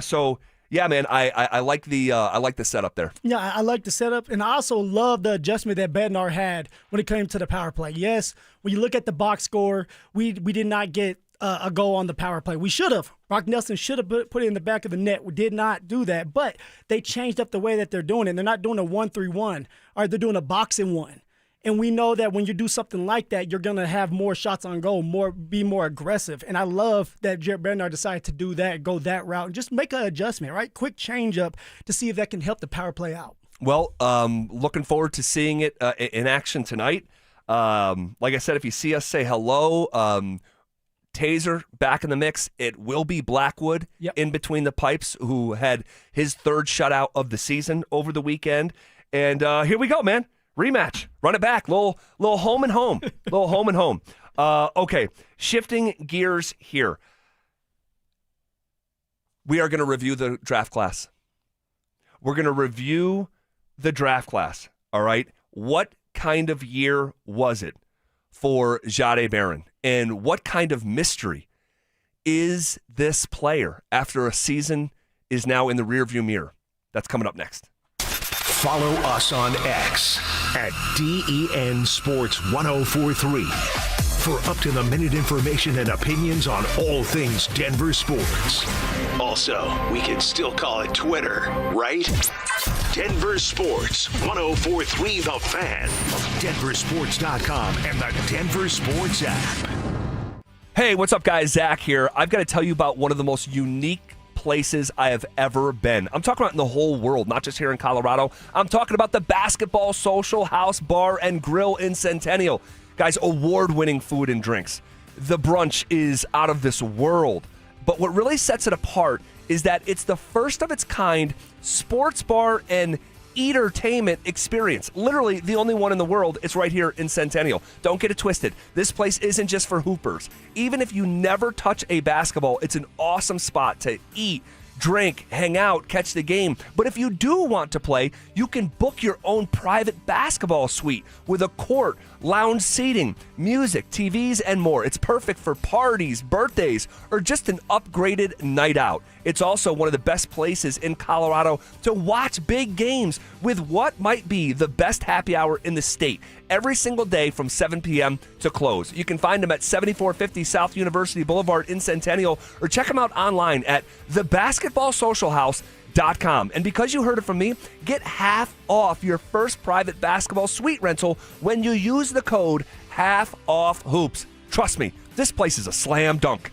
So yeah, man, I like the setup there. Yeah, I like the setup, and I also love the adjustment that Bednar had when it came to the power play. Yes, when you look at the box score, we did not get a goal on the power play. We should have. Brock Nelson should have put it in the back of the net. We did not do that, but they changed up the way that they're doing it. They're not doing a 1-3-1. All right, they're doing a boxing one. And we know that when you do something like that, you're going to have more shots on goal, be more aggressive. And I love that Jared Bednar decided to do that, go that route, and just make an adjustment, right? Quick change up to see if that can help the power play out. Well, looking forward to seeing it in action tonight. Like I said, if you see us, say hello. Taser back in the mix. It will be Blackwood in between the pipes, who had his 3rd shutout of the season over the weekend. And here we go, man. Rematch. Run it back. Little home and home. Little home and home. Okay. Shifting gears here. We are going to review the draft class. We're going to review the draft class. All right. What kind of year was it for Jade Barron? And what kind of mystery is this player after a season is now in the rearview mirror? That's coming up next. Follow us on X at DEN Sports 1043 for up-to-the-minute information and opinions on all things Denver sports. Also, we can still call it Twitter, right? Denver Sports 1043 The Fan, DenverSports.com, and the Denver Sports app. Hey, what's up, guys? Zach here. I've got to tell you about one of the most unique places I have ever been. I'm talking about in the whole world, not just here in Colorado. I'm talking about the Basketball Social House Bar and Grill in Centennial. Guys, award-winning food and drinks. The brunch is out of this world. But what really sets it apart is that it's the first of its kind sports bar and entertainment experience. Literally the only one in the world. It's right here in Centennial. Don't get it twisted. This place isn't just for hoopers. Even if you never touch a basketball, it's an awesome spot to eat, drink, hang out, catch the game. But if you do want to play, you can book your own private basketball suite with a court, lounge seating, music, TVs, and more. It's perfect for parties, birthdays, or just an upgraded night out. It's also one of the best places in Colorado to watch big games with what might be the best happy hour in the state every single day from 7 p.m. to close. You can find them at 7450 South University Boulevard in Centennial, or check them out online at thebasketballsocialhouse.com. And because you heard it from me, get half off your first private basketball suite rental when you use the code HALFOFFHOOPS. Trust me, this place is a slam dunk.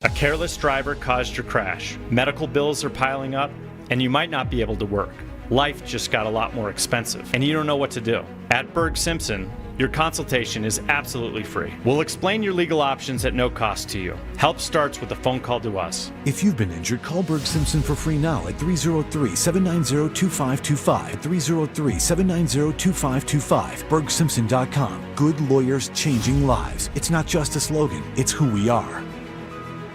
A careless driver caused your crash. Medical bills are piling up, and you might not be able to work. Life just got a lot more expensive, and you don't know what to do. At Berg Simpson, your consultation is absolutely free. We'll explain your legal options at no cost to you. Help starts with a phone call to us. If you've been injured, call Berg Simpson for free now at 303-790-2525. 303-790-2525. BergSimpson.com. Good lawyers changing lives. It's not just a slogan, it's who we are.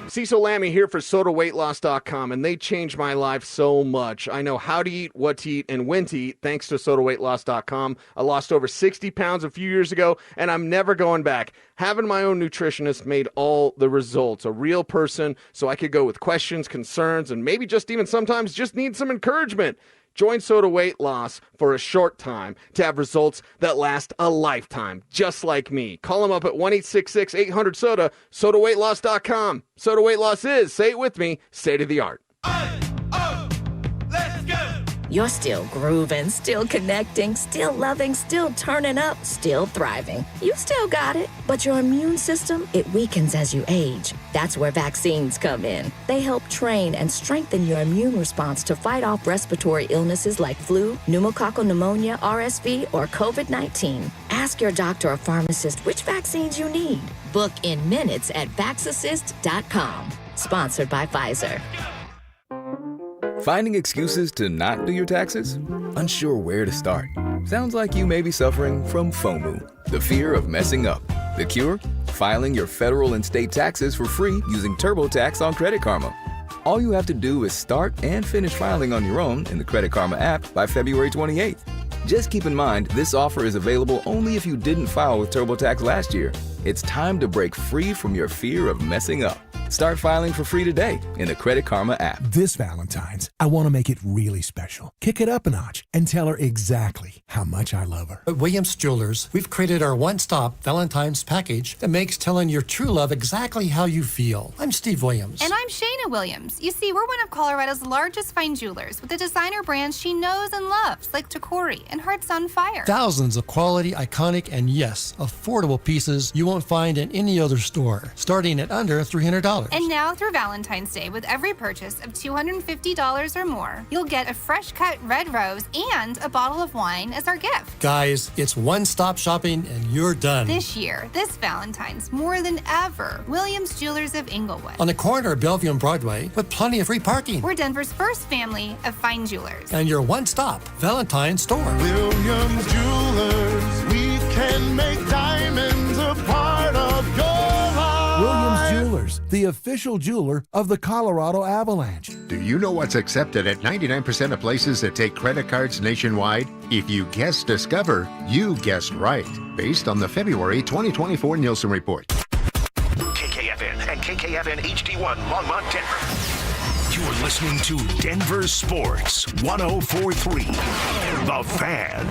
Cecil Lammy here for SodaWeightLoss.com, and they changed my life so much. I know how to eat, what to eat, and when to eat thanks to SodaWeightLoss.com. I lost over 60 pounds a few years ago, and I'm never going back. Having my own nutritionist made all the results. A real person, so I could go with questions, concerns, and maybe just even sometimes just need some encouragement. Join Soda Weight Loss for a short time to have results that last a lifetime, just like me. Call them up at 1-866-800-SODA, SodaWeightLoss.com. Soda Weight Loss is, say it with me, state-of-the-art. You're still grooving, still connecting, still loving, still turning up, still thriving. You still got it, but your immune system, it weakens as you age. That's where vaccines come in. They help train and strengthen your immune response to fight off respiratory illnesses like flu, pneumococcal pneumonia, RSV, or COVID-19. Ask your doctor or pharmacist which vaccines you need. Book in minutes at VaxAssist.com. Sponsored by Pfizer. Finding excuses to not do your taxes? Unsure where to start? Sounds like you may be suffering from FOMO, the fear of messing up. The cure? Filing your federal and state taxes for free using TurboTax on Credit Karma. All you have to do is start and finish filing on your own in the Credit Karma app by February 28th. Just keep in mind, this offer is available only if you didn't file with TurboTax last year. It's time to break free from your fear of messing up. Start filing for free today in the Credit Karma app. This Valentine's, I want to make it really special. Kick it up a notch and tell her exactly how much I love her. At Williams Jewelers, we've created our one-stop Valentine's package that makes telling your true love exactly how you feel. I'm Steve Williams. And I'm Shayna Williams. You see, we're one of Colorado's largest fine jewelers with the designer brands she knows and loves, like Tacori and Hearts on Fire. Thousands of quality, iconic, and yes, affordable pieces you won't find in any other store, starting at under $300. And now through Valentine's Day, with every purchase of $250 or more, you'll get a fresh cut red rose and a bottle of wine as our gift. Guys, it's one-stop shopping and you're done. This year, this Valentine's, more than ever, Williams Jewelers of Inglewood. On the corner of Bellevue and Broadway with plenty of free parking. We're Denver's first family of fine jewelers. And your one-stop Valentine's store. Williams Jewelers, we can make diamonds a part of your life. Williams Jewelers, the official jeweler of the Colorado Avalanche. Do you know what's accepted at 99% of places that take credit cards nationwide? If you guessed Discover, you guessed right, based on the February 2024 Nielsen report. KKFN and KKFN HD1 Longmont, Denver. You're listening to Denver Sports 104.3, The Fan.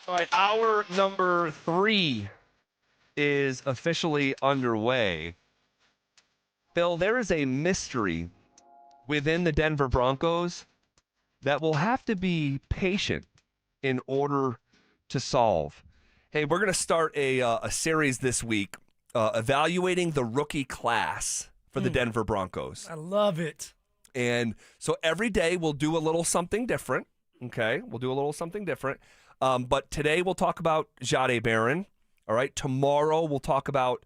All right, hour number 3 is officially underway. Bill, there is a mystery within the Denver Broncos that we'll have to be patient in order to solve. Hey, we're going to start a series this week evaluating the rookie class for the Denver Broncos. I love it. And so every day we'll do a little something different, okay? We'll do a little something different. But today we'll talk about Jahdae Barron, all right? Tomorrow we'll talk about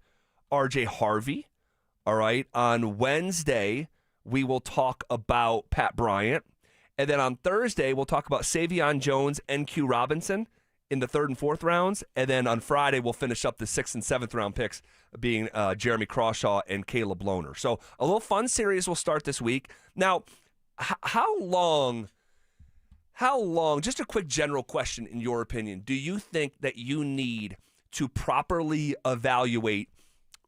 R.J. Harvey, all right? On Wednesday, we will talk about Pat Bryant. And then on Thursday, we'll talk about Savion Jones and Q Robinson in the 3rd and 4th rounds. And then on Friday, we'll finish up the 6th and 7th round picks, being Jeremy Crawshaw and Caleb Lohner. So a little fun series will start this week. Now, how long, just a quick general question in your opinion, do you think that you need to properly evaluate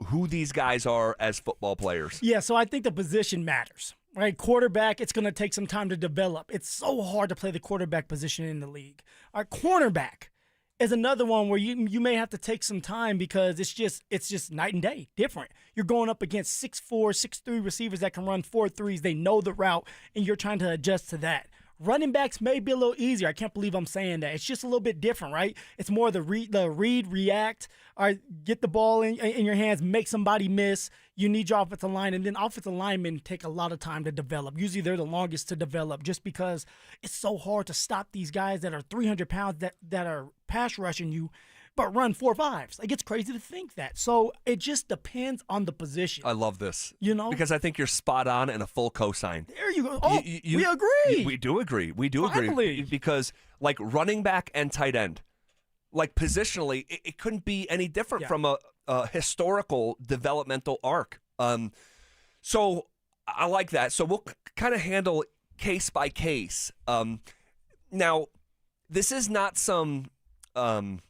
who these guys are as football players? Yeah, so I think the position matters. Right, quarterback, it's going to take some time to develop. It's so hard to play the quarterback position in the league. Our cornerback is another one where you may have to take some time because it's just night and day, different. You're going up against 6'4", 6'3" receivers that can run 4.3s. They know the route, and you're trying to adjust to that. Running backs may be a little easier. I can't believe I'm saying that. It's just a little bit different, right? It's more the read, react, or get the ball in your hands, make somebody miss. You need your offensive line, and then offensive linemen take a lot of time to develop. Usually they're the longest to develop just because it's so hard to stop these guys that are 300 pounds that are pass rushing you, but run 4.5s. Like, it's crazy to think that. So it just depends on the position. I love this. You know? Because I think you're spot on and a full cosign. There you go. Oh, we agree. We do agree. We do Finally. agree. Because, like, running back and tight end, like, positionally, it couldn't be any different from a historical developmental arc. So I like that. So we'll kind of handle case by case. Now, this is not some final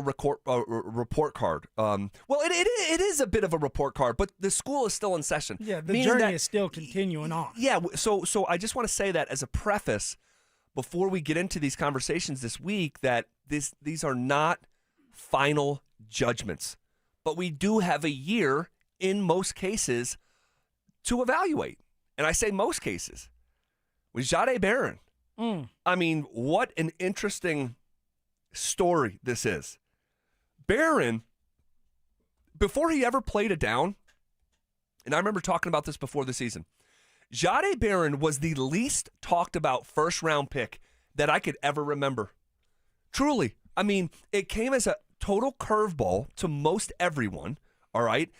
report card. Well, it is a bit of a report card, but the school is still in session. Yeah, the journey is still continuing on. Yeah, so I just want to say that as a preface before we get into these conversations this week, that these are not final judgments, but we do have a year in most cases to evaluate. And I say most cases. With Jahdae Barron, I mean, what an interesting story this is. Barron, before he ever played a down, and I remember talking about this before the season, Jahdae Barron was the least talked about first-round pick that I could ever remember. Truly. I mean, it came as a total curveball to most everyone, all right?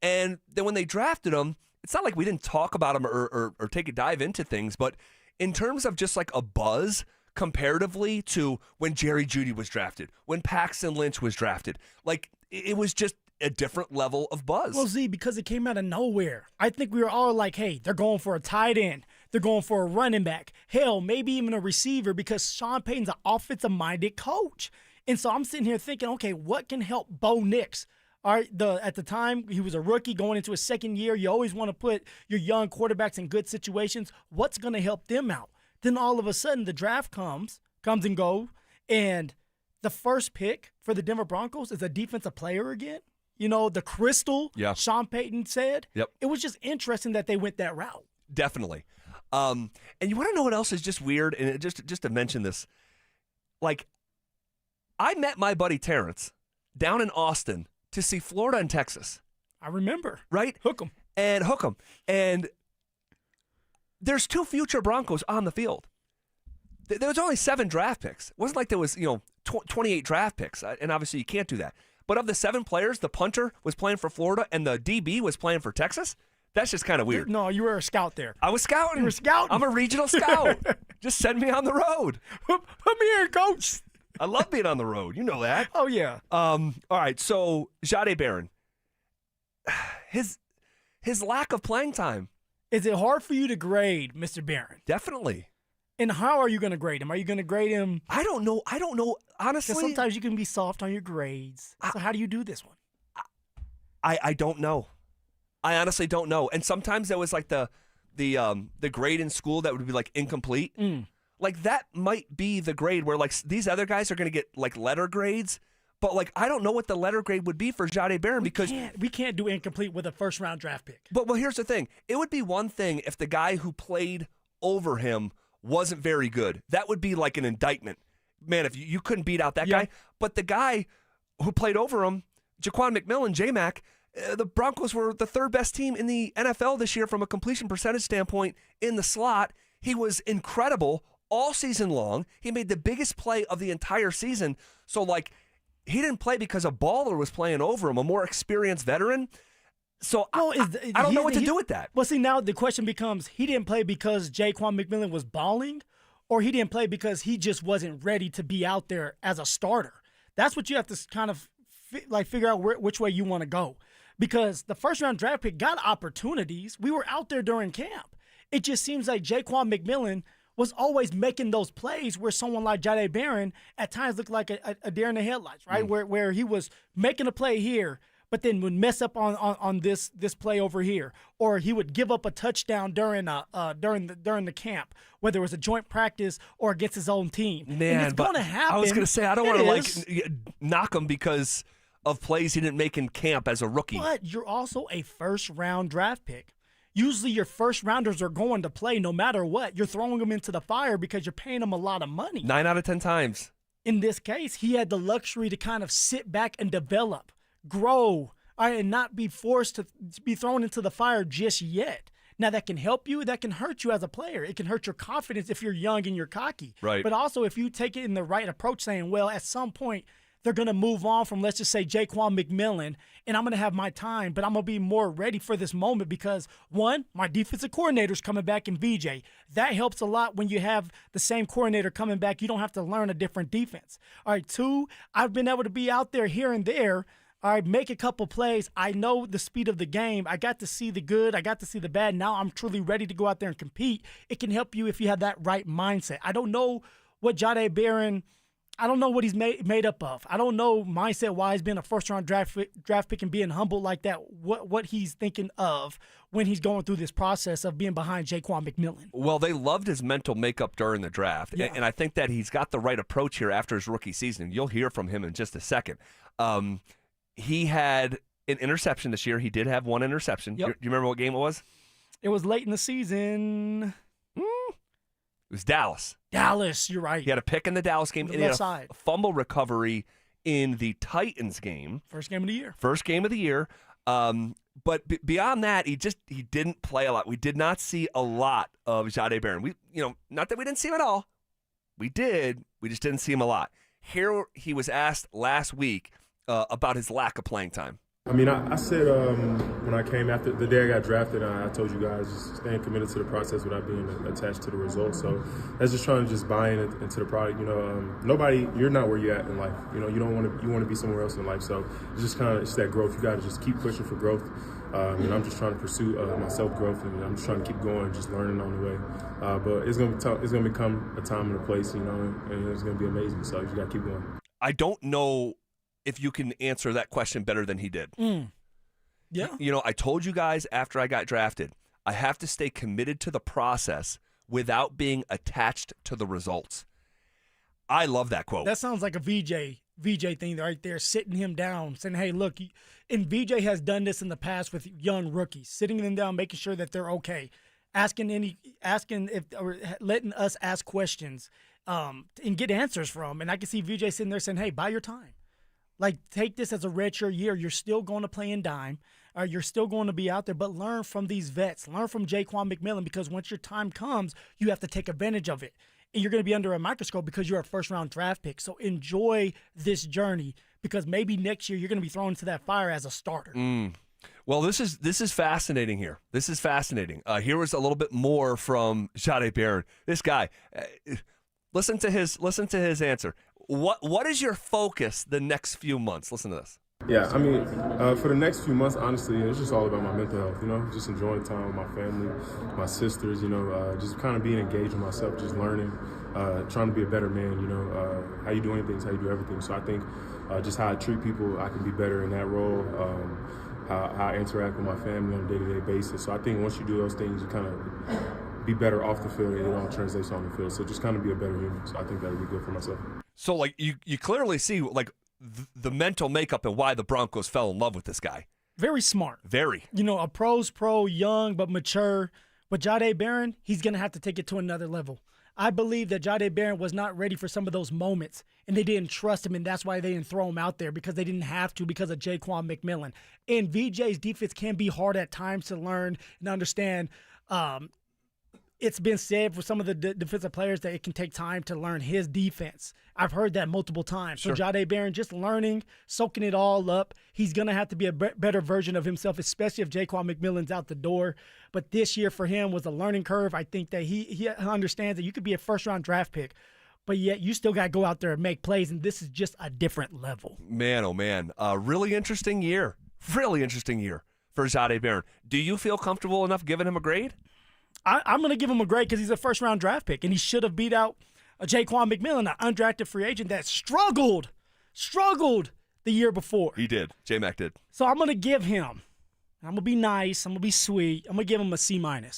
And then when they drafted him, it's not like we didn't talk about him or take a dive into things, but in terms of just like a buzz comparatively to when Jerry Jeudy was drafted, when Paxton Lynch was drafted, like it was just a different level of buzz. Well, Z, because it came out of nowhere. I think we were all like, hey, they're going for a tight end. They're going for a running back. Hell, maybe even a receiver because Sean Payton's an offensive-minded coach. And so I'm sitting here thinking, okay, what can help Bo Nix? All right, at the time, he was a rookie going into his second year. You always want to put your young quarterbacks in good situations. What's going to help them out? Then all of a sudden, the draft comes and goes, and the first pick for the Denver Broncos is a defensive player again. You know, the crystal, Sean Payton said. Yep. It was just interesting that they went that route. Definitely. And you want to know what else is just weird? And just to mention this, like, I met my buddy Terrence down in Austin to see Florida and Texas. I remember. Right? Hook 'em. And there's 2 future Broncos on the field. There was only 7 draft picks. It wasn't like there was, 28 draft picks. And obviously you can't do that. But of the 7 players, the punter was playing for Florida and the DB was playing for Texas. That's just kind of weird. No, you were a scout there. I was scouting. You were scouting. I'm a regional scout. Just send me on the road. Put me here, coach. I love being on the road. You know that. Oh, yeah. All right, so Jahdae Barron, his lack of playing time. Is it hard for you to grade Mr. Barron? Definitely. And how are you going to grade him? Are you going to grade him? I don't know. Honestly. Because sometimes you can be soft on your grades. So how do you do this one? I don't know. I honestly don't know. And sometimes there was like the grade in school that would be like incomplete. Like that might be the grade where like these other guys are going to get like letter grades. But like I don't know what the letter grade would be for Jahdae Barron because we can't do incomplete with a first-round draft pick. But well, here's the thing. It would be one thing if the guy who played over him wasn't very good. That would be like an indictment. Man, if you couldn't beat out that guy. But the guy who played over him, Jaquan McMillan, J-Mac, the Broncos were the third best team in the NFL this year from a completion percentage standpoint in the slot. He was incredible all season long. He made the biggest play of the entire season. So, like, he didn't play because a baller was playing over him, a more experienced veteran. So I don't know what to do with that. Well, see, now the question becomes, he didn't play because Jaquan McMillan was balling, or he didn't play because he just wasn't ready to be out there as a starter. That's what you have to kind of figure out which way you want to go. Because the first-round draft pick got opportunities. We were out there during camp. It just seems like Jaquan McMillan was always making those plays where someone like Jahdae Barron at times looked like a deer in the headlights, right? Where he was making a play here, but then would mess up on this play over here, or he would give up a touchdown during the camp, whether it was a joint practice or against his own team. Man, and it's going to happen. I was going to say, I don't want to knock him because of plays he didn't make in camp as a rookie. But you're also a first-round draft pick. Usually your first-rounders are going to play no matter what. You're throwing them into the fire because you're paying them a lot of money. 9 out of 10 times. In this case, he had the luxury to kind of sit back and develop, grow, and not be forced to be thrown into the fire just yet. Now, that can help you. That can hurt you as a player. It can hurt your confidence if you're young and you're cocky. Right. But also, if you take it in the right approach, saying, well, at some point, they're going to move on from, let's just say, Jaquan McMillan, and I'm going to have my time, but I'm going to be more ready for this moment because, one, my defensive coordinator's coming back in VJ. That helps a lot when you have the same coordinator coming back. You don't have to learn a different defense. All right, two, I've been able to be out there here and there. All right, make a couple plays. I know the speed of the game. I got to see the good. I got to see the bad. Now I'm truly ready to go out there and compete. It can help you if you have that right mindset. I don't know what Jahdae Barron – I don't know what he's made up of. I don't know mindset-wise being a first-round draft pick and being humble like that, what he's thinking of when he's going through this process of being behind Jaquan McMillan. Well, they loved his mental makeup during the draft, and I think that he's got the right approach here after his rookie season. You'll hear from him in just a second. He had an interception this year. He did have one interception. Yep. You remember what game it was? It was late in the season. It was Dallas. Dallas, you're right. He had a pick in the Dallas game. The and he left had side. a fumble recovery in the Titans game. First game of the year. First game of the year. But beyond that, he didn't play a lot. We did not see a lot of Jahdae Barron. Not that we didn't see him at all. We did. We just didn't see him a lot. Here he was asked last week about his lack of playing time. I mean, I said when I came after the day I got drafted, I told you guys just staying committed to the process without being attached to the results. So that's just trying to just buy into the product. You're not where you're at in life. You want to be somewhere else in life. So it's just it's that growth. You got to just keep pushing for growth. And I'm just trying to pursue my self-growth, and I'm just trying to keep going, just learning on the way. But it's gonna become a time and a place, and it's gonna be amazing. So you got to keep going. I don't know if you can answer that question better than he did. Yeah. I told you guys after I got drafted, I have to stay committed to the process without being attached to the results. I love that quote. That sounds like a VJ thing right there, sitting him down, saying, hey, look, and VJ has done this in the past with young rookies, sitting them down, making sure that they're okay, letting us ask questions and get answers from. And I can see VJ sitting there saying, hey, buy your time. Like, take this as a redshirt year. You're still going to play in dime. You're still going to be out there, but learn from these vets. Learn from Jaquan McMillan, because once your time comes, you have to take advantage of it. And you're going to be under a microscope because you're a first-round draft pick. So enjoy this journey, because maybe next year you're going to be thrown into that fire as a starter. Well, this is fascinating here. This is fascinating. Here was a little bit more from Jahdae Barron. This guy, listen to his answer. What is your focus the next few months? Listen to this. Yeah, I mean, for the next few months, honestly, it's just all about my mental health, just enjoying time with my family, my sisters, just kind of being engaged with myself, just learning, trying to be a better man, how you do anything is how you do everything. So I think just how I treat people, I can be better in that role, how I interact with my family on a day-to-day basis. So I think once you do those things, you kind of be better off the field, and it all translates on the field. So just kind of be a better human. So I think that would be good for myself. So, you clearly see, the mental makeup and why the Broncos fell in love with this guy. Very smart. Very. A pro's pro, young but mature, But Jahdae Barron, he's going to have to take it to another level. I believe that Jahdae Barron was not ready for some of those moments, and they didn't trust him, and that's why they didn't throw him out there, because they didn't have to because of Jaquan McMillan. And VJ's defense can be hard at times to learn and understand. It's been said for some of the defensive players that it can take time to learn his defense. I've heard that multiple times. Sure. So Jahdae Barron just learning, soaking it all up. He's going to have to be a better version of himself, especially if Jaquan McMillan's out the door. But this year for him was a learning curve. I think that he understands that you could be a first-round draft pick, but yet you still got to go out there and make plays, and this is just a different level. Man, oh, man. Really interesting year. Really interesting year for Jahdae Barron. Do you feel comfortable enough giving him a grade? I'm going to give him a grade because he's a first-round draft pick, and he should have beat out Jaquan McMillan, an undrafted free agent that struggled the year before. He did. J-Mac did. So I'm going to give him, I'm going to be nice, I'm going to be sweet, I'm going to give him a C-. I'm going to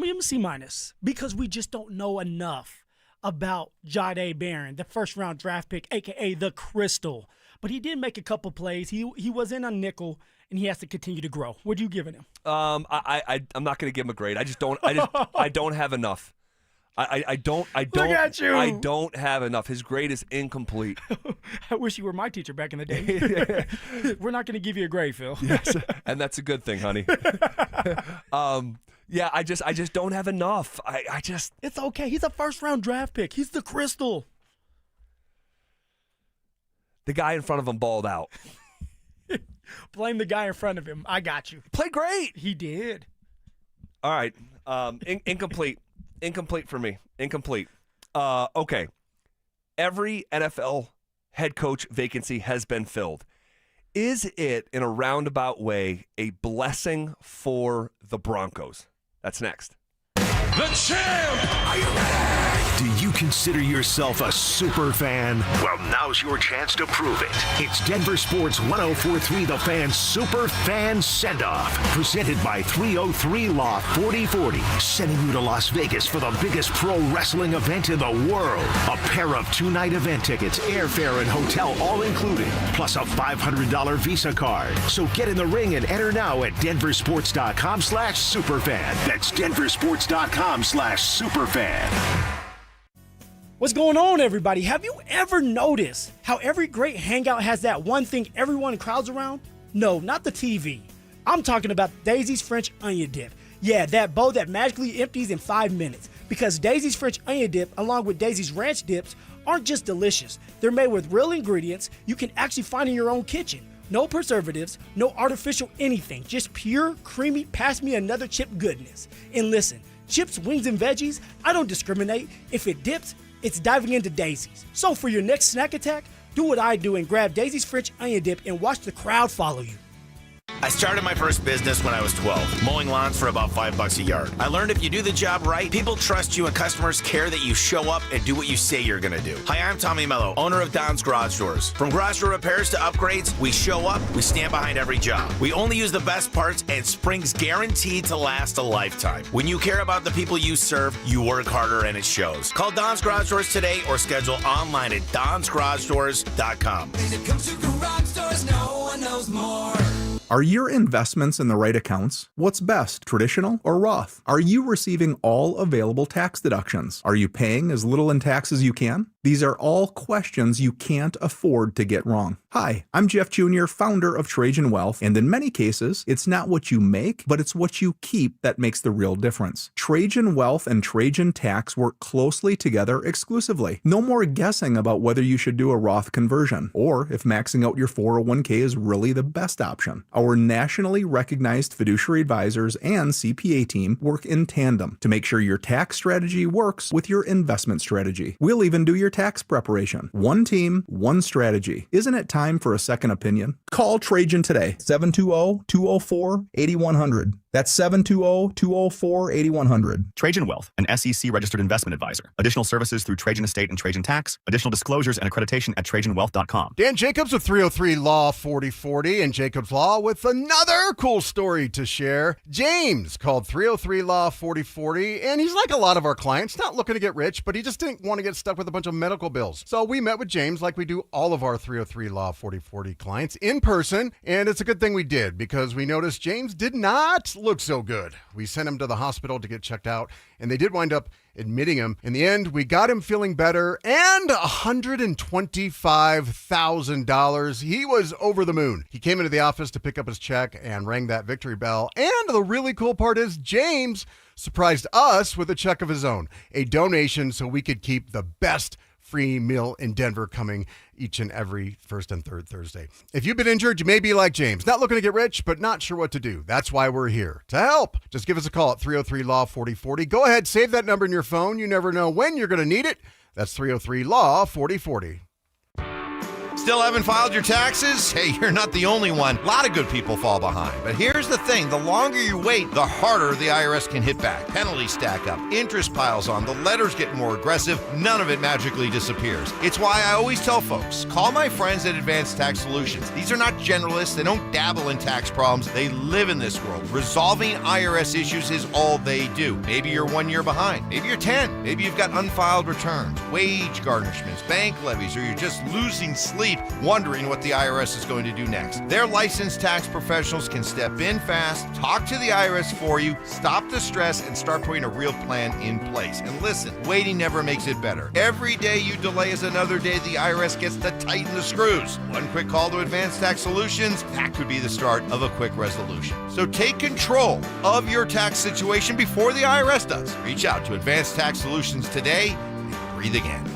give him a C- because we just don't know enough about Jahdae Barron, the first-round draft pick, a.k.a. the Crystal. But he did make a couple plays. He was in a nickel, and he has to continue to grow. What are you giving him? I'm not going to give him a grade. I don't have enough. I don't Look at you. I don't have enough. His grade is incomplete. I wish you were my teacher back in the day. We're not going to give you a grade, Phil. Yes, and that's a good thing, honey. Yeah, I just don't have enough. It's okay. He's a first-round draft pick. He's the Crystal. The guy in front of him balled out. Blame the guy in front of him. I got you. Played great. He did. All right. Incomplete. Incomplete for me. Incomplete. Okay. Every NFL head coach vacancy has been filled. Is it, in a roundabout way, a blessing for the Broncos? That's next. The champ! Are you ready? Do you consider yourself a super fan? Well, now's your chance to prove it. It's Denver Sports 104.3 The Fan Super Fan Send-Off, presented by 303 Law 4040, sending you to Las Vegas for the biggest pro wrestling event in the world. A pair of 2-night event tickets, airfare, and hotel all included, plus a $500 Visa card. So get in the ring and enter now at denversports.com/superfan. That's denversports.com/superfan. What's going on, everybody? Have you ever noticed how every great hangout has that one thing everyone crowds around? No, not the TV. I'm talking about Daisy's French Onion Dip. Yeah, that bowl that magically empties in 5 minutes. Because Daisy's French Onion Dip, along with Daisy's Ranch Dips, aren't just delicious. They're made with real ingredients you can actually find in your own kitchen. No preservatives, no artificial anything, just pure, creamy, pass me another chip goodness. And listen, chips, wings, and veggies, I don't discriminate. If it dips, it's diving into Daisy's. So for your next snack attack, do what I do and grab Daisy's French Onion Dip and watch the crowd follow you. I started my first business when I was 12, mowing lawns for about $5 a yard. I learned if you do the job right, people trust you and customers care that you show up and do what you say you're going to do. Hi, I'm Tommy Mello, owner of Don's Garage Doors. From garage door repairs to upgrades, we show up, we stand behind every job. We only use the best parts and spring's guaranteed to last a lifetime. When you care about the people you serve, you work harder and it shows. Call Don's Garage Doors today or schedule online at donsgaragedoors.com. When it comes to garage doors, no one knows more. Are your investments in the right accounts? What's best, traditional or Roth? Are you receiving all available tax deductions? Are you paying as little in tax as you can? These are all questions you can't afford to get wrong. Hi, I'm Jeff Jr., founder of Trajan Wealth, and in many cases, it's not what you make, but it's what you keep that makes the real difference. Trajan Wealth and Trajan Tax work closely together exclusively. No more guessing about whether you should do a Roth conversion, or if maxing out your 401k is really the best option. Our nationally recognized fiduciary advisors and CPA team work in tandem to make sure your tax strategy works with your investment strategy. We'll even do your tax preparation. One team, one strategy. Isn't it time for a second opinion? Call Trajan today, 720-204-8100. That's 720-204-8100. Trajan Wealth, an SEC-registered investment advisor. Additional services through Trajan Estate and Trajan Tax. Additional disclosures and accreditation at TrajanWealth.com. Dan Jacobs of 303 Law 4040 and Jacobs Law with another cool story to share. James called 303 Law 4040, and he's like a lot of our clients, not looking to get rich, but he just didn't want to get stuck with a bunch of medical bills. So we met with James like we do all of our 303 Law 4040 clients in person, and it's a good thing we did because we noticed James did not looked so good. We sent him to the hospital to get checked out, and they did wind up admitting him. In the end, we got him feeling better and $125,000. He was over the moon. He came into the office to pick up his check and rang that victory bell. And the really cool part is James surprised us with a check of his own, a donation so we could keep the best free meal in Denver coming each and every first and third Thursday. If you've been injured, you may be like James, not looking to get rich, but not sure what to do. That's why we're here to help. Just give us a call at 303-LAW-4040. Go ahead, save that number in your phone. You never know when you're going to need it. That's 303-LAW-4040. Still haven't filed your taxes? Hey, you're not the only one. A lot of good people fall behind. But here's the thing. The longer you wait, the harder the IRS can hit back. Penalties stack up. Interest piles on. The letters get more aggressive. None of it magically disappears. It's why I always tell folks, call my friends at Advanced Tax Solutions. These are not generalists. They don't dabble in tax problems. They live in this world. Resolving IRS issues is all they do. Maybe you're 1 year behind. Maybe you're 10. Maybe you've got unfiled returns, wage garnishments, bank levies, or you're just losing sleep wondering what the IRS is going to do next. Their licensed tax professionals can step in fast, talk to the IRS for you, stop the stress, and start putting a real plan in place. And listen, waiting never makes it better. Every day you delay is another day the IRS gets to tighten the screws. One quick call to Advanced Tax Solutions, that could be the start of a quick resolution. So take control of your tax situation before the IRS does. Reach out to Advanced Tax Solutions today and breathe again.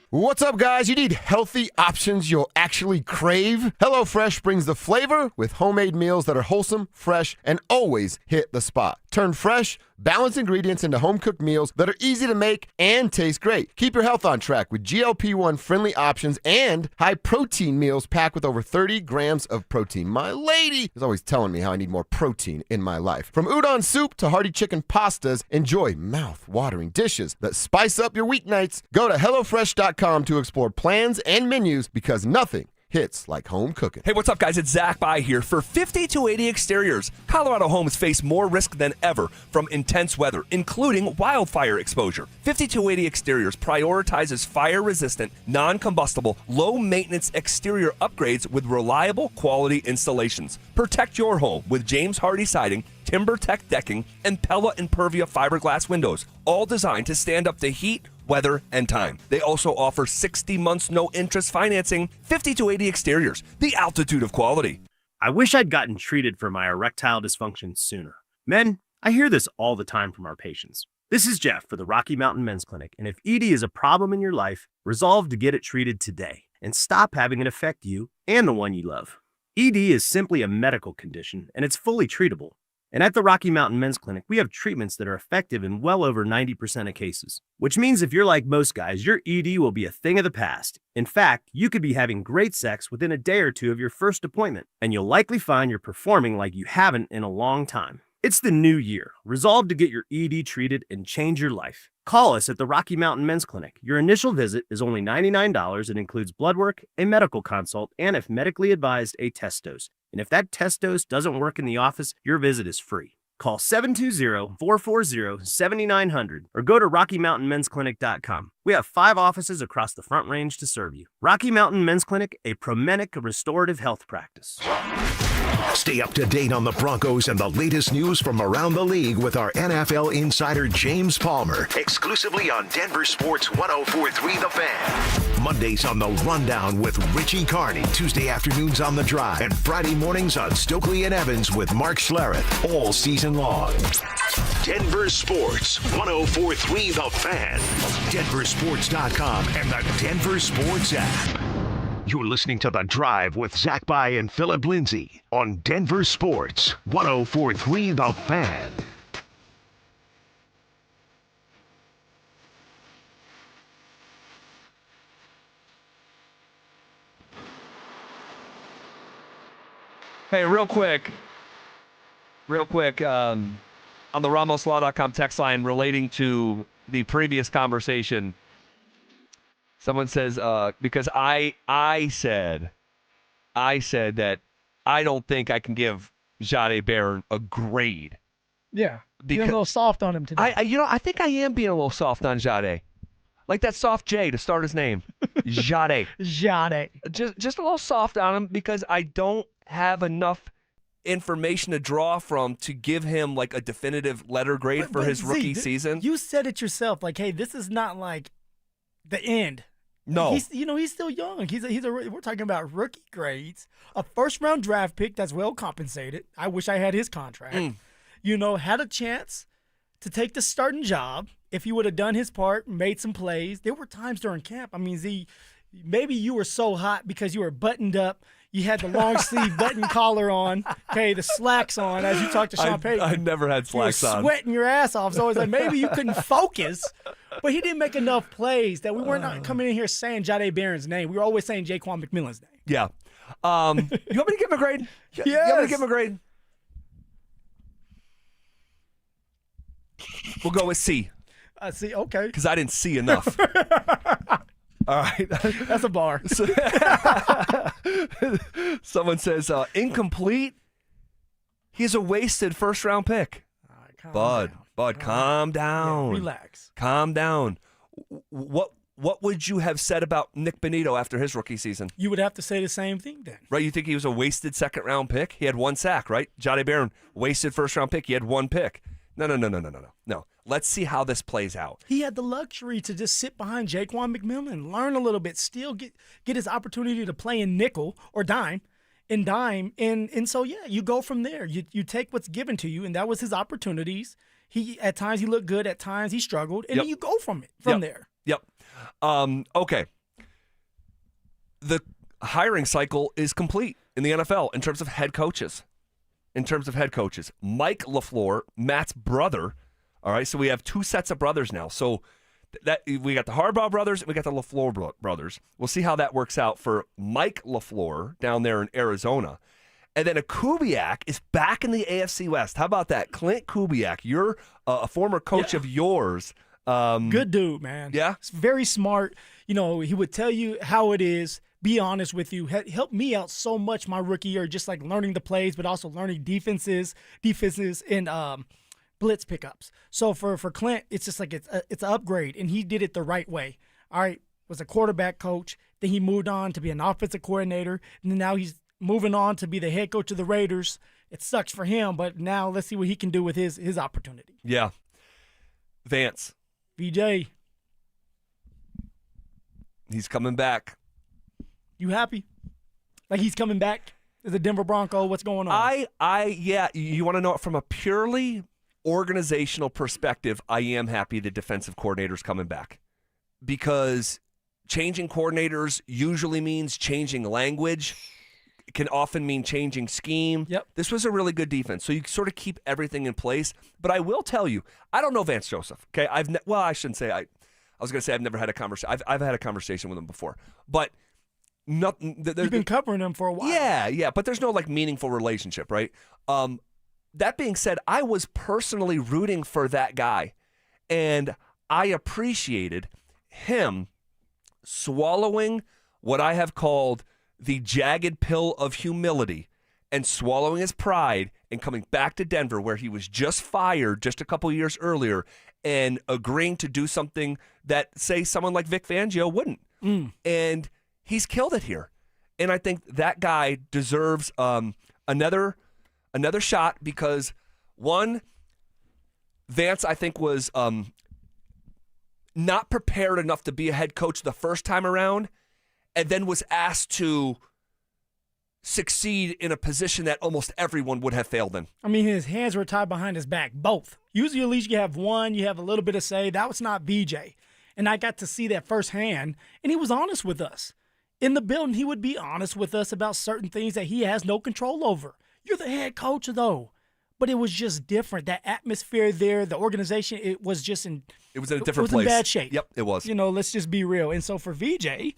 What's up, guys? You need healthy options you'll actually crave? HelloFresh brings the flavor with homemade meals that are wholesome, fresh, and always hit the spot. Turn fresh, balanced ingredients into home-cooked meals that are easy to make and taste great. Keep your health on track with GLP-1 friendly options and high-protein meals packed with over 30 grams of protein. My lady is always telling me how I need more protein in my life. From udon soup to hearty chicken pastas, enjoy mouth-watering dishes that spice up your weeknights. Go to HelloFresh.com to explore plans and menus because nothing hits like home cooking. Hey, what's up, guys? It's Zach By here. For 50-80 Exteriors, Colorado homes face more risk than ever from intense weather, including wildfire exposure. 50-80 Exteriors prioritizes fire-resistant, non-combustible, low-maintenance exterior upgrades with reliable, quality installations. Protect your home with James Hardy siding, TimberTech decking, and Pella Impervia fiberglass windows, all designed to stand up to heat, weather, and time. They also offer 60 months no-interest financing. 50-80 Exteriors, the altitude of quality. I wish I'd gotten treated for my erectile dysfunction sooner. Men, I hear this all the time from our patients. This is Jeff for the Rocky Mountain Men's Clinic, and if ED is a problem in your life, resolve to get it treated today and stop having it affect you and the one you love. ED is simply a medical condition, and it's fully treatable. And at the Rocky Mountain Men's Clinic, we have treatments that are effective in well over 90% of cases, which means if you're like most guys, your ED will be a thing of the past. In fact, you could be having great sex within a day or two of your first appointment, and you'll likely find you're performing like you haven't in a long time. It's the new year. Resolve to get your ED treated and change your life. Call us at the Rocky Mountain Men's Clinic. Your initial visit is only $99. It includes blood work, a medical consult, and if medically advised, a test dose. And if that test dose doesn't work in the office, your visit is free. Call 720-440-7900 or go to RockyMountainMen'sClinic.com. We have 5 offices across the Front Range to serve you. Rocky Mountain Men's Clinic, a Promenic restorative health practice. Stay up to date on the Broncos and the latest news from around the league with our NFL insider James Palmer, exclusively on Denver Sports 104.3 The Fan. Mondays on The Rundown with Richie Carney, Tuesday afternoons on The Drive, and Friday mornings on Stokely and Evans with Mark Schlereth, all season long. Denver Sports 104.3 The Fan, DenverSports.com, and the Denver Sports app. You're listening to The Drive with Zach By and Phillip Lindsay on Denver Sports 104.3 The Fan. Hey, real quick, on the RamosLaw.com text line relating to the previous conversation, someone says, because I said that I don't think I can give Jade Barron a grade. Yeah, you're a little soft on him today. I think I am being a little soft on Jade. Like that soft J to start his name. Jade. Jade. Just a little soft on him because I don't have enough information to draw from to give him like a definitive letter grade for his rookie season. You said it yourself, like, hey, this is not like the end. No. He's still young. We're talking about rookie grades, a first-round draft pick that's well compensated. I wish I had his contract. Had a chance to take the starting job if he would have done his part, made some plays. There were times during camp. I mean, Z, maybe you were so hot because you were buttoned up. You had the long sleeve button collar on, okay, the slacks on as you talked to Sean Payton. I never had slacks on. Sweating your ass off. So I was like, maybe you couldn't focus. But he didn't make enough plays that we weren't not coming in here saying Jahdae Barron's name. We were always saying Jaquan McMillan's name. Yeah. You want me to give him a grade? Yes. You want me to give him a grade? We'll go with C. C, okay. Because I didn't see enough. All right. That's a bar. Someone says, incomplete. He's a wasted first-round pick. Bud, calm down. Yeah, relax. Calm down. What would you have said about Nick Bonito after his rookie season? You would have to say the same thing then. Right? You think he was a wasted second-round pick? He had one sack, right? Jahdae Barron, wasted first-round pick. He had one pick. No. Let's see how this plays out. He had the luxury to just sit behind Jaquan McMillan, learn a little bit, still get his opportunity to play in nickel or dime. And so, yeah, you go from there. You take what's given to you, and that was his opportunities. At times he looked good, at times he struggled, and then you go from there. Yep. Okay. The hiring cycle is complete in the NFL in terms of head coaches. Mike LaFleur, Matt's brother. All right, so we have two sets of brothers now. So that we got the Harbaugh brothers and we got the LaFleur brothers. We'll see how that works out for Mike LaFleur down there in Arizona. And then a Kubiak is back in the AFC West. How about that? Clint Kubiak, you're a former coach of yours. Good dude, man. Yeah? It's very smart. He would tell you how it is, be honest with you. Helped me out so much my rookie year, just like learning the plays, but also learning defenses and blitz pickups. So for Clint, it's just like it's an upgrade, and he did it the right way. All right, was a quarterback coach. Then he moved on to be an offensive coordinator, and then now he's moving on to be the head coach of the Raiders. It sucks for him, but now let's see what he can do with his opportunity. Yeah. Vance. VJ. He's coming back. You happy? Like he's coming back as a Denver Bronco? What's going on? Yeah. You want to know it from a purely organizational perspective, I am happy the defensive coordinator's coming back because changing coordinators usually means changing language. It can often mean changing scheme. Yep. This was a really good defense, so you sort of keep everything in place. But I will tell you, I don't know Vance Joseph. Okay, I shouldn't say I was going to say I've never had a conversation. I've had a conversation with him before, but nothing. You've been covering him for a while. Yeah, but there's no like meaningful relationship, right? That being said, I was personally rooting for that guy, and I appreciated him swallowing what I have called the jagged pill of humility and swallowing his pride and coming back to Denver where he was just fired just a couple years earlier and agreeing to do something that, say, someone like Vic Fangio wouldn't. And he's killed it here. And I think that guy deserves another shot because, one, Vance, I think, was not prepared enough to be a head coach the first time around and then was asked to succeed in a position that almost everyone would have failed in. I mean, his hands were tied behind his back, both. Usually at least you have one, you have a little bit of say. That was not VJ. And I got to see that firsthand, and he was honest with us. In the building, he would be honest with us about certain things that he has no control over. You're the head coach, though. But it was just different. That atmosphere there, the organization, it was just in a different place. It was in bad shape. Yep, it was. Let's just be real. And so for VJ,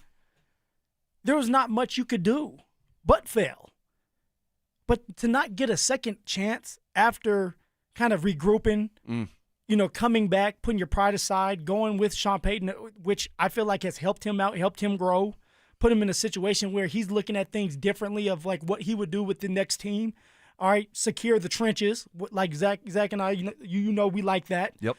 there was not much you could do but fail. But to not get a second chance after kind of regrouping, coming back, putting your pride aside, going with Sean Payton, which I feel like has helped him out, helped him grow, put him in a situation where he's looking at things differently of like what he would do with the next team. All right, secure the trenches, like Zach and I, we like that. Yep.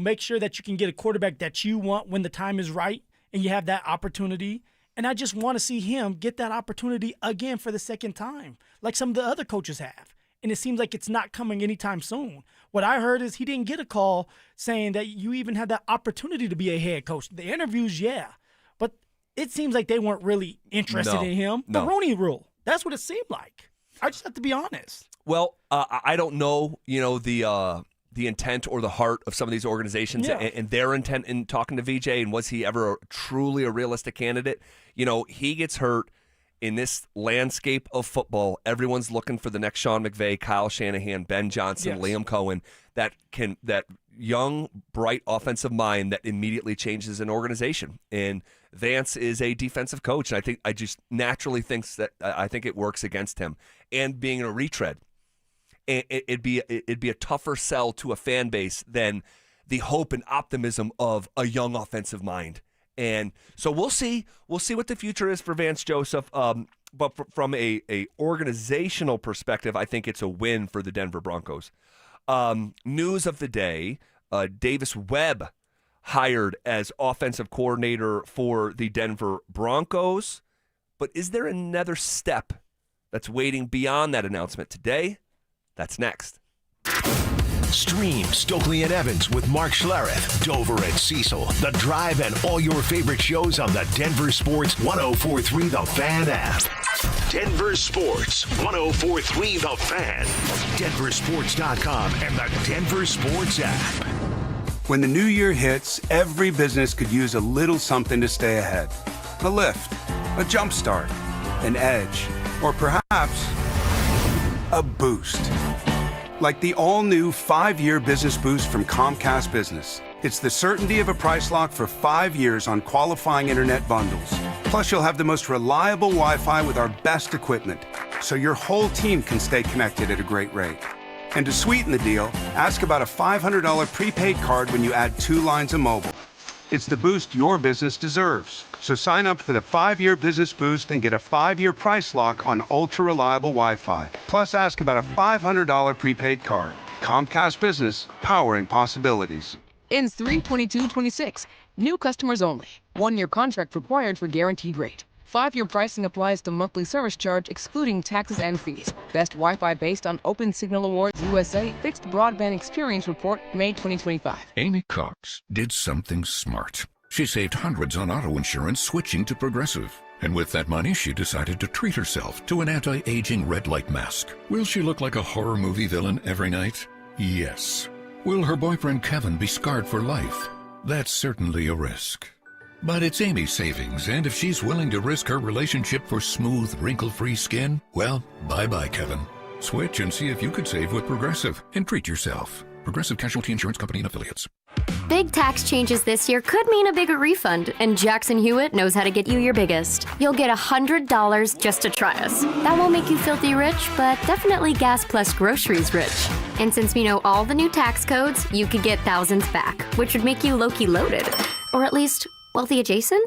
Make sure that you can get a quarterback that you want when the time is right and you have that opportunity. And I just want to see him get that opportunity again for the second time, like some of the other coaches have. and it seems like it's not coming anytime soon. What I heard is he didn't get a call saying that you even had that opportunity to be a head coach. The interviews, yeah, but it seems like they weren't really interested in him. The Rooney Rule. That's what it seemed like. I just have to be honest. Well, I don't know, the intent or the heart of some of these organizations and their intent in talking to VJ, and was he ever truly a realistic candidate? He gets hurt in this landscape of football. Everyone's looking for the next Sean McVay, Kyle Shanahan, Ben Johnson, Liam Cohen, that young, bright offensive mind that immediately changes an organization. And Vance is a defensive coach, and I just naturally thinks that I think it works against him. And being a retread, it'd be a tougher sell to a fan base than the hope and optimism of a young offensive mind. And so we'll see what the future is for Vance Joseph. But from a organizational perspective, I think it's a win for the Denver Broncos. News of the day: Davis Webb hired as offensive coordinator for the Denver Broncos. But is there another step that's waiting beyond that announcement today? That's next. Stream Stokely and Evans with Mark Schlereth, Dover and Cecil, The Drive, and all your favorite shows on the Denver Sports 104.3 The Fan app. Denver Sports 104.3 The Fan, DenverSports.com, and the Denver Sports app. When the new year hits, every business could use a little something to stay ahead. A lift, a jump start, an edge, or perhaps a boost. Like the all-new 5-year business boost from Comcast Business. It's the certainty of a price lock for 5 years on qualifying internet bundles. Plus, you'll have the most reliable Wi-Fi with our best equipment, so your whole team can stay connected at a great rate. And to sweeten the deal, ask about a $500 prepaid card when you add 2 lines of mobile. It's the boost your business deserves. So sign up for the 5-year business boost and get a 5-year price lock on ultra-reliable Wi-Fi. Plus, ask about a $500 prepaid card. Comcast Business, powering possibilities. Ends 3/22/26. New customers only. 1-year contract required for guaranteed rate. 5-year pricing applies to monthly service charge excluding taxes and fees. Best Wi-Fi based on Open Signal Awards USA Fixed Broadband Experience Report, May 2025. Amy Cox did something smart. She saved hundreds on auto insurance switching to Progressive. And with that money, she decided to treat herself to an anti-aging red light mask. Will she look like a horror movie villain every night? Yes. Will her boyfriend Kevin be scarred for life? That's certainly a risk. But it's Amy's savings, and if she's willing to risk her relationship for smooth, wrinkle-free skin, well, bye-bye, Kevin. Switch and see if you could save with Progressive and treat yourself. Progressive Casualty Insurance Company and Affiliates. Big tax changes this year could mean a bigger refund, and Jackson Hewitt knows how to get you your biggest. You'll get $100 just to try us. That won't make you filthy rich, but definitely gas plus groceries rich. And since we know all the new tax codes, you could get thousands back, which would make you low-key loaded. Or at least wealthy adjacent?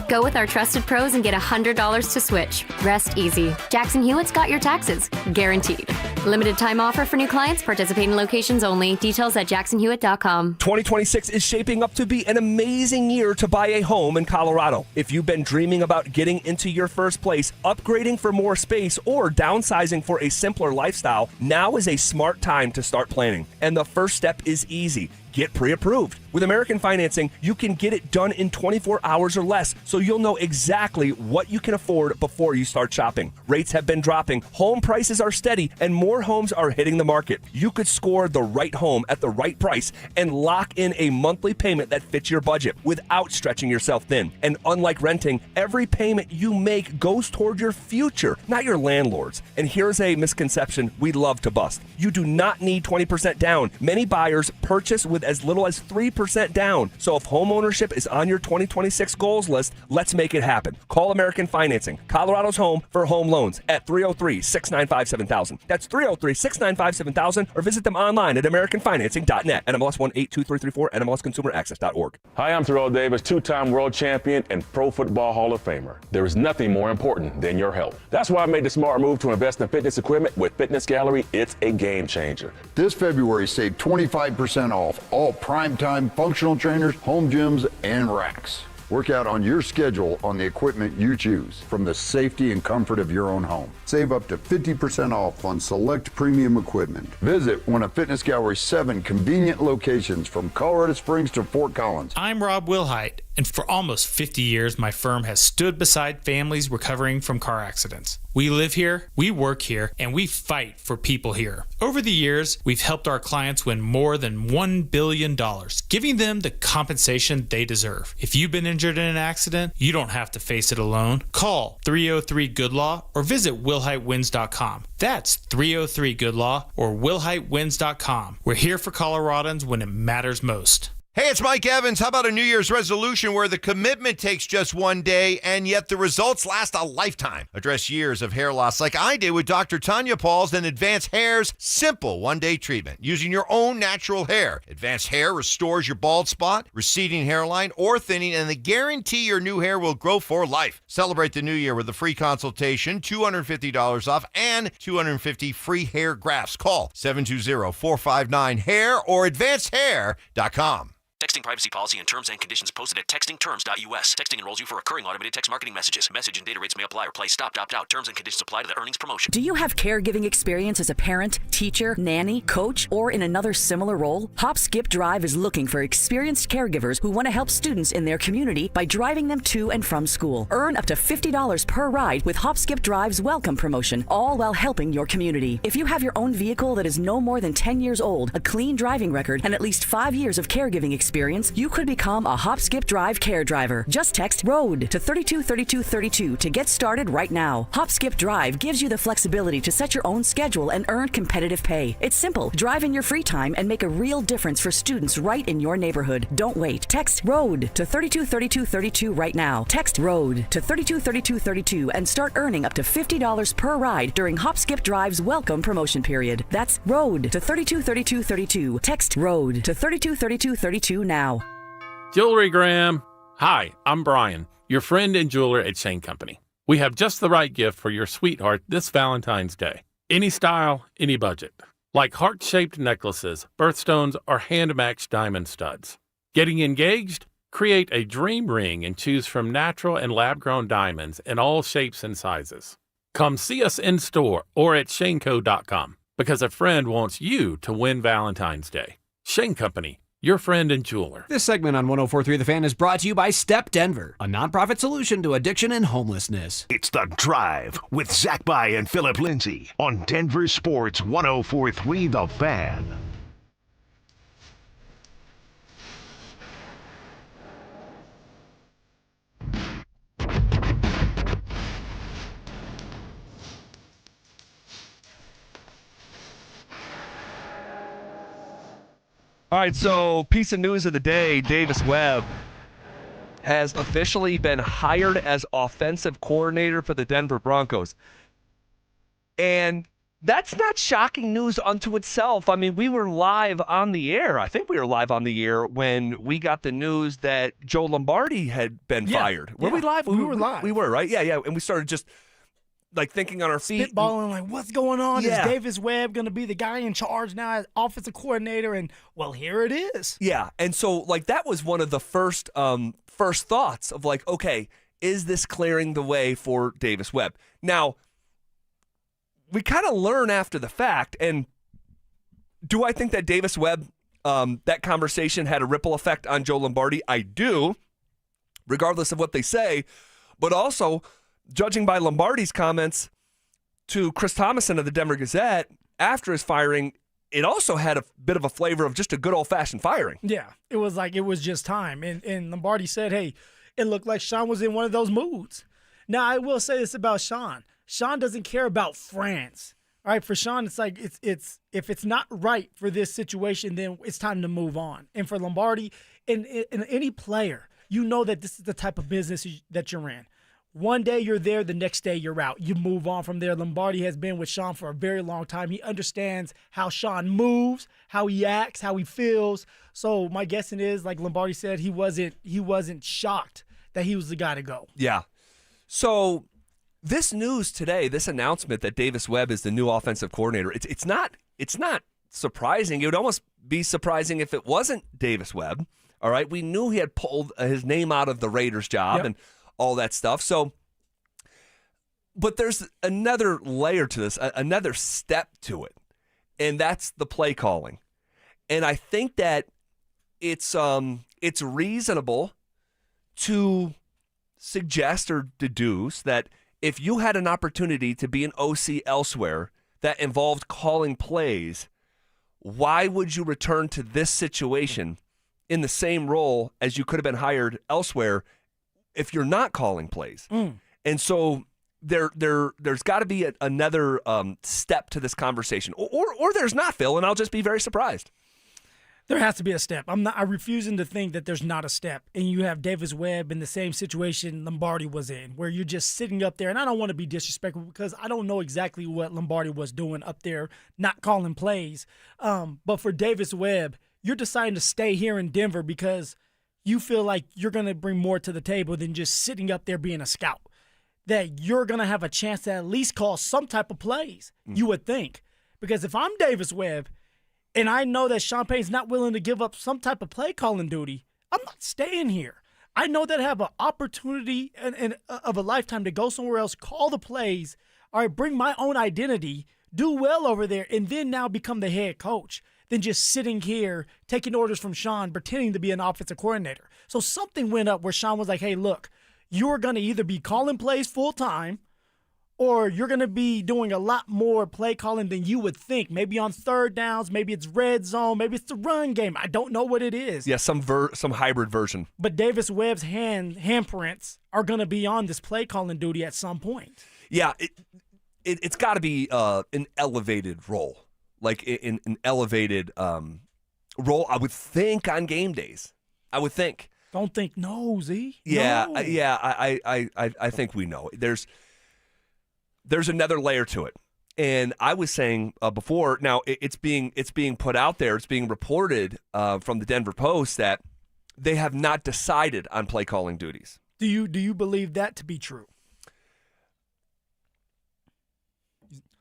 Go with our trusted pros and get $100 to switch. Rest easy. Jackson Hewitt's got your taxes. Guaranteed. Limited time offer for new clients. Participating locations only. Details at jacksonhewitt.com. 2026 is shaping up to be an amazing year to buy a home in Colorado. If you've been dreaming about getting into your first place, upgrading for more space, or downsizing for a simpler lifestyle, now is a smart time to start planning. And the first step is easy. Get pre-approved. With American Financing, you can get it done in 24 hours or less, so you'll know exactly what you can afford before you start shopping. Rates have been dropping, home prices are steady, and more homes are hitting the market. You could score the right home at the right price and lock in a monthly payment that fits your budget without stretching yourself thin. And unlike renting, every payment you make goes toward your future, not your landlord's. And here's a misconception we'd love to bust. You do not need 20% down. Many buyers purchase with as little as 3% down. So if home ownership is on your 2026 goals list, let's make it happen. Call American Financing, Colorado's home for home loans, at 303-695-7000. That's 303-695-7000, or visit them online at AmericanFinancing.net. NMLS 182334, NMLSConsumerAccess.org. Hi, I'm Terrell Davis, 2-time world champion and Pro Football Hall of Famer. There is nothing more important than your health. That's why I made the smart move to invest in fitness equipment with Fitness Gallery. It's a game changer. This February, save 25% off all primetime functional trainers, home gyms, and racks. Work out on your schedule on the equipment you choose from the safety and comfort of your own home. Save up to 50% off on select premium equipment. Visit one of Fitness Gallery's 7 convenient locations from Colorado Springs to Fort Collins. I'm Rob Wilhite, and for almost 50 years, my firm has stood beside families recovering from car accidents. We live here, we work here, and we fight for people here. Over the years, we've helped our clients win more than $1 billion, giving them the compensation they deserve. If you've been injured in an accident, you don't have to face it alone. Call 303-GOOD-LAW or visit willhitewins.com. That's 303-GOOD-LAW or willhitewins.com. We're here for Coloradans when it matters most. Hey, it's Mike Evans. How about a New Year's resolution where the commitment takes just one day and yet the results last a lifetime? Address years of hair loss like I did with Dr. Tanya Pauls and Advanced Hair's simple one-day treatment using your own natural hair. Advanced Hair restores your bald spot, receding hairline, or thinning, and they guarantee your new hair will grow for life. Celebrate the new year with a free consultation, $250 off, and 250 free hair grafts. Call 720-459-HAIR or advancedhair.com. Texting privacy policy and terms and conditions posted at textingterms.us. Texting enrolls you for recurring automated text marketing messages. Message and data rates may apply or play. Stop, opt out. Terms and conditions apply to the earnings promotion. Do you have caregiving experience as a parent, teacher, nanny, coach, or in another similar role? Hop Skip Drive is looking for experienced caregivers who want to help students in their community by driving them to and from school. Earn up to $50 per ride with Hop Skip Drive's welcome promotion, all while helping your community. If you have your own vehicle that is no more than 10 years old, a clean driving record, and at least 5 years of caregiving experience, you could become a Hop Skip Drive care driver. Just text ROAD to 323232 to get started right now. Hop Skip Drive gives you the flexibility to set your own schedule and earn competitive pay. It's simple. Drive in your free time and make a real difference for students right in your neighborhood. Don't wait. Text ROAD to 323232 right now. Text ROAD to 323232 and start earning up to $50 per ride during Hop Skip Drive's welcome promotion period. That's ROAD to 323232. Text ROAD to 323232 now. Jewelry Graham. Hi, I'm Brian, your friend and jeweler at Shane Company. We have just the right gift for your sweetheart this Valentine's Day. Any style, any budget. Like heart-shaped necklaces, birthstones, or hand-matched diamond studs. Getting engaged? Create a dream ring and choose from natural and lab-grown diamonds in all shapes and sizes. Come see us in store or at shaneco.com because a friend wants you to win Valentine's Day. Shane Company, your friend and jeweler. This segment on 104.3 The Fan is brought to you by Step Denver, a nonprofit solution to addiction and homelessness. It's The Drive with Zach By and Phillip Lindsay on Denver Sports 104.3 The Fan. All right, so piece of news of the day, Davis Webb has officially been hired as offensive coordinator for the Denver Broncos. And that's not shocking news unto itself. I mean, we were live on the air. I think we were live on the air when we got the news that Joe Lombardi had been fired. Were we live? We were live. We were, right? Yeah. And we started just like thinking on our feet. Spitballing, like, what's going on? Yeah. Is Davis Webb going to be the guy in charge now as offensive coordinator? And, well, here it is. Yeah, and so, like, that was one of the first thoughts of, like, okay, is this clearing the way for Davis Webb? Now, we kind of learn after the fact, and do I think that Davis Webb, that conversation had a ripple effect on Joe Lombardi? I do, regardless of what they say, but also, judging by Lombardi's comments to Chris Thomason of the Denver Gazette after his firing, it also had a bit of a flavor of just a good old-fashioned firing. Yeah, it was like it was just time. And Lombardi said, hey, it looked like Sean was in one of those moods. Now, I will say this about Sean. Sean doesn't care about France. All right, for Sean, it's like it's if it's not right for this situation, then it's time to move on. And for Lombardi, in any player, you know that this is the type of business that you're in. One day you're there, the next day you're out. You move on from there. Lombardi has been with Sean for a very long time. He understands how Sean moves, how he acts, how he feels. So my guessing is, like Lombardi said, he wasn't shocked that he was the guy to go. Yeah. So this news today, this announcement that Davis Webb is the new offensive coordinator, it's not surprising. It would almost be surprising if it wasn't Davis Webb. All right, we knew he had pulled his name out of the Raiders job and all that stuff. So, but there's another layer to this, another step to it, and that's the play calling. And I think that it's reasonable to suggest or deduce that if you had an opportunity to be an OC elsewhere that involved calling plays, why would you return to this situation in the same role as you could have been hired elsewhere if you're not calling plays? And so there's got to be another step to this conversation, or there's not, Phil, and I'll just be very surprised. There has to be a step. I'm refusing to think that there's not a step. And you have Davis Webb in the same situation Lombardi was in, where you're just sitting up there. And I don't want to be disrespectful because I don't know exactly what Lombardi was doing up there, not calling plays. But for Davis Webb, you're deciding to stay here in Denver because you feel like you're going to bring more to the table than just sitting up there being a scout. That you're going to have a chance to at least call some type of plays, you would think. Because if I'm Davis Webb, and I know that Sean Payton's not willing to give up some type of play calling duty, I'm not staying here. I know that I have an opportunity of a lifetime to go somewhere else, call the plays, all right, bring my own identity, do well over there, and then now become the head coach than just sitting here taking orders from Sean, pretending to be an offensive coordinator. So something went up where Sean was like, hey, look, you're going to either be calling plays full time or you're going to be doing a lot more play calling than you would think. Maybe on third downs, maybe it's red zone, maybe it's the run game. I don't know what it is. Yeah, some hybrid version. But Davis Webb's handprints are going to be on this play calling duty at some point. Yeah, it's got to be an elevated role, like an elevated role, I would think, on game days. I would think. Don't think no, Z. Yeah, no. I think we know. There's another layer to it. And I was saying before, now it's being put out there, it's being reported from the Denver Post that they have not decided on play calling duties. Do you believe that to be true?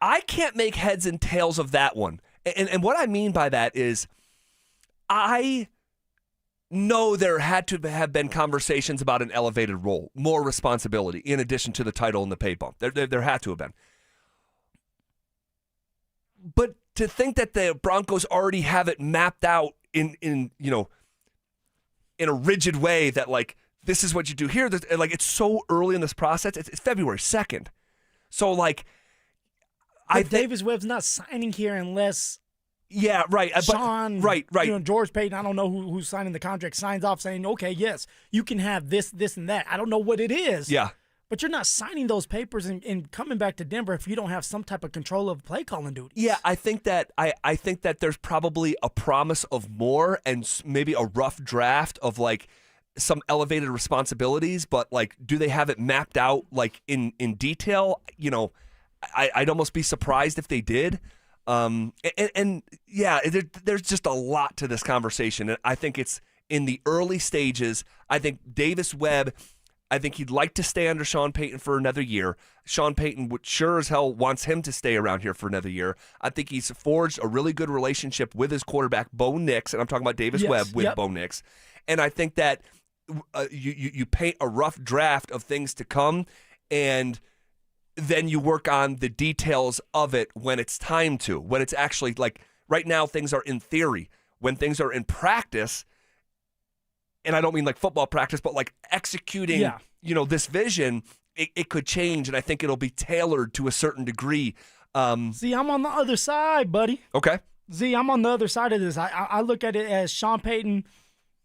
I can't make heads and tails of that one. And what I mean by that is I know there had to have been conversations about an elevated role, more responsibility, in addition to the title and the pay bump. There had to have been. But to think that the Broncos already have it mapped out in a rigid way that, like, this is what you do here, like, it's so early in this process. It's February 2nd. So, like, Davis Webb's not signing here unless Yeah, right. Sean, right. George Payton, I don't know who's signing the contract, signs off saying, okay, yes, you can have this, and that. I don't know what it is. Yeah. But you're not signing those papers and coming back to Denver if you don't have some type of control of play calling duties. Yeah, I think that I think that there's probably a promise of more and maybe a rough draft of like some elevated responsibilities, but like, do they have it mapped out like in detail? You know, I'd almost be surprised if they did. And yeah, there's just a lot to this conversation. And I think it's in the early stages. I think Davis Webb, I think he'd like to stay under Sean Payton for another year. Sean Payton would sure as hell wants him to stay around here for another year. I think he's forged a really good relationship with his quarterback, Bo Nix, and I'm talking about Davis Webb with Bo Nix. And I think that you paint a rough draft of things to come, and then you work on the details of it when it's time to. When it's actually, like, right now things are in theory. When things are in practice, and I don't mean like football practice, but like executing, this vision, it could change, and I think it'll be tailored to a certain degree. See, I'm on the other side, buddy. Okay. See, I'm on the other side of this. I look at it as Sean Payton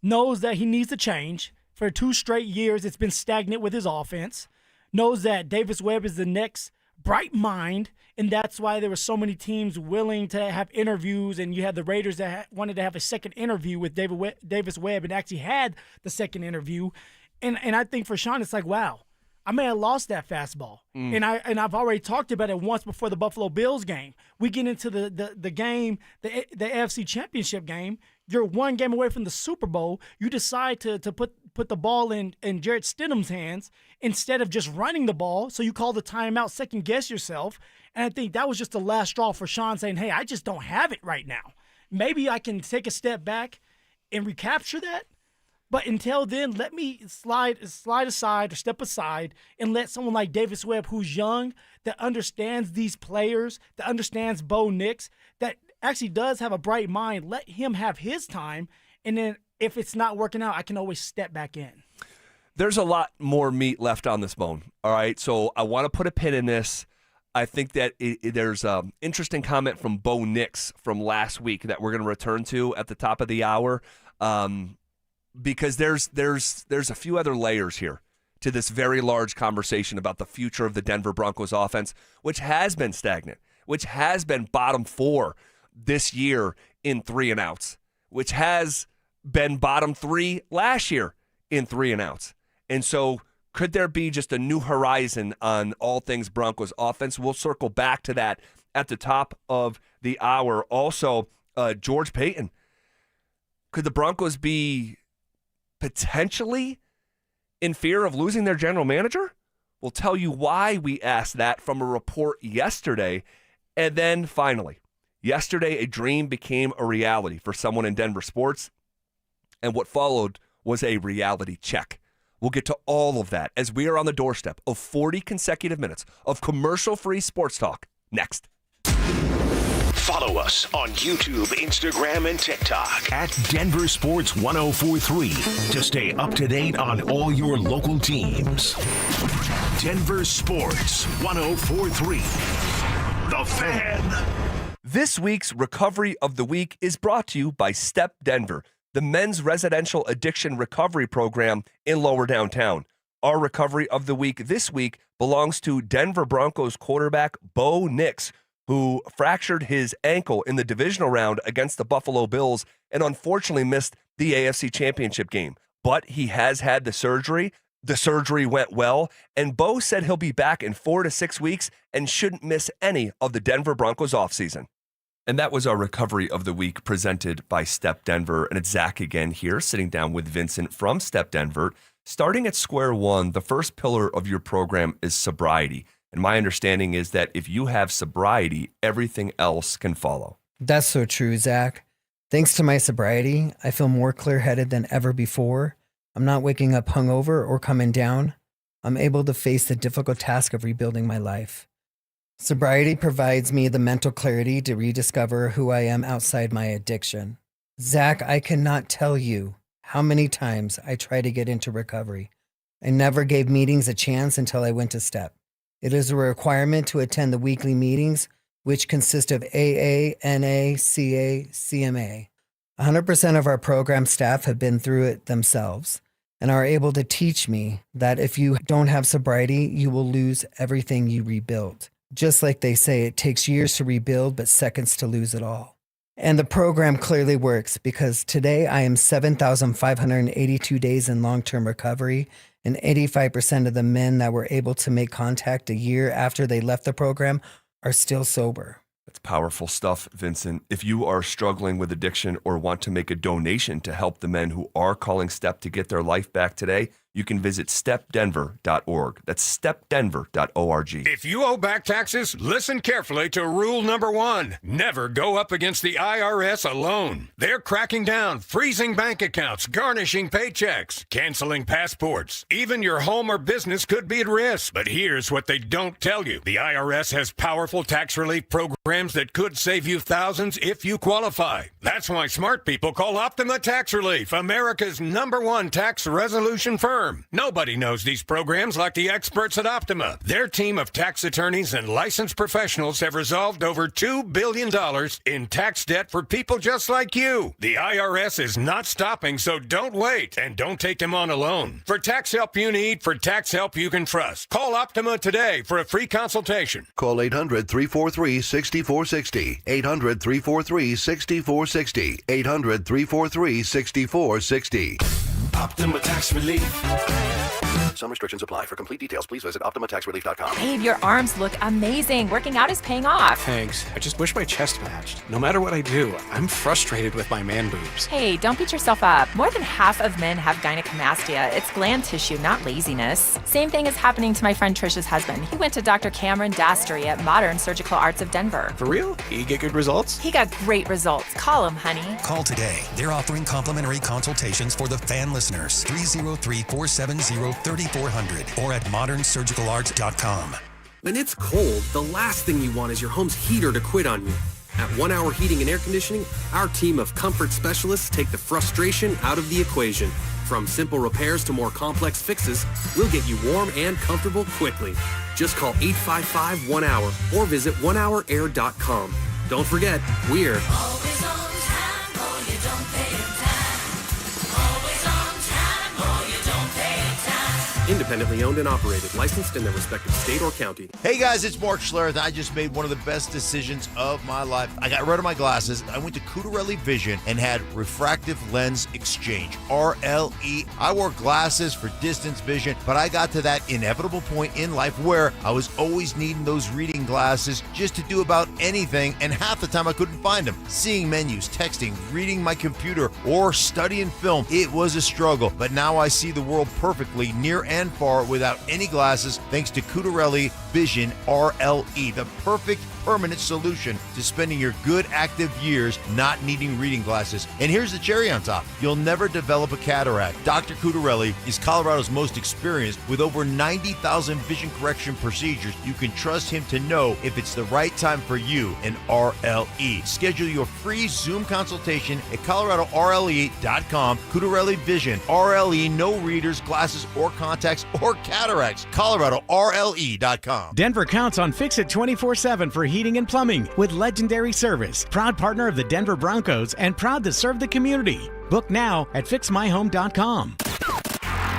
knows that he needs to change. For 2 straight years, it's been stagnant with his offense. Knows that Davis Webb is the next bright mind, and that's why there were so many teams willing to have interviews, and you had the Raiders that wanted to have a second interview with Davis Webb and actually had the second interview. And I think for Sean, it's like, wow, I may have lost that fastball. And I've already talked about it once before the Buffalo Bills game. We get into the game, the AFC Championship game. You're 1 game away from the Super Bowl. You decide to put the ball in Jarrett Stidham's hands instead of just running the ball. So you call the timeout, second guess yourself. And I think that was just the last straw for Sean saying, hey, I just don't have it right now. Maybe I can take a step back and recapture that. But until then, let me slide aside or step aside and let someone like Davis Webb, who's young, that understands these players, that understands Bo Nix, that actually does have a bright mind, let him have his time. And then if it's not working out, I can always step back in. There's a lot more meat left on this bone, all right? So I want to put a pin in this. I think that there's an interesting comment from Bo Nix from last week that we're going to return to at the top of the hour. Because there's a few other layers here to this very large conversation about the future of the Denver Broncos offense, which has been stagnant, which has been bottom 4 this year in 3-and-outs, which has been bottom 3 last year in 3-and-outs. And so could there be just a new horizon on all things Broncos offense? We'll circle back to that at the top of the hour. Also, George Payton. Could the Broncos be potentially in fear of losing their general manager? We'll tell you why we asked that from a report yesterday. And then finally, yesterday a dream became a reality for someone in Denver sports, and what followed was a reality check. We'll get to all of that as we are on the doorstep of 40 consecutive minutes of commercial-free sports talk next. Follow us on YouTube, Instagram, and TikTok at Denver Sports 1043 to stay up to date on all your local teams. Denver Sports 1043. The Fan. This week's Recovery of the Week is brought to you by Step Denver, the men's residential addiction recovery program in Lower Downtown. Our Recovery of the Week this week belongs to Denver Broncos quarterback Bo Nix, who fractured his ankle in the divisional round against the Buffalo Bills and unfortunately missed the AFC Championship game. But he has had the surgery. The surgery went well, and Bo said he'll be back in 4 to 6 weeks and shouldn't miss any of the Denver Broncos offseason. And that was our Recovery of the Week presented by Step Denver. And it's Zach again here, sitting down with Vincent from Step Denver. Starting at square one, the first pillar of your program is sobriety. And my understanding is that if you have sobriety, everything else can follow. That's so true, Zach. Thanks to my sobriety, I feel more clear-headed than ever before. I'm not waking up hungover or coming down. I'm able to face the difficult task of rebuilding my life. Sobriety provides me the mental clarity to rediscover who I am outside my addiction. Zach, I cannot tell you how many times I tried to get into recovery. I never gave meetings a chance until I went to Step. It is a requirement to attend the weekly meetings, which consist of AA, NA, CA, CMA. 100% of our program staff have been through it themselves and are able to teach me that if you don't have sobriety, you will lose everything you rebuilt. Just like they say, it takes years to rebuild, but seconds to lose it all. And the program clearly works because today I am 7,582 days in long-term recovery, and 85% of the men that were able to make contact a year after they left the program are still sober. That's powerful stuff, Vincent. If you are struggling with addiction or want to make a donation to help the men who are calling Step to get their life back today, you can visit stepdenver.org. That's stepdenver.org. If you owe back taxes, listen carefully to rule number 1. Never go up against the IRS alone. They're cracking down, freezing bank accounts, garnishing paychecks, canceling passports. Even your home or business could be at risk. But here's what they don't tell you. The IRS has powerful tax relief programs that could save you thousands if you qualify. That's why smart people call Optima Tax Relief, America's #1 tax resolution firm. Nobody knows these programs like the experts at Optima. Their team of tax attorneys and licensed professionals have resolved over $2 billion in tax debt for people just like you. The IRS is not stopping, so don't wait and don't take them on alone. For tax help you need, for tax help you can trust, call Optima today for a free consultation. Call 800-343-6460. 800-343-6460. 800-343-6460. Optima Tax Relief. Some restrictions apply. For complete details, please visit OptimaTaxRelief.com. Babe, your arms look amazing. Working out is paying off. Thanks. I just wish my chest matched. No matter what I do, I'm frustrated with my man boobs. Hey, don't beat yourself up. More than half of men have gynecomastia. It's gland tissue, not laziness. Same thing is happening to my friend Trisha's husband. He went to Dr. Cameron Dastery at Modern Surgical Arts of Denver. For real? You get good results? He got great results. Call him, honey. Call today. They're offering complimentary consultations for the fan listeners. 303-470-3400 or at modernsurgicalarts.com. When it's cold, the last thing you want is your home's heater to quit on you. At 1 Hour Heating and Air Conditioning, our team of comfort specialists take the frustration out of the equation. From simple repairs to more complex fixes, we'll get you warm and comfortable quickly. Just call 855-1HOUR or visit onehourair.com. Don't forget, we're Always on time, or you don't pay it time. Always on time, or you don't pay it time. independently owned and operated, licensed in their respective state or county. Hey guys, it's Mark Schlereth. I just made one of the best decisions of my life. I got rid of my glasses. I went to Cutarelli Vision and had refractive lens exchange, RLE. I wore glasses for distance vision, but I got to that inevitable point in life where I was always needing those reading glasses just to do about anything, and half the time I couldn't find them. Seeing menus, texting, reading my computer, or studying film, it was a struggle, but now I see the world perfectly near and far without any glasses thanks to Cutarelli Vision RLE, the perfect permanent solution to spending your good active years not needing reading glasses. And here's the cherry on top. You'll never develop a cataract. Dr. Cutarelli is Colorado's most experienced with over 90,000 vision correction procedures. You can trust him to know if it's the right time for you and RLE. Schedule your free Zoom consultation at coloradorle.com. Cutarelli Vision RLE, no readers, glasses, or contacts, or cataracts. coloradorle.com. Denver counts on Fix-It 24/7 for heating and plumbing with legendary service. Proud partner of the Denver Broncos and proud to serve the community. Book now at fixmyhome.com.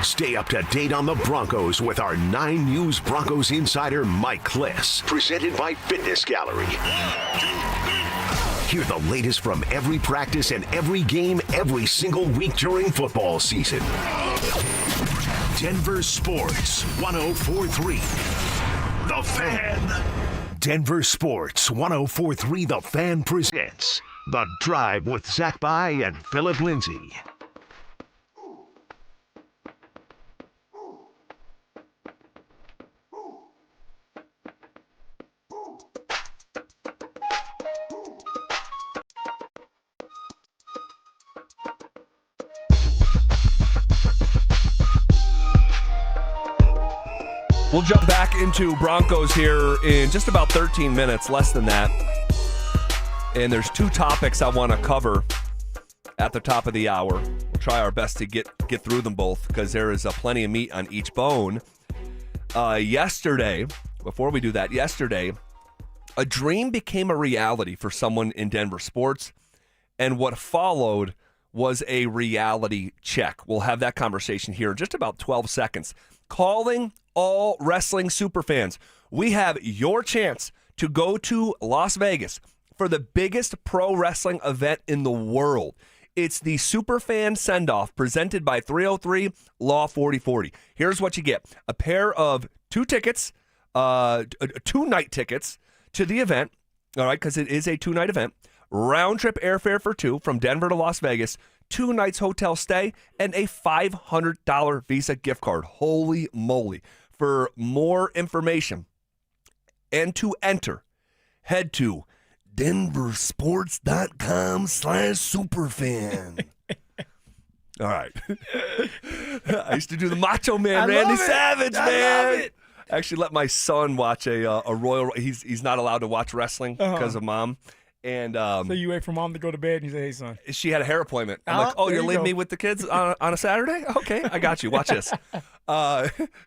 Stay up to date on the Broncos with our 9 News Broncos insider Mike Kliss. Presented by Fitness Gallery. Hear the latest from every practice and every game every single week during football season. Denver Sports 104.3. The Fan. Denver Sports 104.3 The Fan presents The Drive with Zach By and Phillip Lindsay. We'll jump back into Broncos here in just about 13 minutes, less than that. And there's 2 topics I want to cover at the top of the hour. We'll try our best to get through them both because there is plenty of meat on each bone. Yesterday, before we do that, a dream became a reality for someone in Denver sports, and what followed was a reality check. We'll have that conversation here in just about 12 seconds. Calling all wrestling superfans, we have your chance to go to Las Vegas for the biggest pro wrestling event in the world. It's the Superfan Send-Off presented by 303 Law 4040. Here's what you get. A pair of 2 tickets, 2 night tickets to the event, all right, because it is a 2-night event. Round-trip airfare for 2 from Denver to Las Vegas, 2 nights hotel stay, and a $500 Visa gift card. Holy moly. For more information and to enter, head to denversports.com/superfan. All right. I used to do the Macho Man, Randy Savage, man. I love it. I actually let my son watch a Royal. He's not allowed to watch wrestling because of mom. And so you wait for mom to go to bed and you say, "Hey, son." She had a hair appointment. I'm like, "Oh, you're leaving me with the kids on a Saturday? Okay, I got you. Watch this."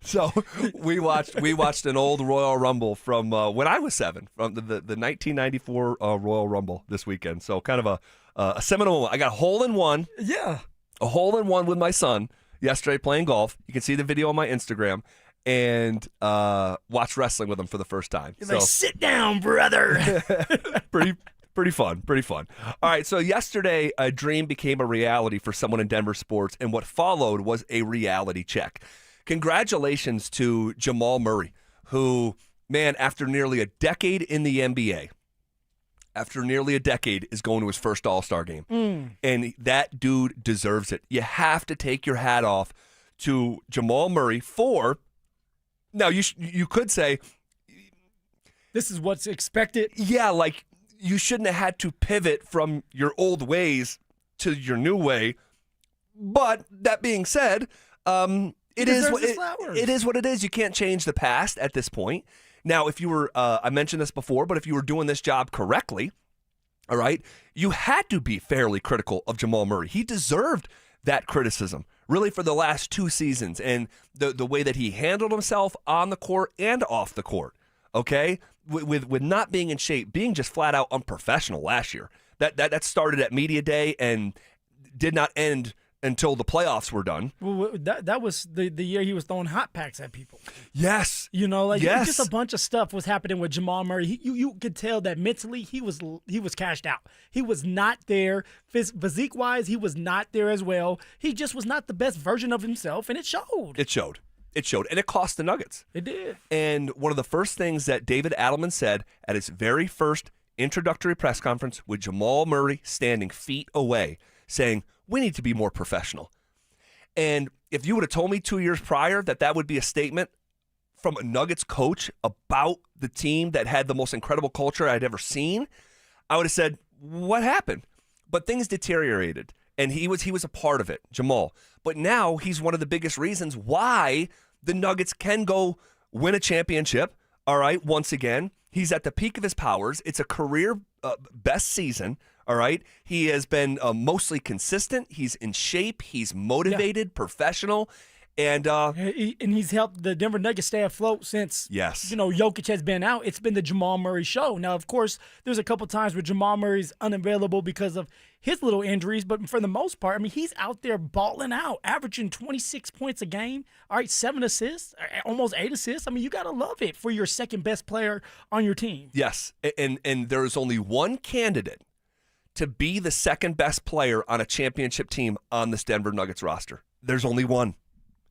So we watched an old Royal Rumble from when I was 7, from the 1994 Royal Rumble this weekend. So kind of a seminal moment. I got a hole in one. Yeah. A hole in one with my son yesterday playing golf. You can see the video on my Instagram. And watch wrestling with him for the first time. You're like, sit down, brother. Pretty fun. All right, so yesterday, a dream became a reality for someone in Denver sports, and what followed was a reality check. congratulations to Jamal Murray, who, man, after nearly a decade in the NBA, is going to his first All-Star game. And that dude deserves it. You have to take your hat off to Jamal Murray for, now you could say, this is what's expected. Yeah, like you shouldn't have had to pivot from your old ways to your new way. But that being said, it is what it is. You can't change the past at this point. Now, if you were, I mentioned this before, but if you were doing this job correctly, all right, you had to be fairly critical of Jamal Murray. He deserved that criticism, really, for the last 2 seasons, and the way that he handled himself on the court and off the court. Okay, with not being in shape, being just flat out unprofessional last year. That started at media day and did not end until the playoffs were done. Well, that was the year he was throwing hot packs at people. Yes. Just a bunch of stuff was happening with Jamal Murray. You could tell that mentally he was cashed out. He was not there. Physique-wise, he was not there as well. He just was not the best version of himself, and it showed. It showed, and it cost the Nuggets. It did. And one of the first things that David Adelman said at his very first introductory press conference with Jamal Murray standing feet away, saying, we need to be more professional. And if you would have told me 2 years prior that would be a statement from a Nuggets coach about the team that had the most incredible culture I'd ever seen, I would have said, what happened? But things deteriorated, and he was a part of it, Jamal. But now he's one of the biggest reasons why the Nuggets can go win a championship, all right, once again. He's at the peak of his powers. It's a career best season. All right. He has been mostly consistent. He's in shape. He's motivated, professional, and he's helped the Denver Nuggets stay afloat since Jokic has been out. It's been the Jamal Murray show. Now, of course, there's a couple times where Jamal Murray's unavailable because of his little injuries, but for the most part, I mean, he's out there balling out, averaging 26 points a game. All right, 7 assists, almost 8 assists. I mean, you got to love it for your second best player on your team. Yes, and there is only one candidate to be the second best player on a championship team on this Denver Nuggets roster. There's only one,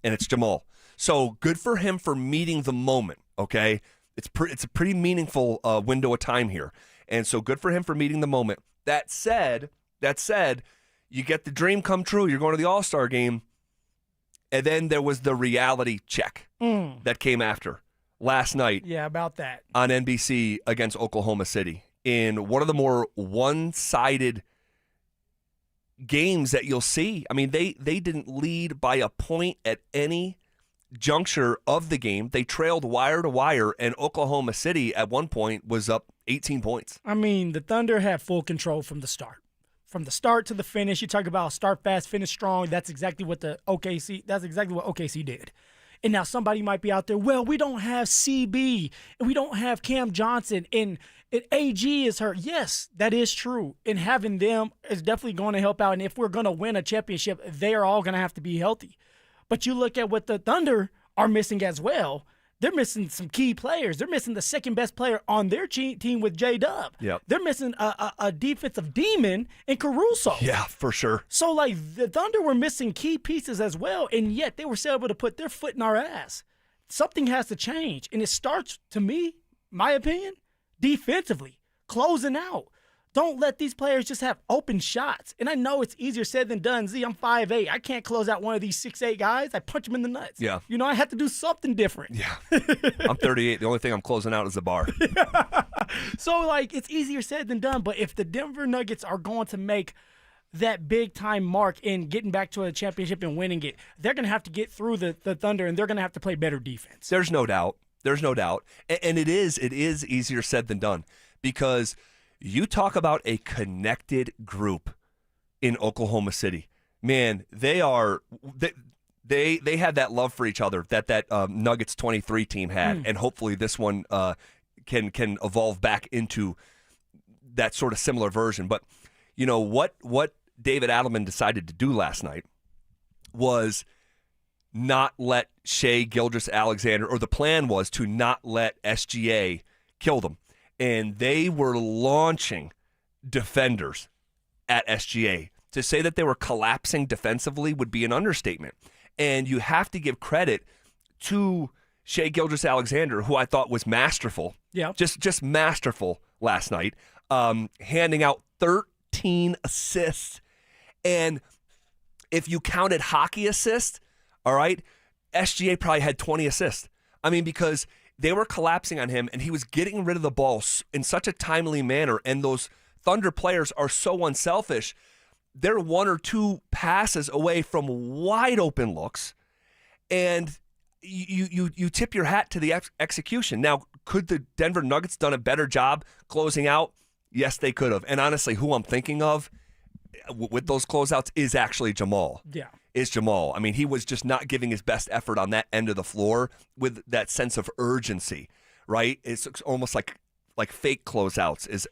and it's Jamal. So good for him for meeting the moment, okay? It's a pretty meaningful window of time here. And so good for him for meeting the moment. That said, you get the dream come true. You're going to the All-Star game. And then there was the reality check that came after last night. Yeah, about that. On NBC against Oklahoma City, in one of the more one-sided games that you'll see. I mean, they didn't lead by a point at any juncture of the game. They trailed wire to wire, and Oklahoma City at one point was up 18 points. I mean, the Thunder had full control from the start. From the start to the finish, you talk about start fast, finish strong. That's exactly what OKC did. And now somebody might be out there, well, we don't have CB, and we don't have Cam Johnson, and AG is hurt. Yes, that is true. And having them is definitely going to help out. And if we're going to win a championship, they are all going to have to be healthy. But you look at what the Thunder are missing as well. They're missing some key players. They're missing the second best player on their team with J-Dub. Yep. They're missing a defensive demon in Caruso. Yeah, for sure. So, like, the Thunder were missing key pieces as well, and yet they were still able to put their foot in our ass. Something has to change, and it starts, to me, my opinion, defensively, closing out. Don't let these players just have open shots. And I know it's easier said than done. Z, I'm 5'8". I can't close out one of these 6'8" guys. I punch them in the nuts. Yeah. I have to do something different. Yeah. I'm 38. The only thing I'm closing out is the bar. So, like, it's easier said than done. But if the Denver Nuggets are going to make that big-time mark in getting back to a championship and winning it, they're going to have to get through the Thunder, and they're going to have to play better defense. There's no doubt. And it is easier said than done, because you talk about a connected group in Oklahoma City. Man, they have that love for each other that Nuggets 23 team had, and hopefully this one can evolve back into that sort of similar version. But you know what David Adelman decided to do last night was not let Shai Gilgeous-Alexander, or the plan was to not let SGA kill them. And they were launching defenders at SGA. To say that they were collapsing defensively would be an understatement. And you have to give credit to Shai Gilgeous-Alexander, who I thought was masterful. Yeah. Just masterful last night, handing out 13 assists. And if you counted hockey assists, all right, SGA probably had 20 assists. I mean, because they were collapsing on him, and he was getting rid of the ball in such a timely manner, and those Thunder players are so unselfish. They're one or two passes away from wide open looks, and you tip your hat to the execution. Now, could the Denver Nuggets done a better job closing out? Yes, they could have. And honestly, who I'm thinking of with those closeouts is actually Jamal. Yeah. Is Jamal. I mean, he was just not giving his best effort on that end of the floor with that sense of urgency, right? It's almost like fake closeouts is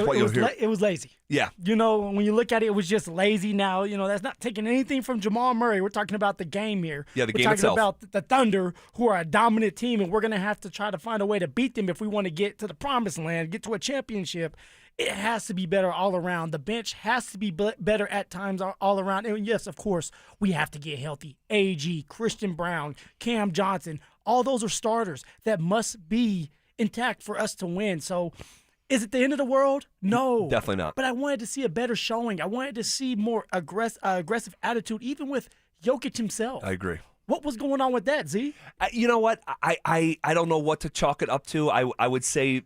what you'll hear. It was lazy. Yeah. You know, when you look at it, it was just lazy. Now, you know, that's not taking anything from Jamal Murray. We're talking about the game here. Yeah, the we're game talking itself. about the Thunder, who are a dominant team, and we're going to have to try to find a way to beat them if we want to get to the promised land, get to a championship. It has to be better all around. The bench has to be better at times all around. And yes, of course, we have to get healthy. AG, Christian Brown, Cam Johnson, all those are starters that must be intact for us to win. So is it the end of the world? No. Definitely not. But I wanted to see a better showing. I wanted to see more aggressive attitude, even with Jokic himself. I agree. What was going on with that, Z? You know what? I don't know what to chalk it up to. I would say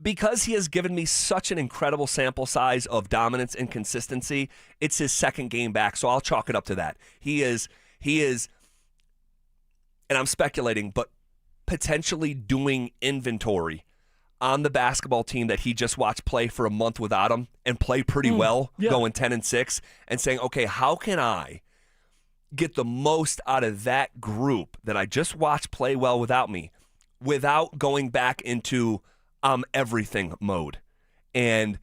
because he has given me such an incredible sample size of dominance and consistency, it's his second game back, so I'll chalk it up to that. He is, and I'm speculating, but potentially doing inventory on the basketball team that he just watched play for a month without him and play pretty well, going 10-6, and saying, okay, how can I get the most out of that group that I just watched play well without me without going back into everything mode? And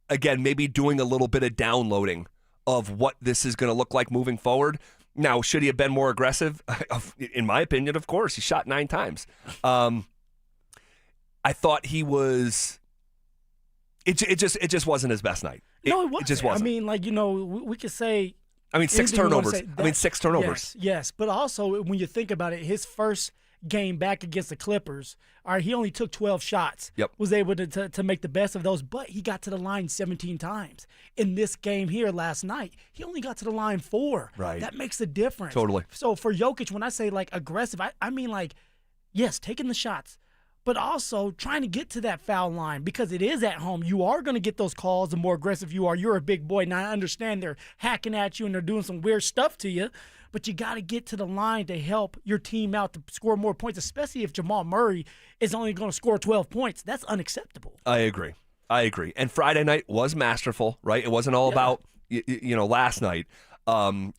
again, maybe doing a little bit of downloading of what this is going to look like moving forward. Now, should he have been more aggressive? In my opinion, of course. He shot 9 times. I thought he was. It just wasn't his best night. No, it wasn't. It just wasn't. I mean, like, you know, we could say. I mean, 6 turnovers. Six turnovers. Yes, but also when you think about it, his first game back against the Clippers, all right, he only took 12 shots. Yep. Was able to make the best of those, but he got to the line 17 times. In this game here last night, he only got to the line 4. Right. That makes a difference. Totally. So for Jokic, when I say like aggressive, I mean like, yes, taking the shots, but also trying to get to that foul line because it is at home. You are going to get those calls the more aggressive you are. You're a big boy. Now, I understand they're hacking at you and they're doing some weird stuff to you, but you got to get to the line to help your team out to score more points, especially if Jamal Murray is only going to score 12 points. That's unacceptable. I agree. And Friday night was masterful, right? It wasn't all about, last night.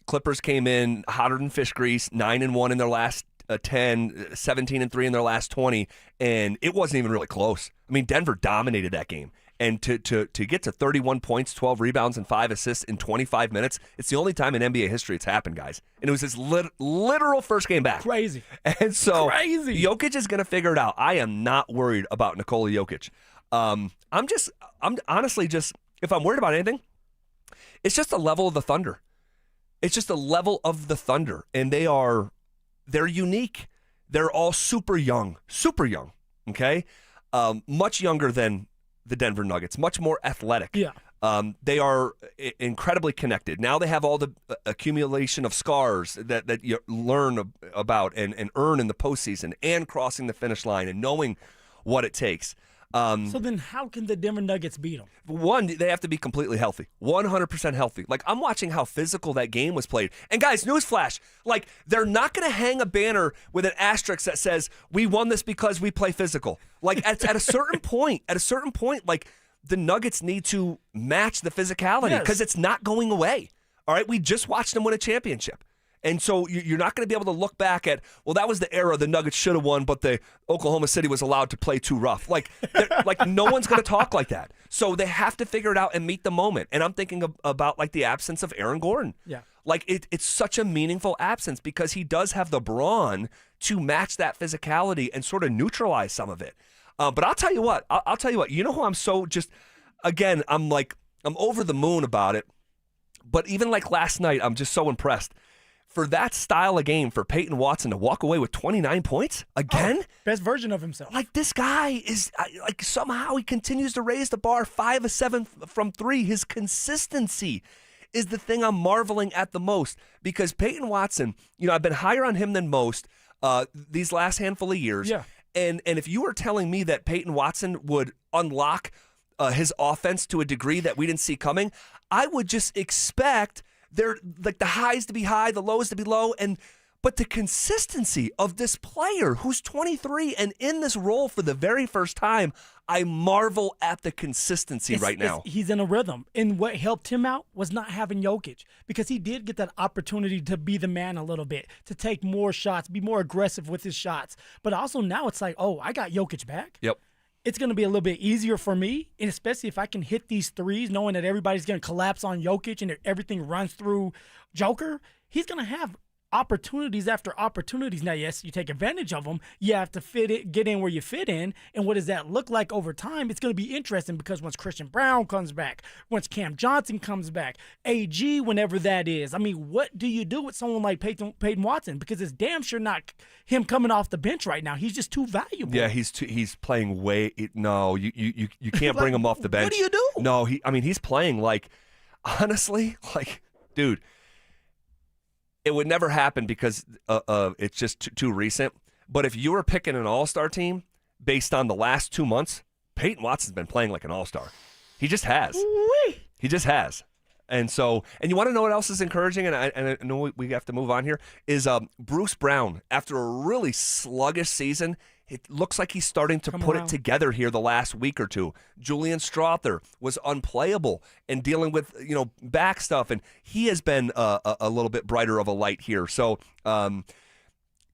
Clippers came in hotter than fish grease, 9-1 in their last 10, 17-3 in their last 20, and it wasn't even really close. I mean, Denver dominated that game. And to get to 31 points, 12 rebounds, and 5 assists in 25 minutes, it's the only time in NBA history it's happened, guys. And it was his literal first game back. Crazy. And so Crazy. Jokic is going to figure it out. I am not worried about Nikola Jokic. I'm honestly just, if I'm worried about anything, it's just the level of the Thunder. It's just the level of the Thunder. And they're unique. They're all super young, okay? Much younger than the Denver Nuggets, much more athletic. Yeah. They are incredibly connected. Now they have all the accumulation of scars that you learn about and earn in the postseason and crossing the finish line and knowing what it takes. So then how can the Denver Nuggets beat them? One, they have to be completely healthy, 100% healthy. Like, I'm watching how physical that game was played. And guys, newsflash, like, they're not going to hang a banner with an asterisk that says, we won this because we play physical. Like, at a certain point, like, the Nuggets need to match the physicality because it's not going away. All right, we just watched them win a championship. And so you're not going to be able to look back at, well, that was the era the Nuggets should have won, but the Oklahoma City was allowed to play too rough. Like no one's going to talk like that. So they have to figure it out and meet the moment. And I'm thinking about like the absence of Aaron Gordon. Yeah. Like it's such a meaningful absence because he does have the brawn to match that physicality and sort of neutralize some of it. But I'll tell you what. I'll tell you what. You know who I'm so just, again, I'm over the moon about it. But even like last night, I'm just so impressed. for that style of game for Peyton Watson to walk away with 29 points again? Best version of himself. Like, this guy is, like, somehow he continues to raise the bar 5 of 7 from 3. His consistency is the thing I'm marveling at the most, because Peyton Watson, I've been higher on him than most these last handful of years. Yeah. And if you were telling me that Peyton Watson would unlock his offense to a degree that we didn't see coming, I would just expect the highs to be high, the lows to be low, but the consistency of this player who's 23 and in this role for the very first time, I marvel at the consistency right now. He's in a rhythm. And what helped him out was not having Jokic, because he did get that opportunity to be the man a little bit, to take more shots, be more aggressive with his shots. But also now it's like, oh, I got Jokic back. Yep. It's going to be a little bit easier for me, and especially if I can hit these threes, knowing that everybody's going to collapse on Jokic and everything runs through Joker. He's going to have opportunities after opportunities. Now, yes, you take advantage of them. You have to get in where you fit in. And what does that look like over time? It's going to be interesting, because once Christian Brown comes back, once Cam Johnson comes back, AG, whenever that is, I mean, what do you do with someone like Peyton Watson? Because it's damn sure not him coming off the bench right now. He's just too valuable. Yeah, he's playing way. No, you can't bring him off the bench. What do you do? No, he's playing like, honestly, like, dude. It would never happen because it's just too recent. But if you were picking an all-star team based on the last 2 months, Peyton Watson's been playing like an all-star. He just has. Wee. He just has. And you want to know what else is encouraging, and I know we have to move on here, is Bruce Brown, after a really sluggish season, it looks like he's starting to put it together here the last week or two. Julian Strother was unplayable and dealing with back stuff, and he has been a little bit brighter of a light here. So,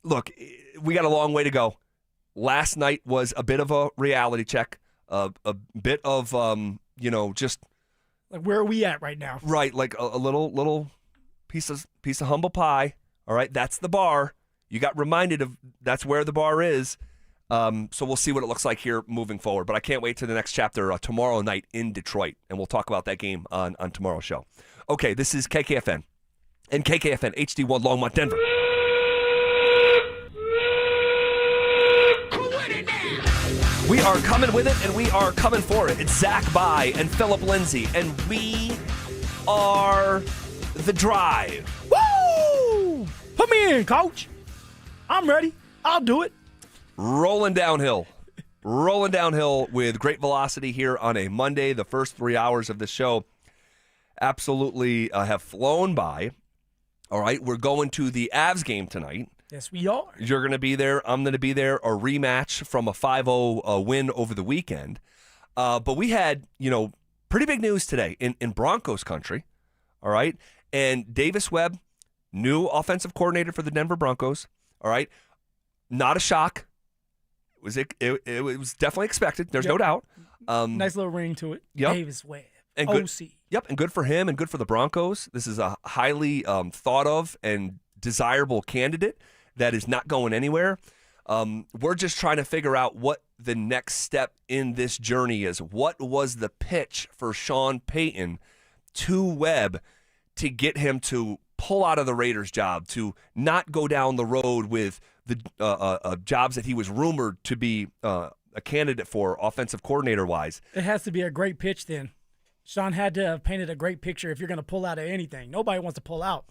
look, we got a long way to go. Last night was a bit of a reality check, a bit of just like, where are we at right now? Right, like a little piece of humble pie. All right, that's the bar. You got reminded of that's where the bar is. So we'll see what it looks like here moving forward. But I can't wait to the next chapter tomorrow night in Detroit, and we'll talk about that game on tomorrow's show. Okay, this is KKFN and KKFN HD1 Longmont, Denver. We are coming with it, and we are coming for it. It's Zach By and Phillip Lindsay, and we are The Drive. Woo! Put me in, coach. I'm ready. I'll do it. Rolling downhill with great velocity here on a Monday. The first 3 hours of the show absolutely have flown by. All right, we're going to the Avs game tonight. Yes, we are. You're going to be there. I'm going to be there. A rematch from a 5-0 win over the weekend. But we had, pretty big news today in Broncos country. All right, and Davis Webb, new offensive coordinator for the Denver Broncos. All right, not a shock. It was definitely expected. There's no doubt. Nice little ring to it. Yep. Davis Webb. And OC. Yep, and good for him and good for the Broncos. This is a highly thought of and desirable candidate that is not going anywhere. We're just trying to figure out what the next step in this journey is. What was the pitch for Sean Payton to Webb to get him to pull out of the Raiders job, to not go down the road with the jobs that he was rumored to be a candidate for, offensive coordinator-wise? It has to be a great pitch then. Sean had to have painted a great picture if you're going to pull out of anything. Nobody wants to pull out,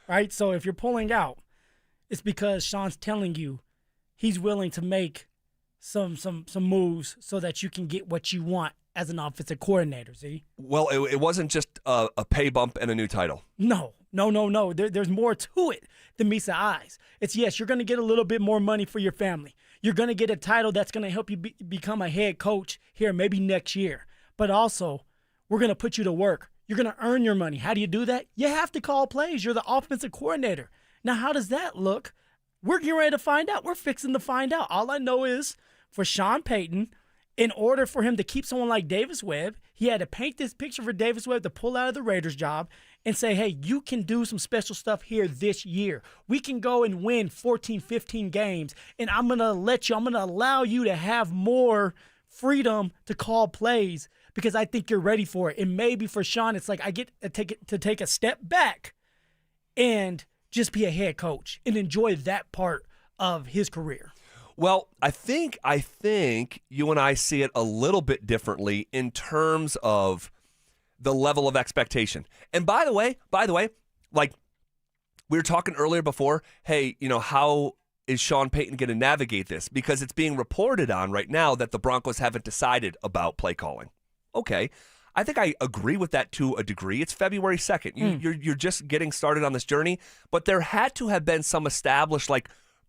right? So if you're pulling out, it's because Sean's telling you he's willing to make some moves so that you can get what you want as an offensive coordinator, see? Well, it wasn't just a pay bump and a new title. No. There's more to it than meets the eyes. It's, yes, you're going to get a little bit more money for your family. You're going to get a title that's going to help you become a head coach here maybe next year. But also, we're going to put you to work. You're going to earn your money. How do you do that? You have to call plays. You're the offensive coordinator. Now, how does that look? We're getting ready to find out. We're fixing to find out. All I know is for Sean Payton, in order for him to keep someone like Davis Webb, he had to paint this picture for Davis Webb to pull out of the Raiders job and say, hey, you can do some special stuff here this year. We can go and win 14, 15 games, and I'm going to allow you to have more freedom to call plays because I think you're ready for it. And maybe for Sean, it's like I get to take a step back and just be a head coach and enjoy that part of his career? Well, I think you and I see it a little bit differently in terms of the level of expectation. And by the way, like we were talking earlier before, hey, how is Sean Payton going to navigate this? Because it's being reported on right now that the Broncos haven't decided about play calling. Okay. I think I agree with that to a degree. It's February 2nd. You're just getting started on this journey, but there had to have been some established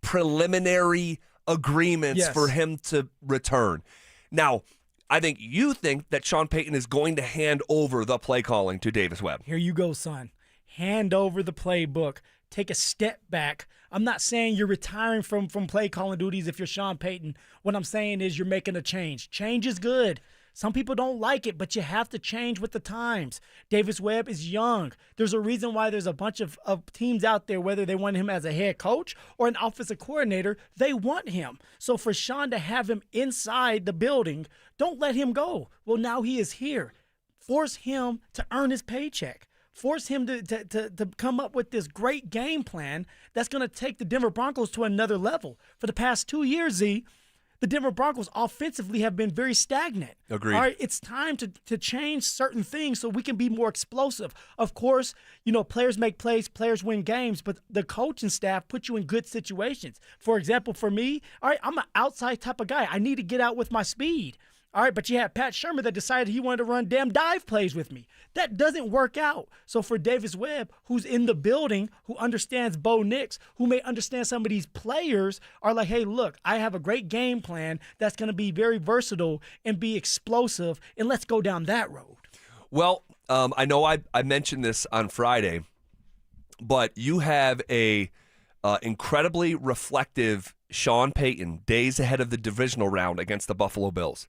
preliminary agreements for him to return. Now, I think you think that Sean Payton is going to hand over the play calling to Davis Webb. Here you go, son. Hand over the playbook. Take a step back. I'm not saying you're retiring from play calling duties if you're Sean Payton. What I'm saying is you're making a change. Change is good. Some people don't like it, but you have to change with the times. Davis Webb is young. There's a reason why there's a bunch of teams out there, whether they want him as a head coach or an offensive coordinator, they want him. So for Sean to have him inside the building, don't let him go. Well, now he is here. Force him to earn his paycheck. Force him to come up with this great game plan that's going to take the Denver Broncos to another level. For the past 2 years, the Denver Broncos offensively have been very stagnant. Agreed. All right, it's time to change certain things so we can be more explosive. Of course, players make plays, players win games, but the coaching staff put you in good situations. For example, for me, all right, I'm an outside type of guy. I need to get out with my speed. All right, but you had Pat Sherman that decided he wanted to run damn dive plays with me. That doesn't work out. So for Davis Webb, who's in the building, who understands Bo Nix, who may understand some of these players, are like, hey, look, I have a great game plan that's going to be very versatile and be explosive, and let's go down that road. Well, I know I mentioned this on Friday, but you have a incredibly reflective Sean Payton days ahead of the divisional round against the Buffalo Bills.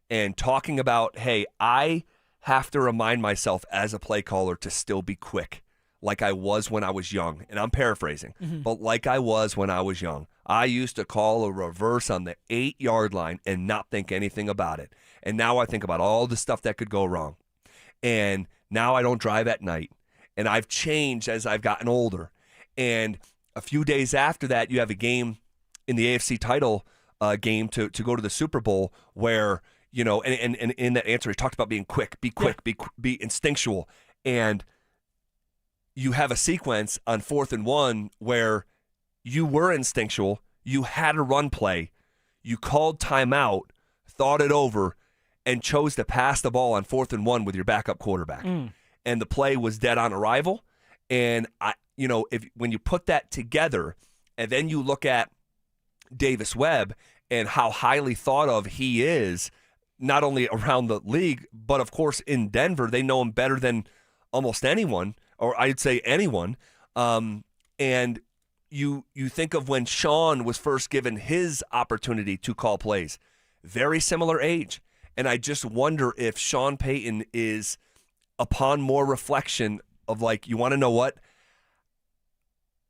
And talking about, hey, I have to remind myself as a play caller to still be quick like I was when I was young. And I'm paraphrasing, but like I was when I was young. I used to call a reverse on the 8-yard line and not think anything about it. And now I think about all the stuff that could go wrong. And now I don't drive at night. And I've changed as I've gotten older. And a few days after that, you have a game in the AFC title game to go to the Super Bowl where – and in that answer, he talked about being quick, be instinctual. And you have a sequence on 4th and 1 where you were instinctual, you had a run play, you called timeout, thought it over, and chose to pass the ball on 4th and 1 with your backup quarterback. And the play was dead on arrival. And when you put that together, and then you look at Davis Webb and how highly thought of he is, not only around the league, but of course in Denver, they know him better than almost anyone, or I'd say anyone. And you think of when Sean was first given his opportunity to call plays, very similar age. And I just wonder if Sean Payton is, upon more reflection of you want to know what?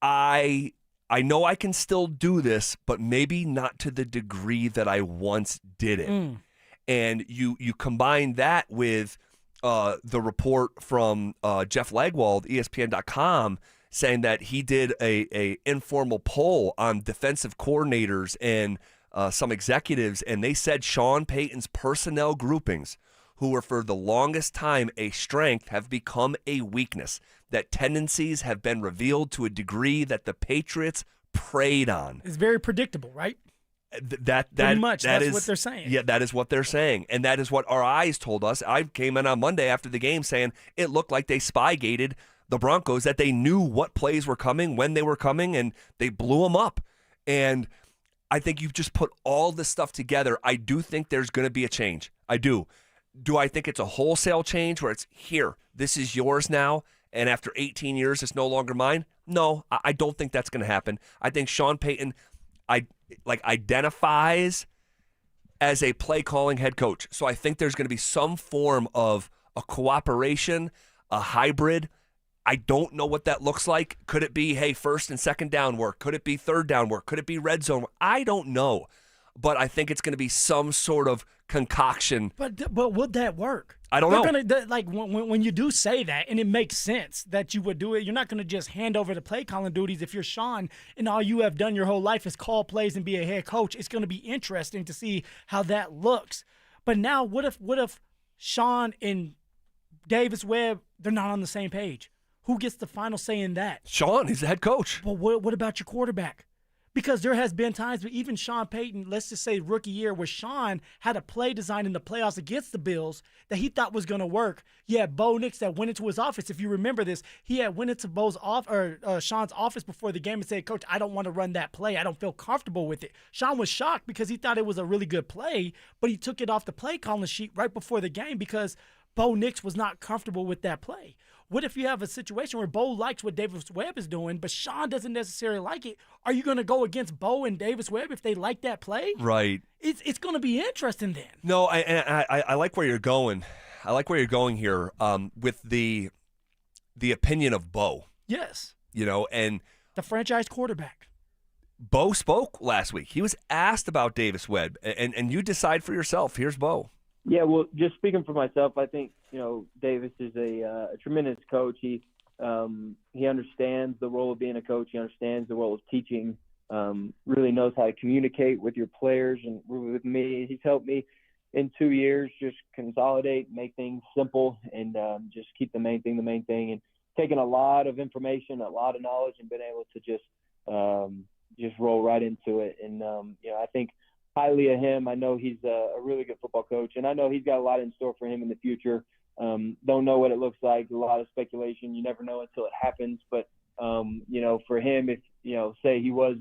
I know I can still do this, but maybe not to the degree that I once did it. And you combine that with the report from Jeff Legwold, ESPN.com, saying that he did a informal poll on defensive coordinators and some executives, and they said Sean Payton's personnel groupings, who were for the longest time a strength, have become a weakness, that tendencies have been revealed to a degree that the Patriots preyed on. It's very predictable, right? Pretty much. That's what they're saying. Yeah, that is what they're saying. And that is what our eyes told us. I came in on Monday after the game saying it looked like they spy-gated the Broncos, that they knew what plays were coming, when they were coming, and they blew them up. And I think you've just put all this stuff together. I do think there's going to be a change. I do. Do I think it's a wholesale change where it's here, this is yours now, and after 18 years it's no longer mine? No, I don't think that's going to happen. I think Sean Payton identifies as a play calling head coach. So I think there's going to be some form of a cooperation, a hybrid. I don't know what that looks like. Could it be, hey, first and second down work? Could it be third down work? Could it be red zone work? I don't know. but I think it's going to be some sort of concoction. But would that work? I don't know. Like when you do say that, and it makes sense that you would do it, you're not going to just hand over the play calling duties if you're Sean and all you have done your whole life is call plays and be a head coach. It's going to be interesting to see how that looks. But now, what if Sean and Davis Webb, they're not on the same page? Who gets the final say in that? Sean, he's the head coach. But what about your quarterback? Because there has been times where even Sean Payton, let's just say rookie year, where Sean had a play design in the playoffs against the Bills that he thought was going to work. You had Bo Nix that went into his office. If you remember this, he had went into Sean's office before the game and said, "Coach, I don't want to run that play. I don't feel comfortable with it." Sean was shocked because he thought it was a really good play, but he took it off the play calling sheet right before the game because Bo Nix was not comfortable with that play. What if you have a situation where Bo likes what Davis Webb is doing, but Sean doesn't necessarily like it? Are you going to go against Bo and Davis Webb if they like that play? Right. It's going to be interesting then. No, I like where you're going. I like where you're going here with the opinion of Bo. Yes. And the franchise quarterback. Bo spoke last week. He was asked about Davis Webb, and you decide for yourself. Here's Bo. Yeah, well, just speaking for myself, I think Davis is a tremendous coach. He understands the role of being a coach. He understands the role of teaching. Really knows how to communicate with your players and with me. He's helped me in 2 years just consolidate, make things simple, and just keep the main thing, and taking a lot of information, a lot of knowledge, and been able to just roll right into it. And I think highly of him. I know he's a really good football coach, and I know he's got a lot in store for him in the future. Don't know what it looks like. A lot of speculation. You never know until it happens. But for him, if say he was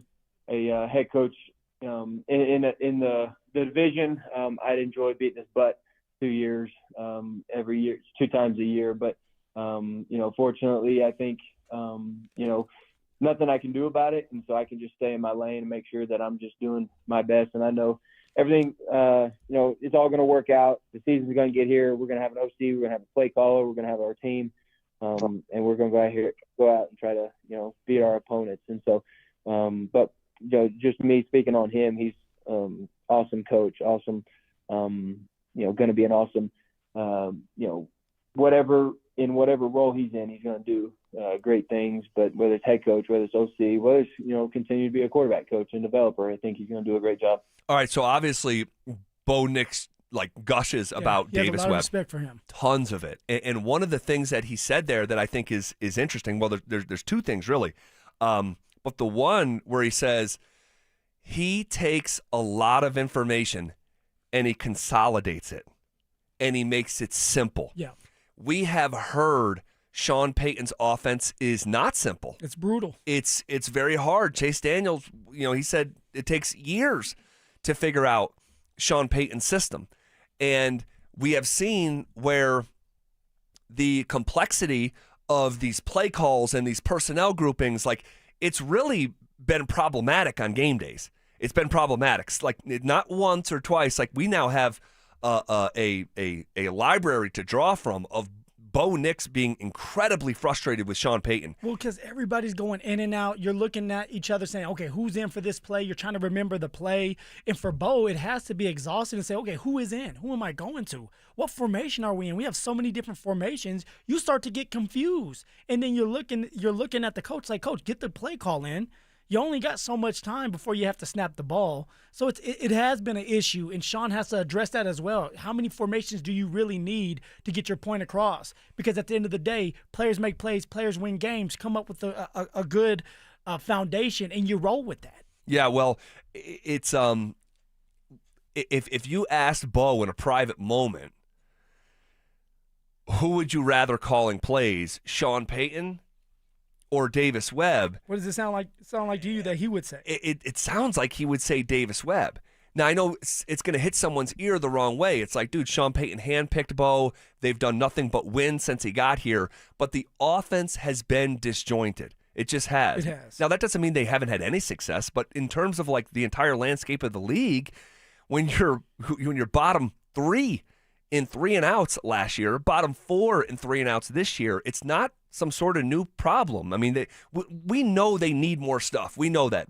a head coach in the division, I'd enjoy beating his butt 2 years every year, 2 times a year. But fortunately, I think nothing I can do about it, and so I can just stay in my lane and make sure that I'm just doing my best. And I know everything, it's all going to work out. The season's going to get here. We're going to have an OC. We're going to have a play caller. We're going to have our team, and we're going to go out and try to, beat our opponents. And so, but just me speaking on him, he's awesome coach, awesome. Going to be an awesome, whatever role he's in, he's going to do great things. But whether it's head coach, whether it's OC, whether it's continue to be a quarterback coach and developer, I think he's going to do a great job. All right, so obviously Bo Nix gushes about Davis Webb. Respect for him. Tons of it. And one of the things that he said there that I think is interesting. Well, there's 2 things really, but the one where he says he takes a lot of information and he consolidates it and he makes it simple. Yeah. We have heard Sean Payton's offense is not simple. It's brutal. It's very hard. Chase Daniels, he said it takes years to figure out Sean Payton's system. And we have seen where the complexity of these play calls and these personnel groupings, it's really been problematic on game days. It's been problematic. Not once or twice. We now have a library to draw from of Bo Nix being incredibly frustrated with Sean Payton. Well, because everybody's going in and out. You're looking at each other saying, okay, who's in for this play? You're trying to remember the play. And for Bo, it has to be exhausting to say, okay, who is in? Who am I going to? What formation are we in? We have so many different formations. You start to get confused. And then you're looking at the coach like, Coach, get the play call in. You only got so much time before you have to snap the ball. So it has been an issue, and Sean has to address that as well. How many formations do you really need to get your point across? Because at the end of the day, players make plays, players win games. Come up with a good foundation, and you roll with that. Yeah, well, it's if you asked Bo in a private moment, who would you rather calling plays, Sean Payton or Davis Webb? What does it sound like to you that he would say? It sounds like he would say Davis Webb. Now, I know it's going to hit someone's ear the wrong way. It's like, dude, Sean Payton handpicked Bo. They've done nothing but win since he got here. But the offense has been disjointed. It just has. It has. Now, that doesn't mean they haven't had any success, but in terms of the entire landscape of the league, when you're bottom 3 in 3 and outs last year, bottom 4 in 3 and outs this year, it's not some sort of new problem. I mean, we know they need more stuff. We know that.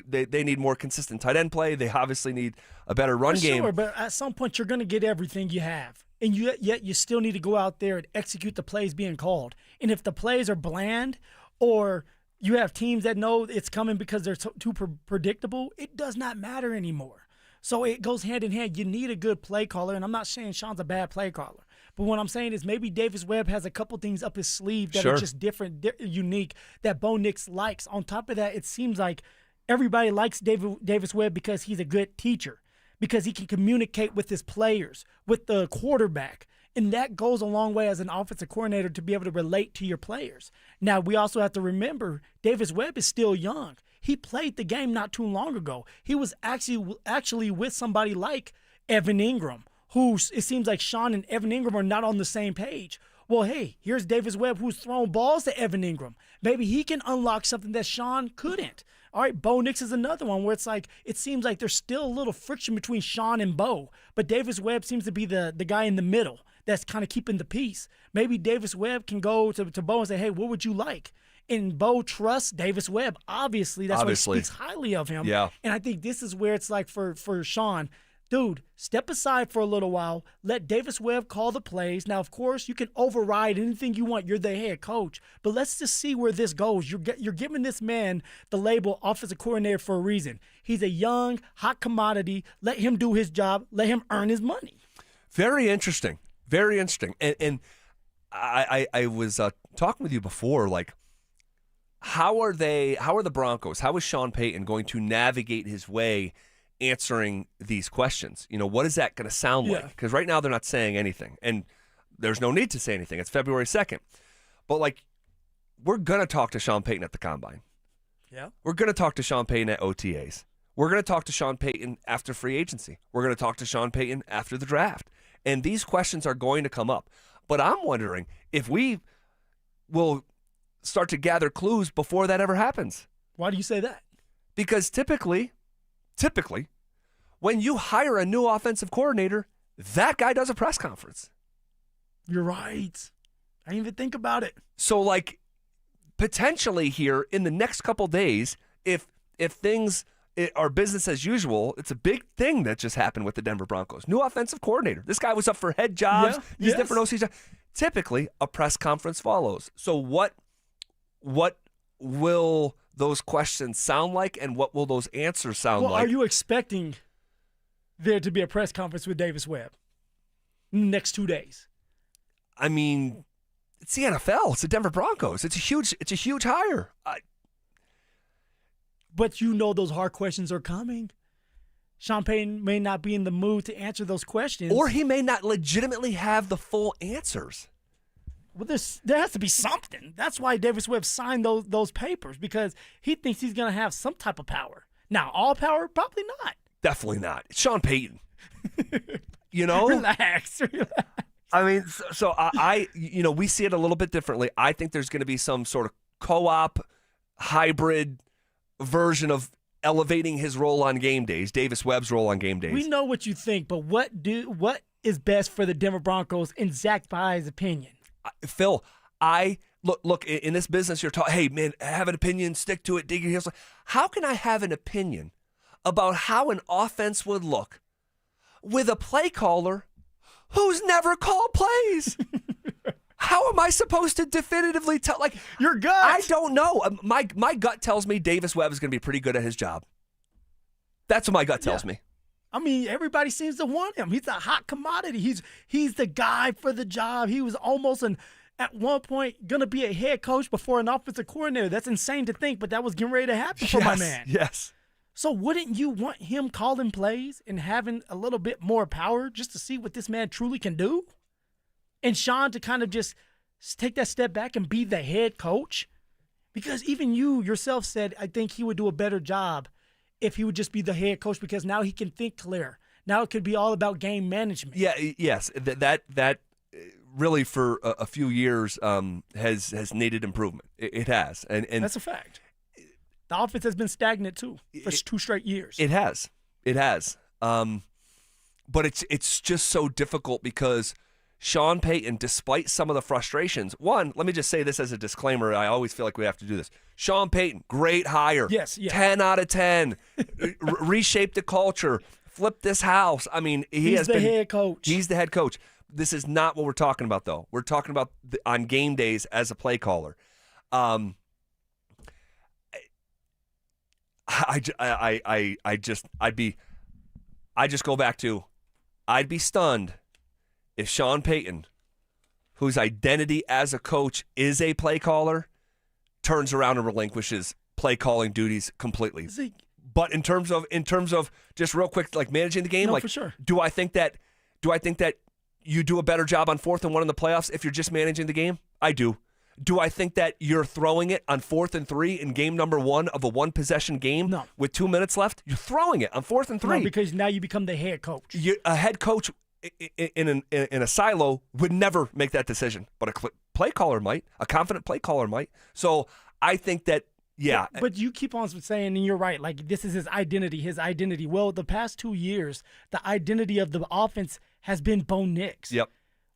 they need more consistent tight end play. They obviously need a better run game. Sure, but at some point you're going to get everything you have. And yet you still need to go out there and execute the plays being called. And if the plays are bland or you have teams that know it's coming because they're too predictable, it does not matter anymore. So it goes hand in hand. You need a good play caller, and I'm not saying Sean's a bad play caller. But what I'm saying is maybe Davis Webb has a couple things up his sleeve that are just different, unique, that Bo Nix likes. On top of that, it seems like everybody likes Davis Webb because he's a good teacher, because he can communicate with his players, with the quarterback. And that goes a long way as an offensive coordinator to be able to relate to your players. Now, we also have to remember Davis Webb is still young. He played the game not too long ago. He was actually with somebody like Evan Ingram, who it seems like Sean and Evan Ingram are not on the same page. Well, hey, here's Davis Webb who's thrown balls to Evan Ingram. Maybe he can unlock something that Sean couldn't. All right, Bo Nix is another one where it's like it seems like there's still a little friction between Sean and Bo, but Davis Webb seems to be the guy in the middle that's kind of keeping the peace. Maybe Davis Webb can go to Bo and say, hey, what would you like? And Bo trusts Davis Webb. Obviously, that's why he speaks highly of him. Yeah. And I think this is where it's like for Sean, dude, step aside for a little while. Let Davis Webb call the plays. Now, of course, you can override anything you want. You're the head coach. But let's just see where this goes. You're giving this man the label offensive coordinator for a reason. He's a young, hot commodity. Let him do his job. Let him earn his money. Very interesting. Very interesting. And I was talking with you before, like, how are the Broncos, how is Sean Payton going to navigate his way answering these questions? You know, what is that going to sound like? Because right now they're not saying anything, and there's no need to say anything. It's February 2nd. But, like, we're going to talk to Sean Payton at the Combine. Yeah. We're going to talk to Sean Payton at OTAs. We're going to talk to Sean Payton after free agency. We're going to talk to Sean Payton after the draft. And these questions are going to come up. But I'm wondering if we will start to gather clues before that ever happens. Why do you say that? Because typically, when you hire a new offensive coordinator, that guy does a press conference. You're right. I didn't even think about it. So, like, potentially here in the next couple days, if things are business as usual, it's a big thing that just happened with the Denver Broncos. New offensive coordinator. This guy was up for head jobs, these different OCs. Typically, a press conference follows. So what will those questions sound like, and what will those answers sound like? Well, are you expecting there to be a press conference with Davis Webb in the next 2 days? I mean, it's the NFL. It's the Denver Broncos. It's a huge hire. But you know those hard questions are coming. Sean Payton may not be in the mood to answer those questions. Or he may not legitimately have the full answers. Well, there has to be something. That's why Davis Webb signed those papers, because he thinks he's going to have some type of power. Now, all power? Probably not. Definitely not. It's Sean Payton. You know? Relax. I mean, so I we see it a little bit differently. I think there's going to be some sort of co-op hybrid version of elevating his role on game days, Davis Webb's role on game days. We know what you think, but what is best for the Denver Broncos in Zach Bai's opinion? Phil, I look in this business. You're talking, hey man, have an opinion, stick to it, dig your heels. How can I have an opinion about how an offense would look with a play caller who's never called plays? How am I supposed to definitively tell? Like, your gut. I don't know. My gut tells me Davis Webb is going to be pretty good at his job. That's what my gut tells me. I mean, everybody seems to want him. He's a hot commodity. He's the guy for the job. He was almost at one point going to be a head coach before an offensive coordinator. That's insane to think, but that was getting ready to happen for my man. Yes. So wouldn't you want him calling plays and having a little bit more power just to see what this man truly can do? And Sean to kind of just take that step back and be the head coach? Because even you yourself said, I think he would do a better job if he would just be the head coach, because now he can think clear. Now it could be all about game management. Yeah, yes. That really for a few years has needed improvement. It has. And that's a fact. The offense has been stagnant too for 2 straight years. It has. But it's just so difficult because Sean Payton, despite some of the frustrations, one, let me just say this as a disclaimer. I always feel like we have to do this. Sean Payton, great hire. Yes. 10 out of 10. Reshaped the culture. Flipped this house. I mean, He's the head coach. He's the head coach. This is not what we're talking about, though. We're talking about on game days as a play caller. I just go back to, I'd be stunned if Sean Payton, whose identity as a coach is a play caller, turns around and relinquishes play calling duties completely. But in terms of just real quick, like managing the game, No, like for sure. do I think that you do a better job on 4th and 1 in the playoffs if you're just managing the game? I do. Do I think that you're throwing it on 4th and 3 in game number 1 of a 1-possession game with 2 minutes left? You're throwing it on 4th and 3. No, because now you become the head coach. A head coach in a silo would never make that decision, but a play caller might. A confident play caller might. So I think that, yeah. But you keep on saying, and you're right, like this is his identity. Well, the past 2 years, the identity of the offense has been Bo Nix. Yep.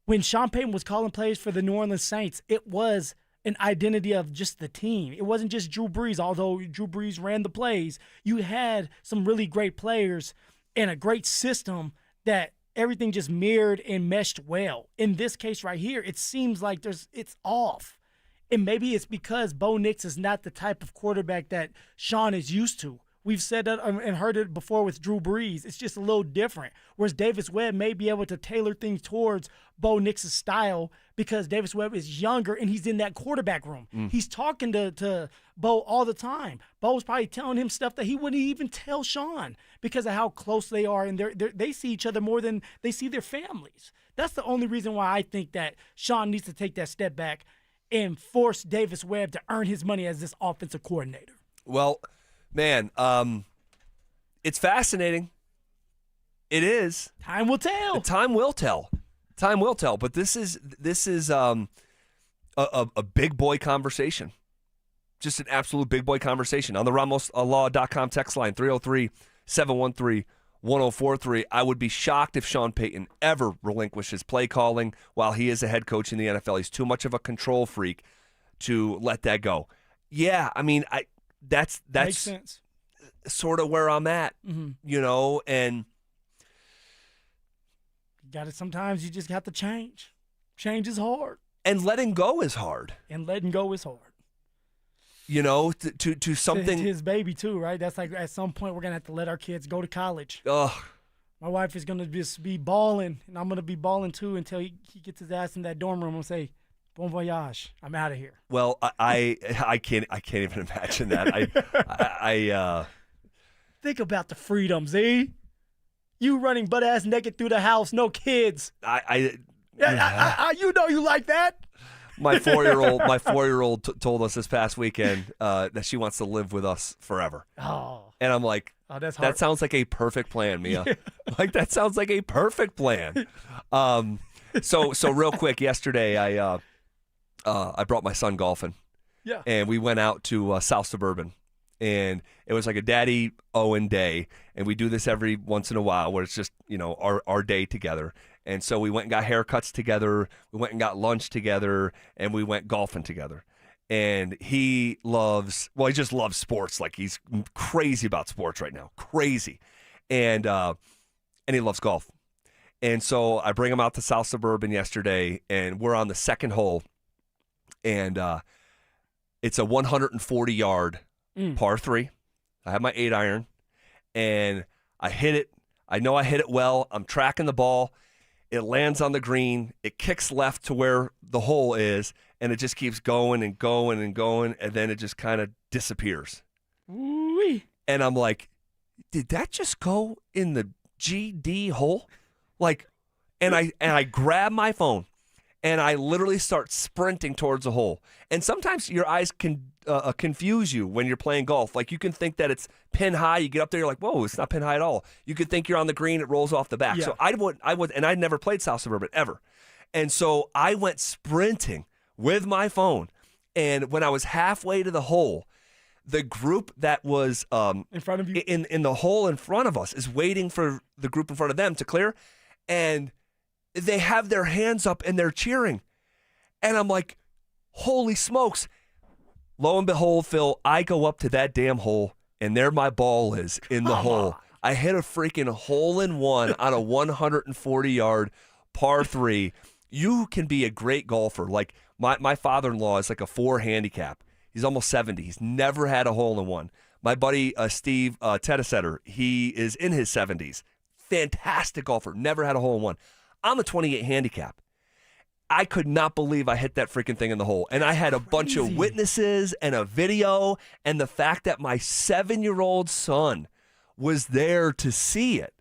When Sean Payton was calling plays for the New Orleans Saints, it was an identity of just the team. It wasn't just Drew Brees, although Drew Brees ran the plays. You had some really great players and a great system that everything just mirrored and meshed well. In this case right here, it seems like it's off. And maybe it's because Bo Nix is not the type of quarterback that Sean is used to. We've said that and heard it before with Drew Brees. It's just a little different. Whereas Davis Webb may be able to tailor things towards Bo Nix's style because Davis Webb is younger and he's in that quarterback room. He's talking to Bo all the time. Bo's probably telling him stuff that he wouldn't even tell Sean because of how close they are, and they see each other more than they see their families. That's the only reason why I think that Sean needs to take that step back and force Davis Webb to earn his money as this offensive coordinator. Well, man, it's fascinating. It is. Time will tell. Time will tell. Time will tell. But this is a big boy conversation. Just an absolute big boy conversation. On the RamosLaw.com text line, 303-713-1043. I would be shocked if Sean Payton ever relinquishes play calling while he is a head coach in the NFL. He's too much of a control freak to let that go. Yeah, I mean, that's Makes sense. Sort of where I'm at, and Sometimes you just got to change. Change is hard. And letting go is hard. To something. It's his baby too, right? That's like at some point we're gonna have to let our kids go to college. Ugh. My wife is gonna just be balling, and I'm gonna be balling too until he gets his ass in that dorm room and say, "Bon voyage, I'm out of here." Well, I can't even imagine that. I think about the freedom, Z. You running butt ass naked through the house, no kids. I you know you like that. My 4-year-old told us this past weekend that she wants to live with us forever. Oh. And I'm like, that's hard. That sounds like a perfect plan, Mia. Yeah. Like that sounds like a perfect plan. So real quick, yesterday I brought my son golfing. Yeah. And we went out to South Suburban. And it was like a Daddy Owen day, and we do this every once in a while where it's just, our day together. And so we went and got haircuts together, we went and got lunch together, and we went golfing together. And he just loves sports. Like he's crazy about sports right now, crazy. And he loves golf. And so I bring him out to South Suburban yesterday, and we're on the second hole, and it's a 140-yard par 3. I have my 8-iron, and I hit it. I know I hit it well. I'm tracking the ball. It lands on the green. It kicks left to where the hole is, and it just keeps going and going and going, and then it just kind of disappears. Ooh-wee. And I'm like, did that just go in the GD hole? Like, and I grab my phone, and I literally start sprinting towards the hole. And sometimes your eyes can confuse you when you're playing golf. Like you can think that it's pin high. You get up there, you're like, whoa, it's not pin high at all. You could think you're on the green, it rolls off the back. Yeah. So I would, and I'd never played South Suburban ever. And so I went sprinting with my phone. And when I was halfway to the hole, the group that was in front of you in the hole in front of us is waiting for the group in front of them to clear. And they have their hands up and they're cheering. And I'm like, holy smokes. Lo and behold, Phil, I go up to that damn hole, and there my ball is in the hole. I hit a freaking hole-in-one on a 140-yard par 3. You can be a great golfer. Like, my father-in-law is like a 4 handicap. He's almost 70. He's never had a hole-in-one. My buddy Steve Tedesetter, he is in his 70s. Fantastic golfer. Never had a hole-in-one. I'm a 28 handicap. I could not believe I hit that freaking thing in the hole. And I had a bunch of witnesses and a video, and the fact that my 7-year-old son was there to see it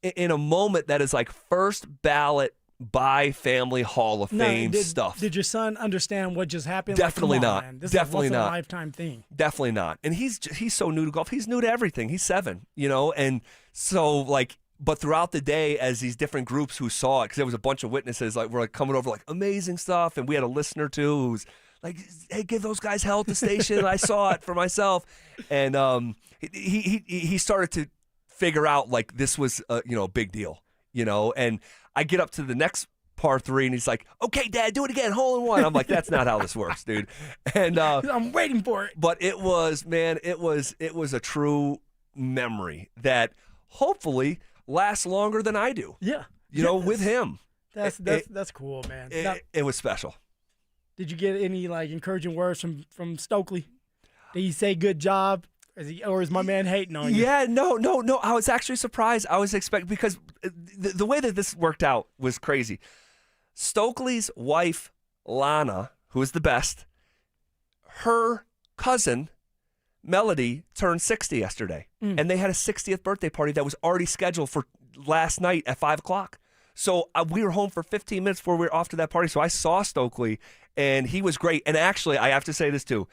in a moment that is like first ballot by family Hall of Fame stuff. Did your son understand what just happened? Definitely like, come on, not. Man. This Definitely is not. a lifetime thing. Definitely not. And he's so new to golf. He's new to everything. He's 7, and so like. But throughout the day, as these different groups who saw it, because there was a bunch of witnesses, like were like coming over, like amazing stuff, and we had a listener too who was like, "Hey, give those guys hell at the station." I saw it for myself, and he started to figure out like this was a big deal, And I get up to the next par 3, and he's like, "Okay, Dad, do it again, hole-in-one." I'm like, "That's not how this works, dude." And I'm waiting for it. But it was a true memory that hopefully lasts longer than I do. Yeah. With him. That's cool, man. It was special. Did you get any like encouraging words from Stokely? Did he say good job? Or is my man hating on you? Yeah, no. I was actually surprised. I was expecting, because the way that this worked out was crazy. Stokely's wife, Lana, who is the best, her cousin, Melody, turned 60 yesterday, and they had a 60th birthday party that was already scheduled for last night at 5 o'clock. So we were home for 15 minutes before we were off to that party. So I saw Stokely, and he was great. And actually, I have to say this too.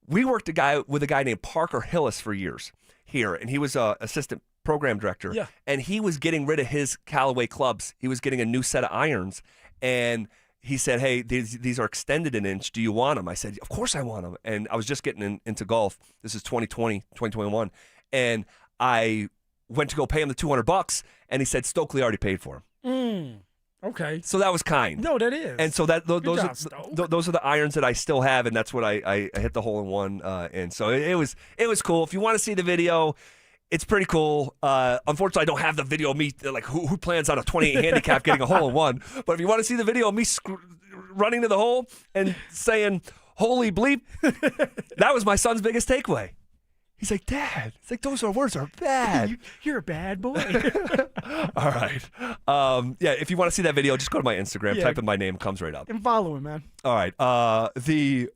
We worked with a guy named Parker Hillis for years here, and he was an assistant program director. Yeah. And he was getting rid of his Callaway clubs. He was getting a new set of irons, and he said, "Hey, these are extended an inch. Do you want them?" I said, "Of course I want them." And I was just getting into golf. This is 2020, 2021. And I went to go pay him the $200, and he said Stokely already paid for them. Okay. So that was kind. No, that is. And so those are the irons that I still have, and that's what I hit the hole-in-one in. So it was cool. If you want to see the video, it's pretty cool. Unfortunately, I don't have the video of me, like, who plans on a 28 handicap getting a hole-in-one. But if you want to see the video of me running to the hole and saying, "Holy bleep," that was my son's biggest takeaway. He's like, "Dad," it's like, "those words are bad." You're a bad boy. All right. If you want to see that video, just go to my Instagram, type in my name, comes right up. And follow him, man. All right. The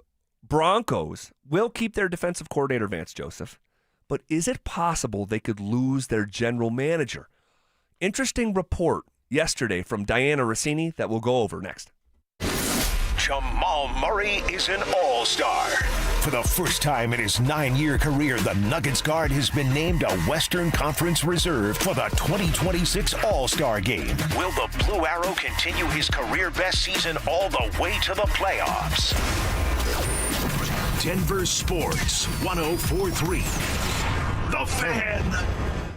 Broncos will keep their defensive coordinator, Vance Joseph. But is it possible they could lose their general manager? Interesting report yesterday from Diana Rossini that we'll go over next. Jamal Murray is an all-star. For the first time in his 9-year career, the Nuggets guard has been named a Western Conference Reserve for the 2026 All-Star Game. Will the Blue Arrow continue his career best season all the way to the playoffs? Denver Sports 104.3. The Fan.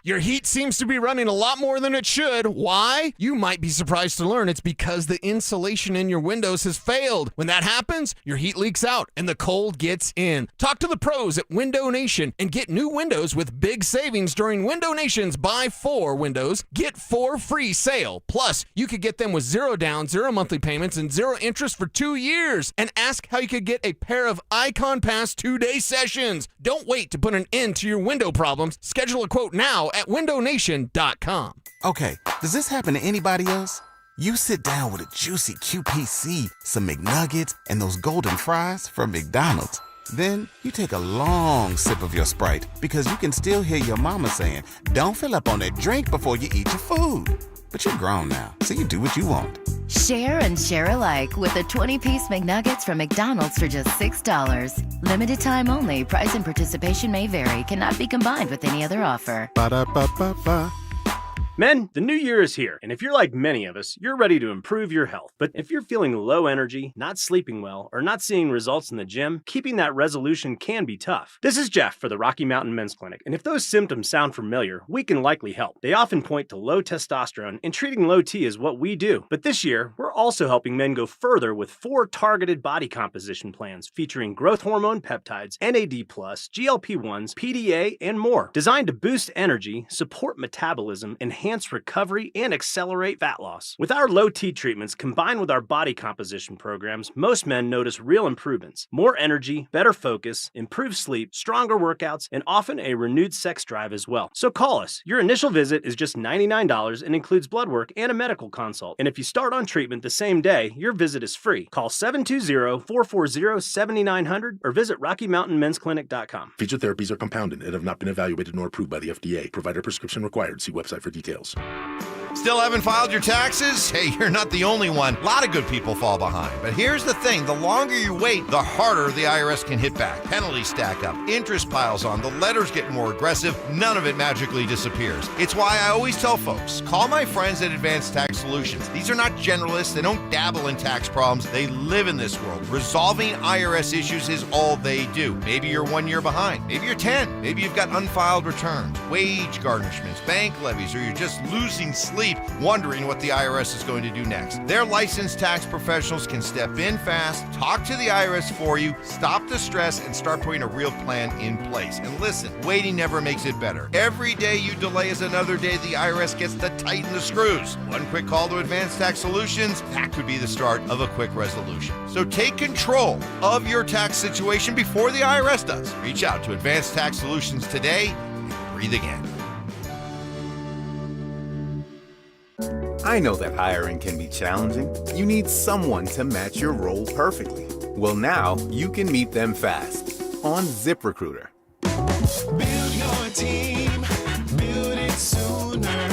Your heat seems to be running a lot more than it should. Why? You might be surprised to learn it's because the insulation in your windows has failed. When that happens, your heat leaks out and the cold gets in. Talk to the pros at Window Nation and get new windows with big savings during Window Nation's Buy 4 Windows, Get 4 free sale. Plus, you could get them with 0 down, 0 monthly payments, and 0 interest for 2 years. And ask how you could get a pair of Icon Pass 2-day sessions. Don't wait to put an end to your window problems. Schedule a quote now at windownation.com. Okay, does this happen to anybody else? You sit down with a juicy QPC, some McNuggets, and those golden fries from McDonald's. Then you take a long sip of your Sprite because you can still hear your mama saying, "Don't fill up on that drink before you eat your food." But you're grown now, so you do what you want. Share and share alike with the 20-piece McNuggets from McDonald's for just $6. Limited time only. Price and participation may vary. Cannot be combined with any other offer. Ba-da-ba-ba-ba. Men, the new year is here, and if you're like many of us, you're ready to improve your health. But if you're feeling low energy, not sleeping well, or not seeing results in the gym, keeping that resolution can be tough. This is Jeff for the Rocky Mountain Men's Clinic, and if those symptoms sound familiar, we can likely help. They often point to low testosterone, and treating low T is what we do. But this year, we're also helping men go further with 4 targeted body composition plans featuring growth hormone peptides, NAD+, GLP-1s, PDA, and more, designed to boost energy, support metabolism, enhance recovery, and accelerate fat loss. With our low T treatments combined with our body composition programs, most men notice real improvements: more energy, better focus, improved sleep, stronger workouts, and often a renewed sex drive as well. So call us. Your initial visit is just $99 and includes blood work and a medical consult. And if you start on treatment the same day, your visit is free. Call 720-440-7900 or visit RockyMountainMen'sClinic.com. Featured therapies are compounded and have not been evaluated nor approved by the FDA. Provider prescription required. See website for details. Still haven't filed your taxes? Hey, you're not the only one. A lot of good people fall behind. But here's the thing. The longer you wait, the harder the IRS can hit back. Penalties stack up. Interest piles on. The letters get more aggressive. None of it magically disappears. It's why I always tell folks, call my friends at Advanced Tax Solutions. These are not generalists. They don't dabble in tax problems. They live in this world. Resolving IRS issues is all they do. Maybe you're 1 year behind. Maybe you're 10. Maybe you've got unfiled returns, wage garnishments, bank levies, or you're just losing sleep wondering what the IRS is going to do next. Their licensed tax professionals can step in fast, talk to the IRS for you, stop the stress, and start putting a real plan in place. And listen, waiting never makes it better. Every day you delay is another day the IRS gets to tighten the screws. One quick call to Advanced Tax Solutions, that could be the start of a quick resolution. So take control of your tax situation before the IRS does. Reach out to Advanced Tax Solutions today and breathe again. I know that hiring can be challenging. You need someone to match your role perfectly. Well, now you can meet them fast on ZipRecruiter. Build your team, build it sooner.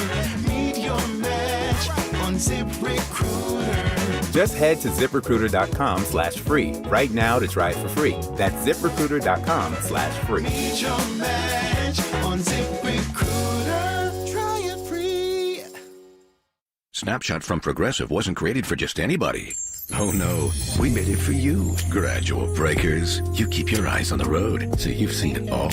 Meet your match on ZipRecruiter. Just head to ZipRecruiter.com/free right now to try it for free. That's ZipRecruiter.com/free. Meet your match on ZipRecruiter. Try it free. Snapshot from Progressive wasn't created for just anybody. Oh no, we made it for you, gradual breakers. You keep your eyes on the road, so you've seen it all.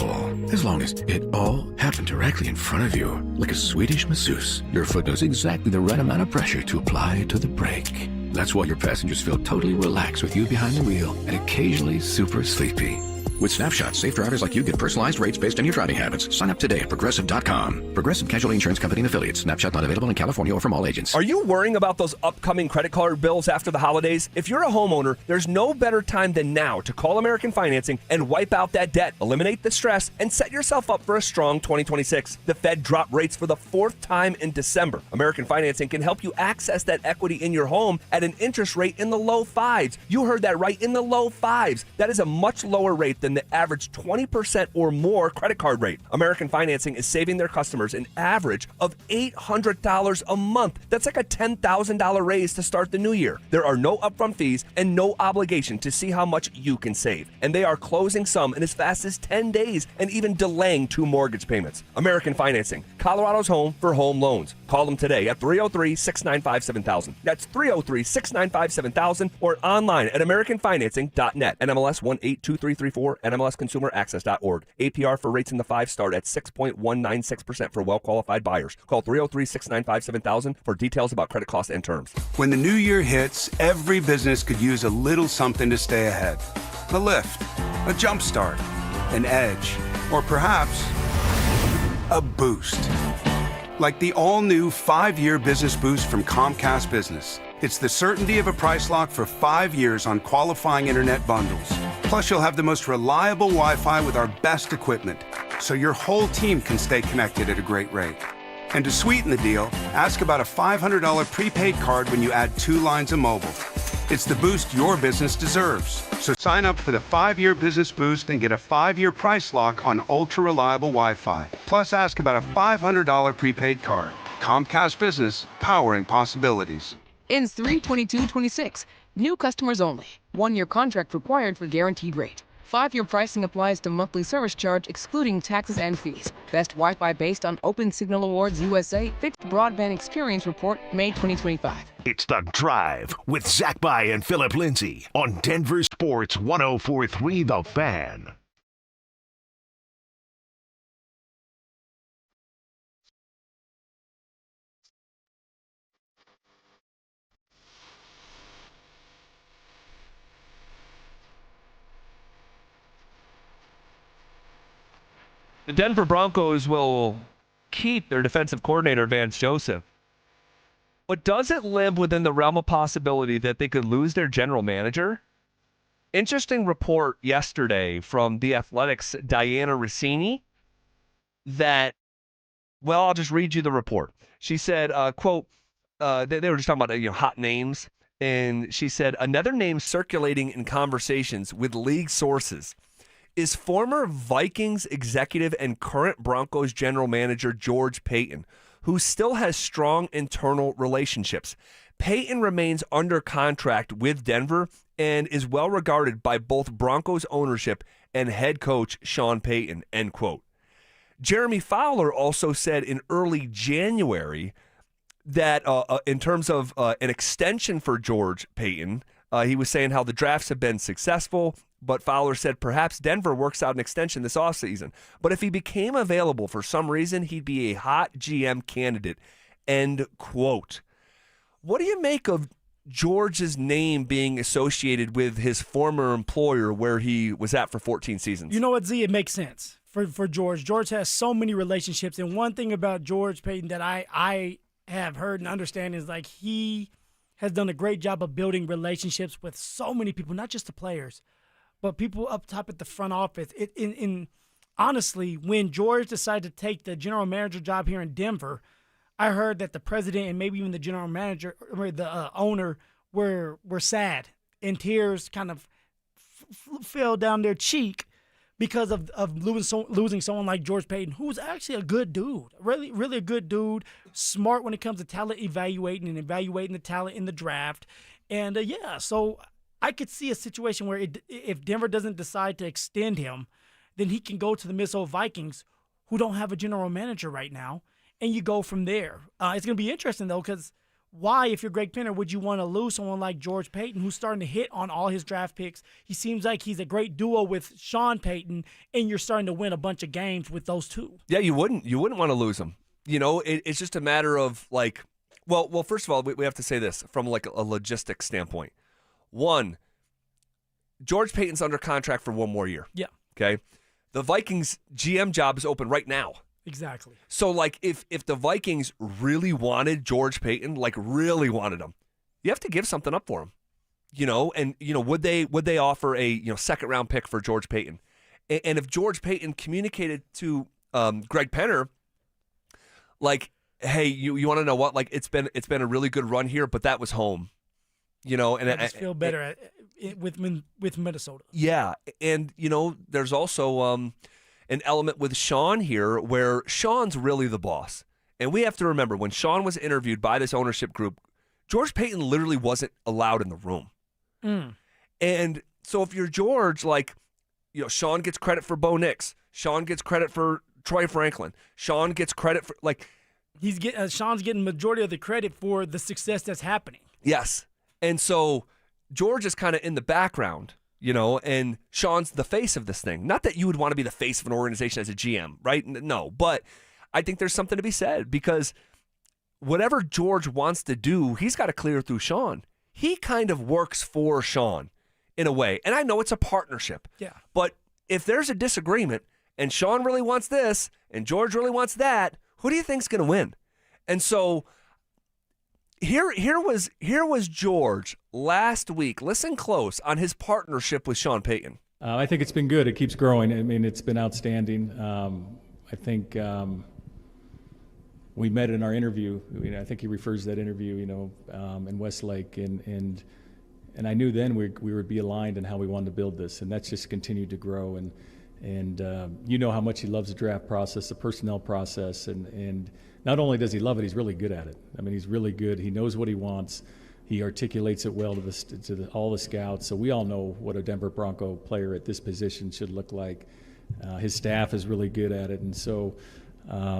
As long as it all happened directly in front of you, like a Swedish masseuse, your foot knows exactly the right amount of pressure to apply to the brake. That's why your passengers feel totally relaxed with you behind the wheel and occasionally super sleepy. With Snapshot, safe drivers like you get personalized rates based on your driving habits. Sign up today at Progressive.com. Progressive Casualty Insurance Company and Affiliates. Snapshot not available in California or from all agents. Are you worrying about those upcoming credit card bills after the holidays? If you're a homeowner, there's no better time than now to call American Financing and wipe out that debt, eliminate the stress, and set yourself up for a strong 2026. The Fed dropped rates for the 4th time in December. American Financing can help you access that equity in your home at an interest rate in the low 5s. You heard that right, in the low 5s. That is a much lower rate than the average 20% or more credit card rate. American Financing is saving their customers an average of $800 a month. That's like a $10,000 raise to start the new year. There are no upfront fees and no obligation to see how much you can save. And they are closing some in as fast as 10 days and even delaying 2 mortgage payments. American Financing, Colorado's home for home loans. Call them today at 303-695-7000. That's 303-695-7000 or online at AmericanFinancing.net. NMLS 182334, NMLSConsumerAccess.org. APR for rates in the 5 start at 6.196% for well-qualified buyers. Call 303-695-7000 for details about credit costs and terms. When the new year hits, every business could use a little something to stay ahead. A lift, a jump start, an edge, or perhaps a boost. Like the all-new 5-year business boost from Comcast Business. It's the certainty of a price lock for 5 years on qualifying internet bundles. Plus, you'll have the most reliable Wi-Fi with our best equipment, so your whole team can stay connected at a great rate. And to sweeten the deal, ask about a $500 prepaid card when you add 2 lines of mobile. It's the boost your business deserves. So sign up for the 5-year business boost and get a 5-year price lock on ultra-reliable Wi-Fi. Plus, ask about a $500 prepaid card. Comcast Business, powering possibilities. Ends 3/22/26. New customers only. 1-year contract required for guaranteed rate. 5-year pricing applies to monthly service charge excluding taxes and fees. Best Wi-Fi based on Open Signal Awards USA Fixed Broadband Experience Report, May 2025. It's The Drive with Zach By and Phillip Lindsay on Denver Sports 104.3 The Fan. The Denver Broncos will keep their defensive coordinator, Vance Joseph. But does it live within the realm of possibility that they could lose their general manager? Interesting report yesterday from The Athletic's Diana Rossini that, well, I'll just read you the report. She said, quote, they were just talking about hot names, and she said, another name circulating in conversations with league sources is former Vikings executive and current Broncos general manager George Payton, who still has strong internal relationships. Payton remains under contract with Denver and is well regarded by both Broncos ownership and head coach Sean Payton, end quote. Jeremy Fowler also said in early January that in terms of an extension for George Payton, he was saying how the drafts have been successful, but Fowler said perhaps Denver works out an extension this offseason. But if he became available for some reason, he'd be a hot GM candidate, end quote. What do you make of George's name being associated with his former employer where he was at for 14 seasons? You know what, Z? It makes sense for George. George has so many relationships, and one thing about George Payton that I have heard and understand is like he has done a great job of building relationships with so many people, not just the players, but people up top at the front office. Honestly, when George decided to take the general manager job here in Denver, I heard that the president and maybe even the general manager or the owner were sad, and tears kind of fell down their cheek because of losing someone like George Payton, who's actually a good dude, really, really a good dude, smart when it comes to talent evaluating the talent in the draft. And, so I could see a situation where if Denver doesn't decide to extend him, then he can go to the Minnesota Vikings, who don't have a general manager right now, and you go from there. It's going to be interesting, though, because why, if you're Greg Penner, would you want to lose someone like George Payton, who's starting to hit on all his draft picks? He seems like he's a great duo with Sean Payton, and you're starting to win a bunch of games with those two. Yeah, you wouldn't want to lose him. It's just a matter of like, well, first of all, we have to say this from like a logistics standpoint. One, George Payton's under contract for one more year. Yeah. Okay. The Vikings GM job is open right now. Exactly. So, like, if the Vikings really wanted George Payton, like really wanted him, you have to give something up for him, would they offer a second round pick for George Payton? And if George Payton communicated to Greg Penner, like, hey, you want to know what? Like, it's been a really good run here, but that was home, and I just feel better with Minnesota. Yeah, and there's also an element with Sean here where Sean's really the boss. And we have to remember, when Sean was interviewed by this ownership group, George Payton literally wasn't allowed in the room. And so if you're George, like, Sean gets credit for Bo Nix. Sean gets credit for Troy Franklin. Sean gets credit for, like... Sean's getting majority of the credit for the success that's happening. Yes. And so George is kind of in the background, and Sean's the face of this thing. Not that you would want to be the face of an organization as a GM, right? No, but I think there's something to be said because whatever George wants to do, he's got to clear through Sean. He kind of works for Sean in a way. And I know it's a partnership. Yeah. But if there's a disagreement and Sean really wants this and George really wants that, who do you think's going to win? And so Here was George last week. Listen close on his partnership with Sean Payton. I think it's been good. It keeps growing. I mean, it's been outstanding. I think we met in our interview. I think he refers to that interview, in Westlake, and I knew then we would be aligned in how we wanted to build this, and that's just continued to grow. And how much he loves the draft process, the personnel process, and not only does he love it, he's really good at it. I mean, he's really good. He knows what he wants. He articulates it well to all the scouts. So we all know what a Denver Bronco player at this position should look like. His staff is really good at it, and so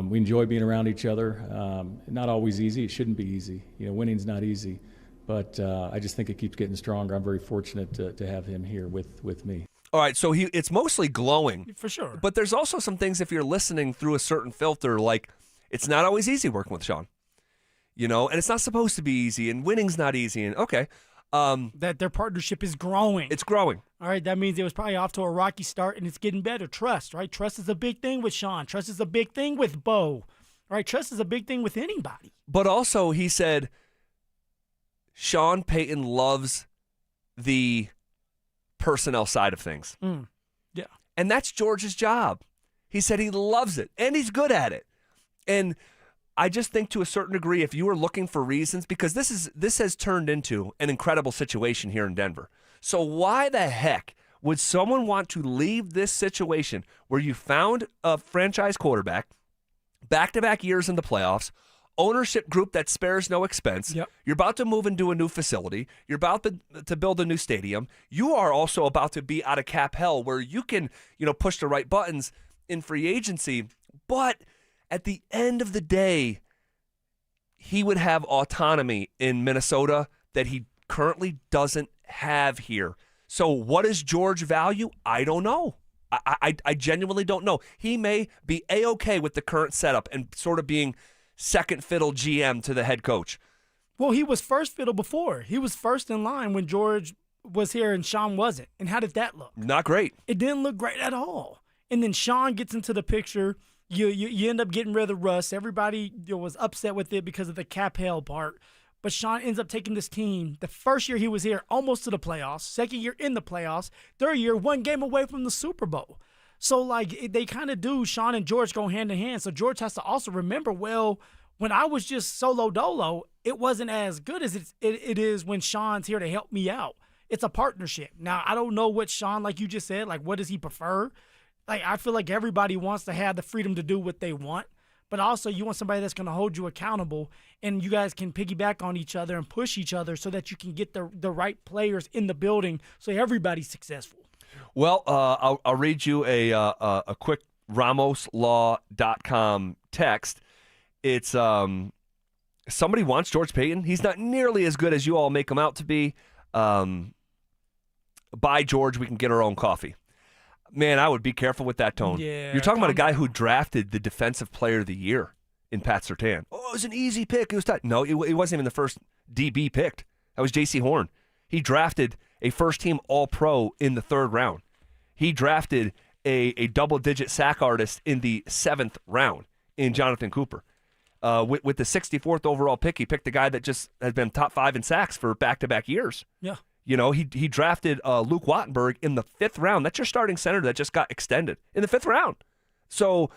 we enjoy being around each other. Not always easy. It shouldn't be easy. Winning's not easy, but I just think it keeps getting stronger. I'm very fortunate to have him here with me. All right, so it's mostly glowing. For sure. But there's also some things, if you're listening through a certain filter, like it's not always easy working with Sean. And it's not supposed to be easy, and winning's not easy. And okay. That their partnership is growing. It's growing. All right, that means it was probably off to a rocky start, and it's getting better. Trust, right? Trust is a big thing with Sean. Trust is a big thing with Bo. All right, trust is a big thing with anybody. But also, he said Sean Payton loves the personnel side of things. Yeah. And that's George's job. He said he loves it, and he's good at it. And I just think to a certain degree, if you were looking for reasons, because this has turned into an incredible situation here in Denver. So why the heck would someone want to leave this situation where you found a franchise quarterback, back-to-back years in the playoffs, ownership group that spares no expense. Yep. You're about to move into a new facility. You're about to build a new stadium. You are also about to be out of cap hell where you can, push the right buttons in free agency. But at the end of the day, he would have autonomy in Minnesota that he currently doesn't have here. So what does George value? I don't know. I genuinely don't know. He may be A-okay with the current setup and sort of being second fiddle GM to the head coach. Well, he was first fiddle before. He was first in line when George was here and Sean wasn't. And how did that look? Not great. It didn't look great at all. And then Sean gets into the picture. You end up getting rid of Russ. Everybody was upset with it because of the cap hell part. But Sean ends up taking this team, the first year he was here, almost to the playoffs. Second year in the playoffs. Third year, one game away from the Super Bowl. So, they kind of do. Sean and George go hand in hand. So George has to also remember, well, when I was just solo dolo, it wasn't as good as it is when Sean's here to help me out. It's a partnership. Now, I don't know what Sean, like you just said, what does he prefer? I feel like everybody wants to have the freedom to do what they want, but also you want somebody that's going to hold you accountable, and you guys can piggyback on each other and push each other so that you can get the right players in the building so everybody's successful. Well, I'll read you a quick RamosLaw.com text. It's somebody wants George Payton. He's not nearly as good as you all make him out to be. By George, we can get our own coffee. Man, I would be careful with that tone. Yeah, you're talking about a guy who drafted the Defensive Player of the Year in Pat Surtain. Oh, it was an easy pick. It was tough. No, it wasn't even the first DB picked. That was J.C. Horn. He drafted a first-team All-Pro in the 3rd round. He drafted a double-digit sack artist in the 7th round in Jonathan Cooper. With the 64th overall pick, he picked a guy that just has been top 5 in sacks for back-to-back years. Yeah. He drafted Luke Wattenberg in the 5th round. That's your starting center that just got extended in the 5th round. So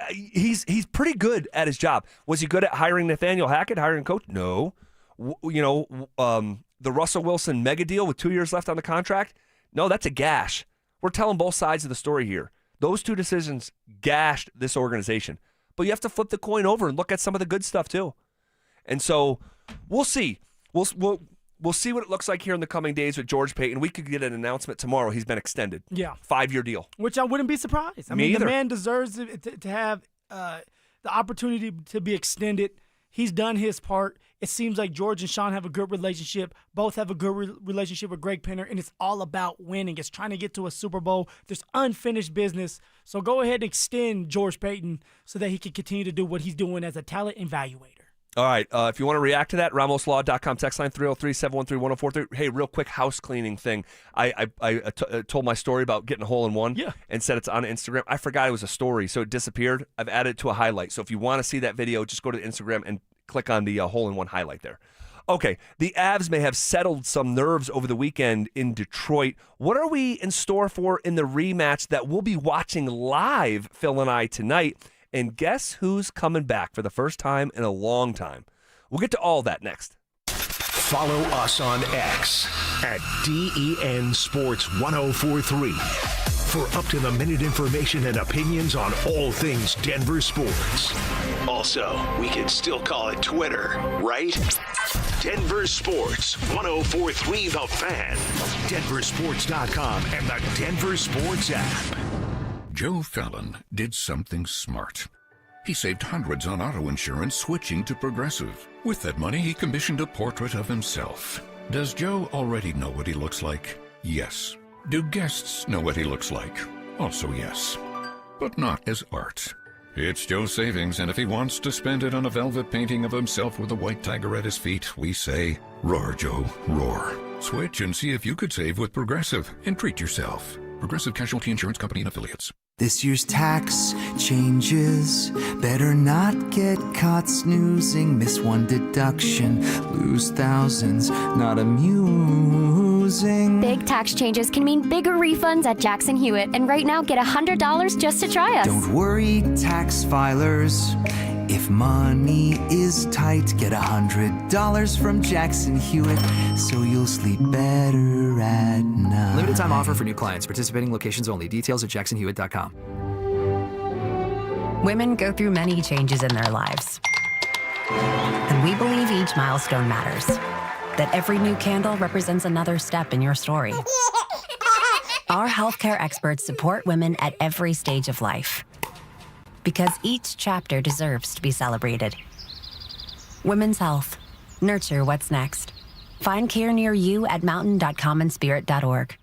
he's pretty good at his job. Was he good at hiring Nathaniel Hackett, hiring coach? No. The Russell Wilson mega deal with 2 years left on the contract? No, that's a gash. We're telling both sides of the story here. Those two decisions gashed this organization. But you have to flip the coin over and look at some of the good stuff too. And so we'll see. We'll see what it looks like here in the coming days with George Payton. We could get an announcement tomorrow. He's been extended. Yeah. 5-year deal. Which I wouldn't be surprised. I Me mean, either. the man deserves to have the opportunity to be extended. He's done his part. It seems like George and Sean have a good relationship. Both have a good relationship with Greg Penner, and it's all about winning. It's trying to get to a Super Bowl. There's unfinished business. So go ahead and extend George Payton so that he can continue to do what he's doing as a talent evaluator. All right. If you want to react to that, RamosLaw.com, text line 303-713-1043. Hey, real quick house cleaning thing. I told my story about getting a hole-in-one and said it's on Instagram. I forgot it was a story, so it disappeared. I've added it to a highlight. So if you want to see that video, just go to Instagram and click on the hole-in-one highlight there. Okay, the Avs may have settled some nerves over the weekend in Detroit. What are we in store for in the rematch that we'll be watching live, Phil and I, tonight? And guess who's coming back for the first time in a long time? We'll get to all that next. Follow us on X at DEN Sports 1043 for up-to-the-minute information and opinions on all things Denver sports. Also, we can still call it Twitter, right? Denver Sports, 104.3 The Fan, DenverSports.com, and the Denver Sports app. Joe Fallon did something smart. He saved hundreds on auto insurance switching to Progressive. With that money, he commissioned a portrait of himself. Does Joe already know what he looks like? Yes. Do guests know what he looks like? Also yes. But not as art. It's Joe's savings, and if he wants to spend it on a velvet painting of himself with a white tiger at his feet, we say, roar, Joe, roar. Switch and see if you could save with Progressive and treat yourself. Progressive Casualty Insurance Company and Affiliates. This year's tax changes. Better not get caught snoozing. Miss one deduction, lose thousands. Not amusing. Big tax changes can mean bigger refunds at Jackson Hewitt. And right now, get $100 just to try us. Don't worry, tax filers. If money is tight, get $100 from Jackson Hewitt, so you'll sleep better at night. Limited time offer for new clients. Participating locations only. Details at jacksonhewitt.com. Women go through many changes in their lives. And we believe each milestone matters. That every new candle represents another step in your story. Our healthcare experts support women at every stage of life. Because each chapter deserves to be celebrated. Women's health. Nurture what's next. Find care near you at mountain.commonspirit.org.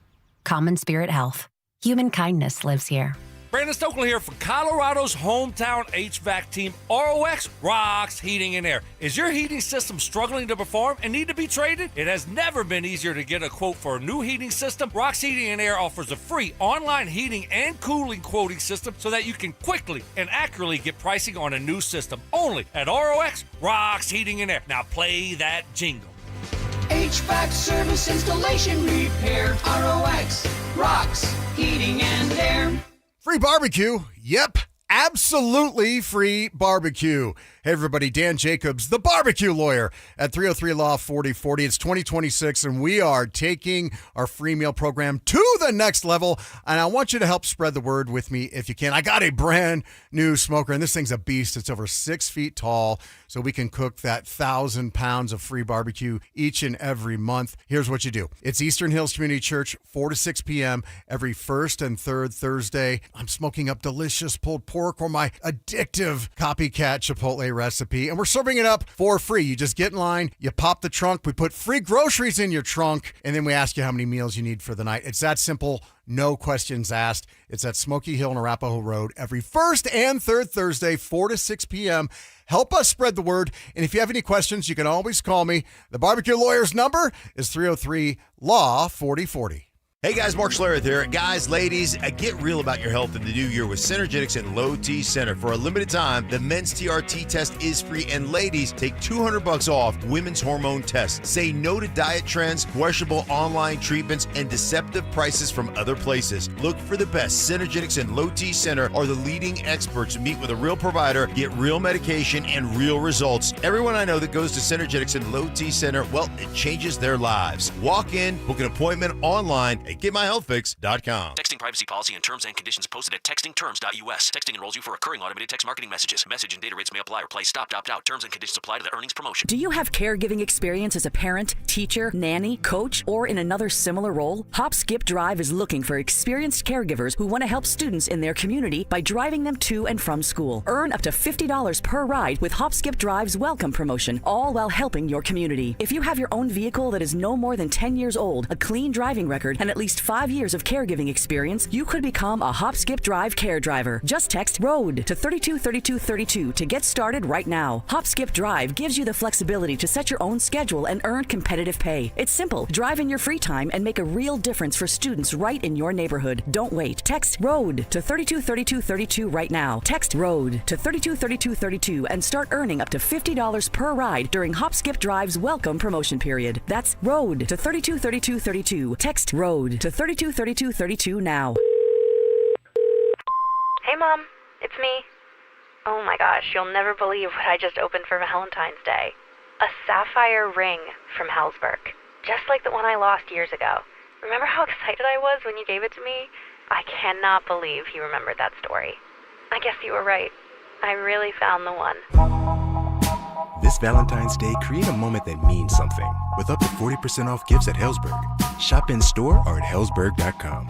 Common Spirit Health. Human kindness lives here. Brandon Stokely here for Colorado's hometown HVAC team, ROX Rocks Heating and Air. Is your heating system struggling to perform and need to be traded? It has never been easier to get a quote for a new heating system. Rocks Heating and Air offers a free online heating and cooling quoting system so that you can quickly and accurately get pricing on a new system. Only at ROX Rocks Heating and Air. Now play that jingle. HVAC service, installation, repair. ROX Rocks Heating and Air. Free barbecue. Yep, absolutely free barbecue. Hey, everybody, Dan Jacobs, the barbecue lawyer at 303 Law 4040. It's 2026, and we are taking our free meal program to the next level, and I want you to help spread the word with me if you can. I got a brand new smoker, and this thing's a beast. It's over 6 feet tall, so we can cook that 1,000 pounds of free barbecue each and every month. Here's what you do. It's Eastern Hills Community Church, 4 to 6 p.m. every first and third Thursday. I'm smoking up delicious pulled pork or my addictive copycat Chipotle recipe, and we're serving it up for free. You just get in line, you pop the trunk, we put free groceries in your trunk, and then we ask you how many meals you need for the night. It's that simple, no questions asked. It's at Smoky Hill and Arapahoe Road every first and third Thursday, 4 to 6 p.m. Help us spread the word, and if you have any questions, you can always call me. The barbecue lawyer's number is 303 Law 4040. Hey guys, Mark Schlereth here. Guys, ladies, get real about your health in the new year with Synergetics and Low T Center. For a limited time, the men's TRT test is free, and ladies, take $200 off women's hormone tests. Say no to diet trends, questionable online treatments, and deceptive prices from other places. Look for the best. Synergetics and Low T Center are the leading experts. Meet with a real provider, get real medication, and real results. Everyone I know that goes to Synergetics and Low T Center, well, it changes their lives. Walk in, book an appointment online at GetMyHealthFix.com. Texting privacy policy and terms and conditions posted at textingterms.us. Texting enrolls you for recurring automated text marketing messages. Message and data rates may apply or play stopped, opt out. Terms and conditions apply to the earnings promotion. Do you have caregiving experience as a parent, teacher, nanny, coach, or in another similar role? Hop Skip Drive is looking for experienced caregivers who want to help students in their community by driving them to and from school. Earn up to $50 per ride with Hop Skip Drive's welcome promotion, all while helping your community. If you have your own vehicle that is no more than 10 years old, a clean driving record, and at least 5 years of caregiving experience, you could become a Hop Skip Drive care driver. Just text ROAD to 323232 to get started right now. Hop Skip Drive gives you the flexibility to set your own schedule and earn competitive pay. It's simple. Drive in your free time and make a real difference for students right in your neighborhood. Don't wait. Text ROAD to 323232 right now. Text ROAD to 323232 and start earning up to $50 per ride during Hop Skip Drive's welcome promotion period. That's ROAD to 323232. Text ROAD to 323232 now. Hey, Mom. It's me. Oh my gosh, you'll never believe what I just opened for Valentine's Day. A sapphire ring from Hellsberg. Just like the one I lost years ago. Remember how excited I was when you gave it to me? I cannot believe you remembered that story. I guess you were right. I really found the one. This Valentine's Day, create a moment that means something with up to 40% off gifts at Helzberg. Shop in store or at helzberg.com.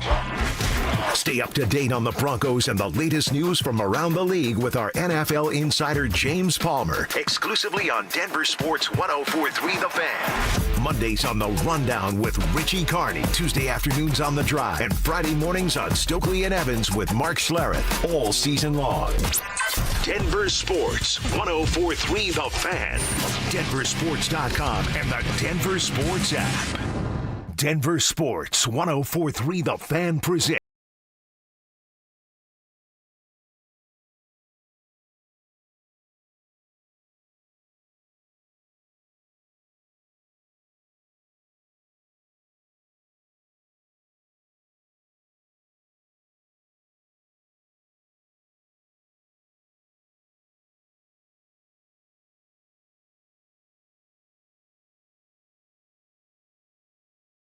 Stay up to date on the Broncos and the latest news from around the league with our NFL insider James Palmer, exclusively on Denver Sports 104.3 The Fan. Mondays on The Rundown with Richie Carney, Tuesday afternoons on The Drive, and Friday mornings on Stokely and Evans with Mark Schlereth, all season long. Denver Sports 104.3 The Fan, DenverSports.com, and the Denver Sports app. Denver Sports 104.3 The Fan presents.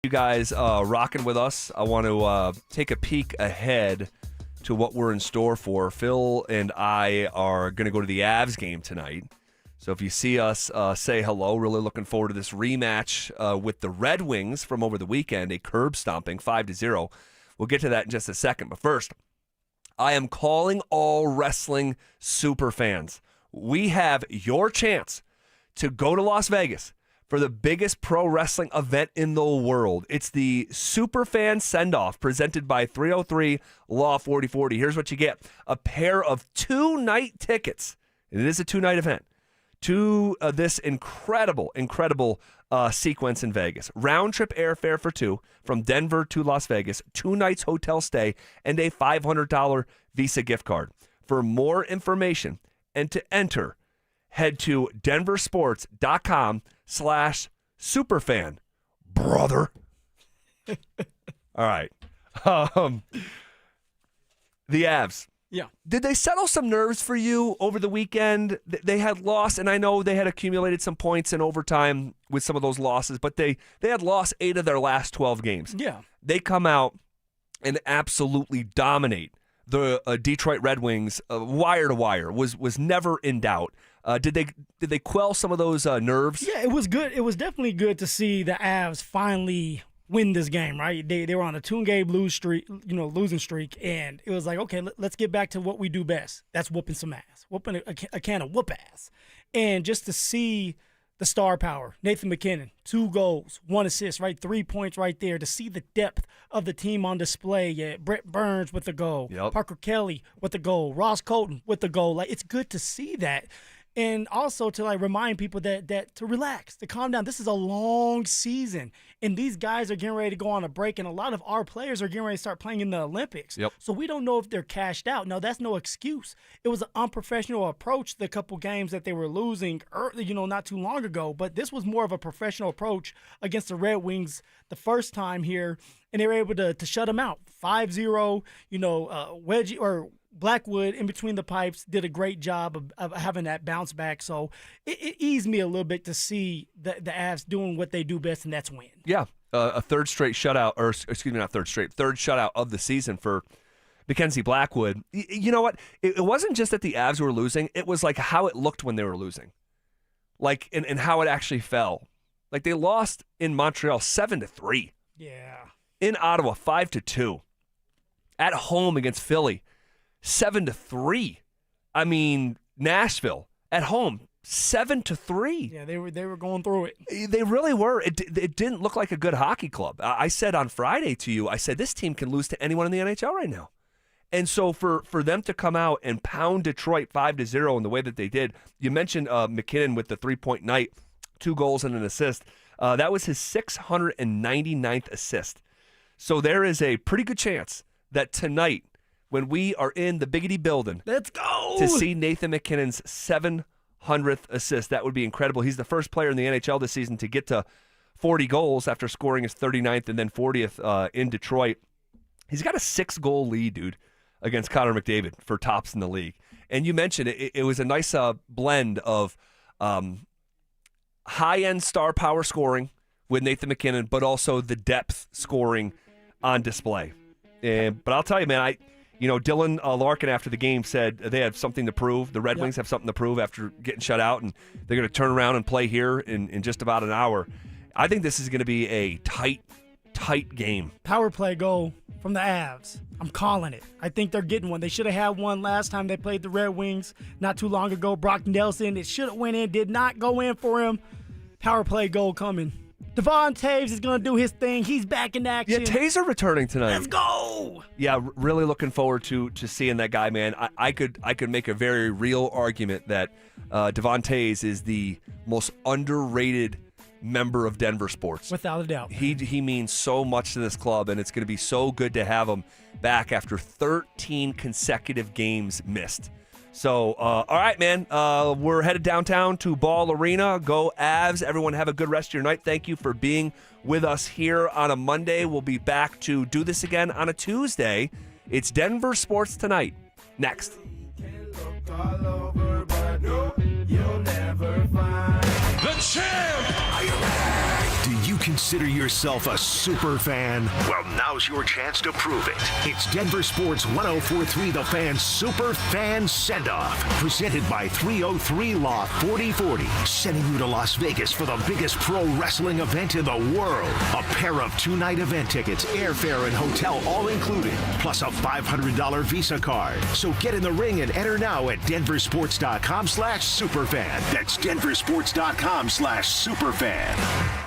You guys rocking with us. I want to take a peek ahead to what we're in store for. Phil and I are going to go to the Avs game tonight. So if you see us, say hello. Really looking forward to this rematch with the Red Wings from over the weekend, a curb stomping 5-0. We'll get to that in just a second. But first, I am calling all wrestling super fans. We have your chance to go to Las Vegas for the biggest pro wrestling event in the world. It's the Superfan Send-Off presented by 303 Law 4040. Here's what you get. A pair of 2-night tickets. It is a 2-night event to this incredible sequence in Vegas. Round-trip airfare for two from Denver to Las Vegas, 2 nights hotel stay, and a $500 Visa gift card. For more information and to enter, head to DenverSports.com/superfan, brother. All right. The Avs. Yeah. Did they settle some nerves for you over the weekend? They had lost, and I know they had accumulated some points in overtime with some of those losses, but they had lost 8 of their last 12 games. Yeah. They come out and absolutely dominate the Detroit Red Wings wire to wire. Was never in doubt. Did they quell some of those nerves? Yeah, it was good. It was definitely good to see the Avs finally win this game, right? They were on a 2-game losing streak, and it was like, okay, let's get back to what we do best. That's whooping some ass, whooping a can of whoop ass. And just to see the star power, Nathan McKinnon, 2 goals, 1 assist, right? 3 points right there. To see the depth of the team on display. Yeah, Brett Burns with the goal. Yep. Parker Kelly with the goal. Ross Colton with the goal. Like, it's good to see that. And also to remind people that to relax, to calm down. This is a long season, and these guys are getting ready to go on a break, and a lot of our players are getting ready to start playing in the Olympics. Yep. So we don't know if they're cashed out. No, that's no excuse. It was an unprofessional approach, the couple games that they were losing, not too long ago. But this was more of a professional approach against the Red Wings the first time here, and they were able to shut them out. 5-0, wedgie or Blackwood in between the pipes did a great job of having that bounce back. So it eased me a little bit to see the Avs doing what they do best, and that's win. Yeah, a third shutout of the season for Mackenzie Blackwood. You know what? It wasn't just that the Avs were losing. It was like how it looked when they were losing, like and how it actually fell. Like they lost in Montreal 7-3. Yeah. In Ottawa 5-2. At home against Philly 7-3. I mean, Nashville at home 7-3. Yeah, they were going through it. They really were. It didn't look like a good hockey club. I said on Friday to you, I said this team can lose to anyone in the NHL right now. And so for them to come out and pound Detroit 5-0 in the way that they did, you mentioned McKinnon with the 3-point night, 2 goals and an assist. That was his 699th assist. So there is a pretty good chance that tonight, when we are in the Biggity building, let's go to see Nathan McKinnon's 700th assist. That would be incredible. He's the first player in the NHL this season to get to 40 goals after scoring his 39th and then 40th in Detroit. He's got a 6-goal lead, dude, against Connor McDavid for tops in the league. And you mentioned it was a nice blend of high-end star power scoring with Nathan McKinnon, but also the depth scoring on display. But I'll tell you, man, Dylan Larkin after the game said they have something to prove. The Red Wings have something to prove after getting shut out, and they're going to turn around and play here in just about an hour. I think this is going to be a tight game. Power play goal from the Avs. I'm calling it. I think they're getting one. They should have had one last time they played the Red Wings not too long ago. Brock Nelson, it should have went in, did not go in for him. Power play goal coming. Devon Taves is going to do his thing. He's back in action. Yeah, Taves are returning tonight. Let's go. Yeah, really looking forward to seeing that guy, man. I could make a very real argument that Devon Taves is the most underrated member of Denver sports. Without a doubt. He means so much to this club, and it's going to be so good to have him back after 13 consecutive games missed. So, all right, man, we're headed downtown to Ball Arena. Go Avs. Everyone have a good rest of your night. Thank you for being with us here on a Monday. We'll be back to do this again on a Tuesday. It's Denver Sports Tonight. Next. The champ! Are you ready? Do you consider yourself a super fan? Well, now's your chance to prove it. It's Denver Sports 104.3 The Fan Super Fan Send-Off, presented by 303 Law 4040, sending you to Las Vegas for the biggest pro wrestling event in the world. A pair of 2-night event tickets, airfare, and hotel all included, plus a $500 Visa card. So get in the ring and enter now at denversports.com/superfan. That's denversports.com/superfan.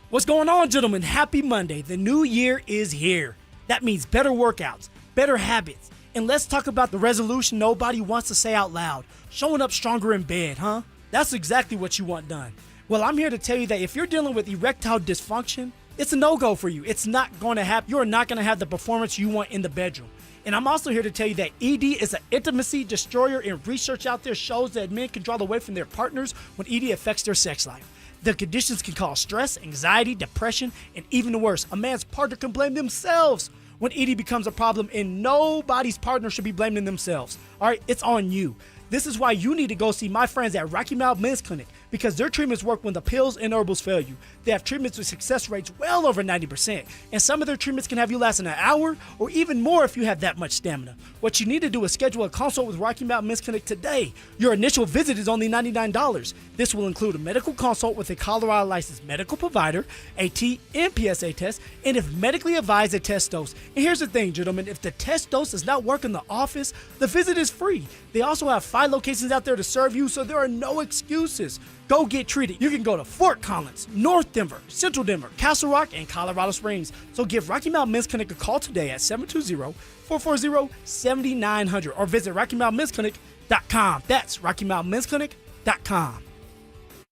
What's going on, gentlemen? Happy Monday. The new year is here. That means better workouts, better habits, and let's talk about the resolution nobody wants to say out loud. Showing up stronger in bed, huh? That's exactly what you want done. Well, I'm here to tell you that if you're dealing with erectile dysfunction, it's a no-go for you. It's not going to happen. You're not going to have the performance you want in the bedroom. And I'm also here to tell you that ED is an intimacy destroyer, and research out there shows that men can draw away from their partners when ED affects their sex life. The conditions can cause stress, anxiety, depression, and even worse, a man's partner can blame themselves when ED becomes a problem, and nobody's partner should be blaming themselves. All right, it's on you. This is why you need to go see my friends at Rocky Mount Men's Clinic, because their treatments work when the pills and herbals fail you. They have treatments with success rates well over 90%, and some of their treatments can have you last an hour or even more if you have that much stamina. What you need to do is schedule a consult with Rocky Mount Men's Clinic today. Your initial visit is only $99. This will include a medical consult with a Colorado licensed medical provider, a TMPSA test, and if medically advised, a test dose. And here's the thing, gentlemen, if the test dose does not work in the office, the visit is free. They also have 5 locations out there to serve you, so there are no excuses. Go get treated. You can go to Fort Collins, North Denver, Central Denver, Castle Rock, and Colorado Springs. So give Rocky Mount Men's Clinic a call today at 720-440-7900 or visit RockyMountMen'sClinic.com. That's RockyMountMen'sClinic.com.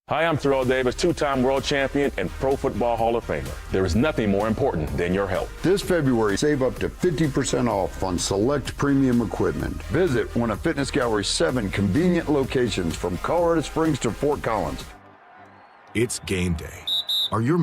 Hi, I'm Terrell Davis, 2-time world champion and Pro Football Hall of Famer. There is nothing more important than your health. This February, save up to 50% off on select premium equipment. Visit one of Fitness Gallery's 7 convenient locations from Colorado Springs to Fort Collins. It's game day. Are your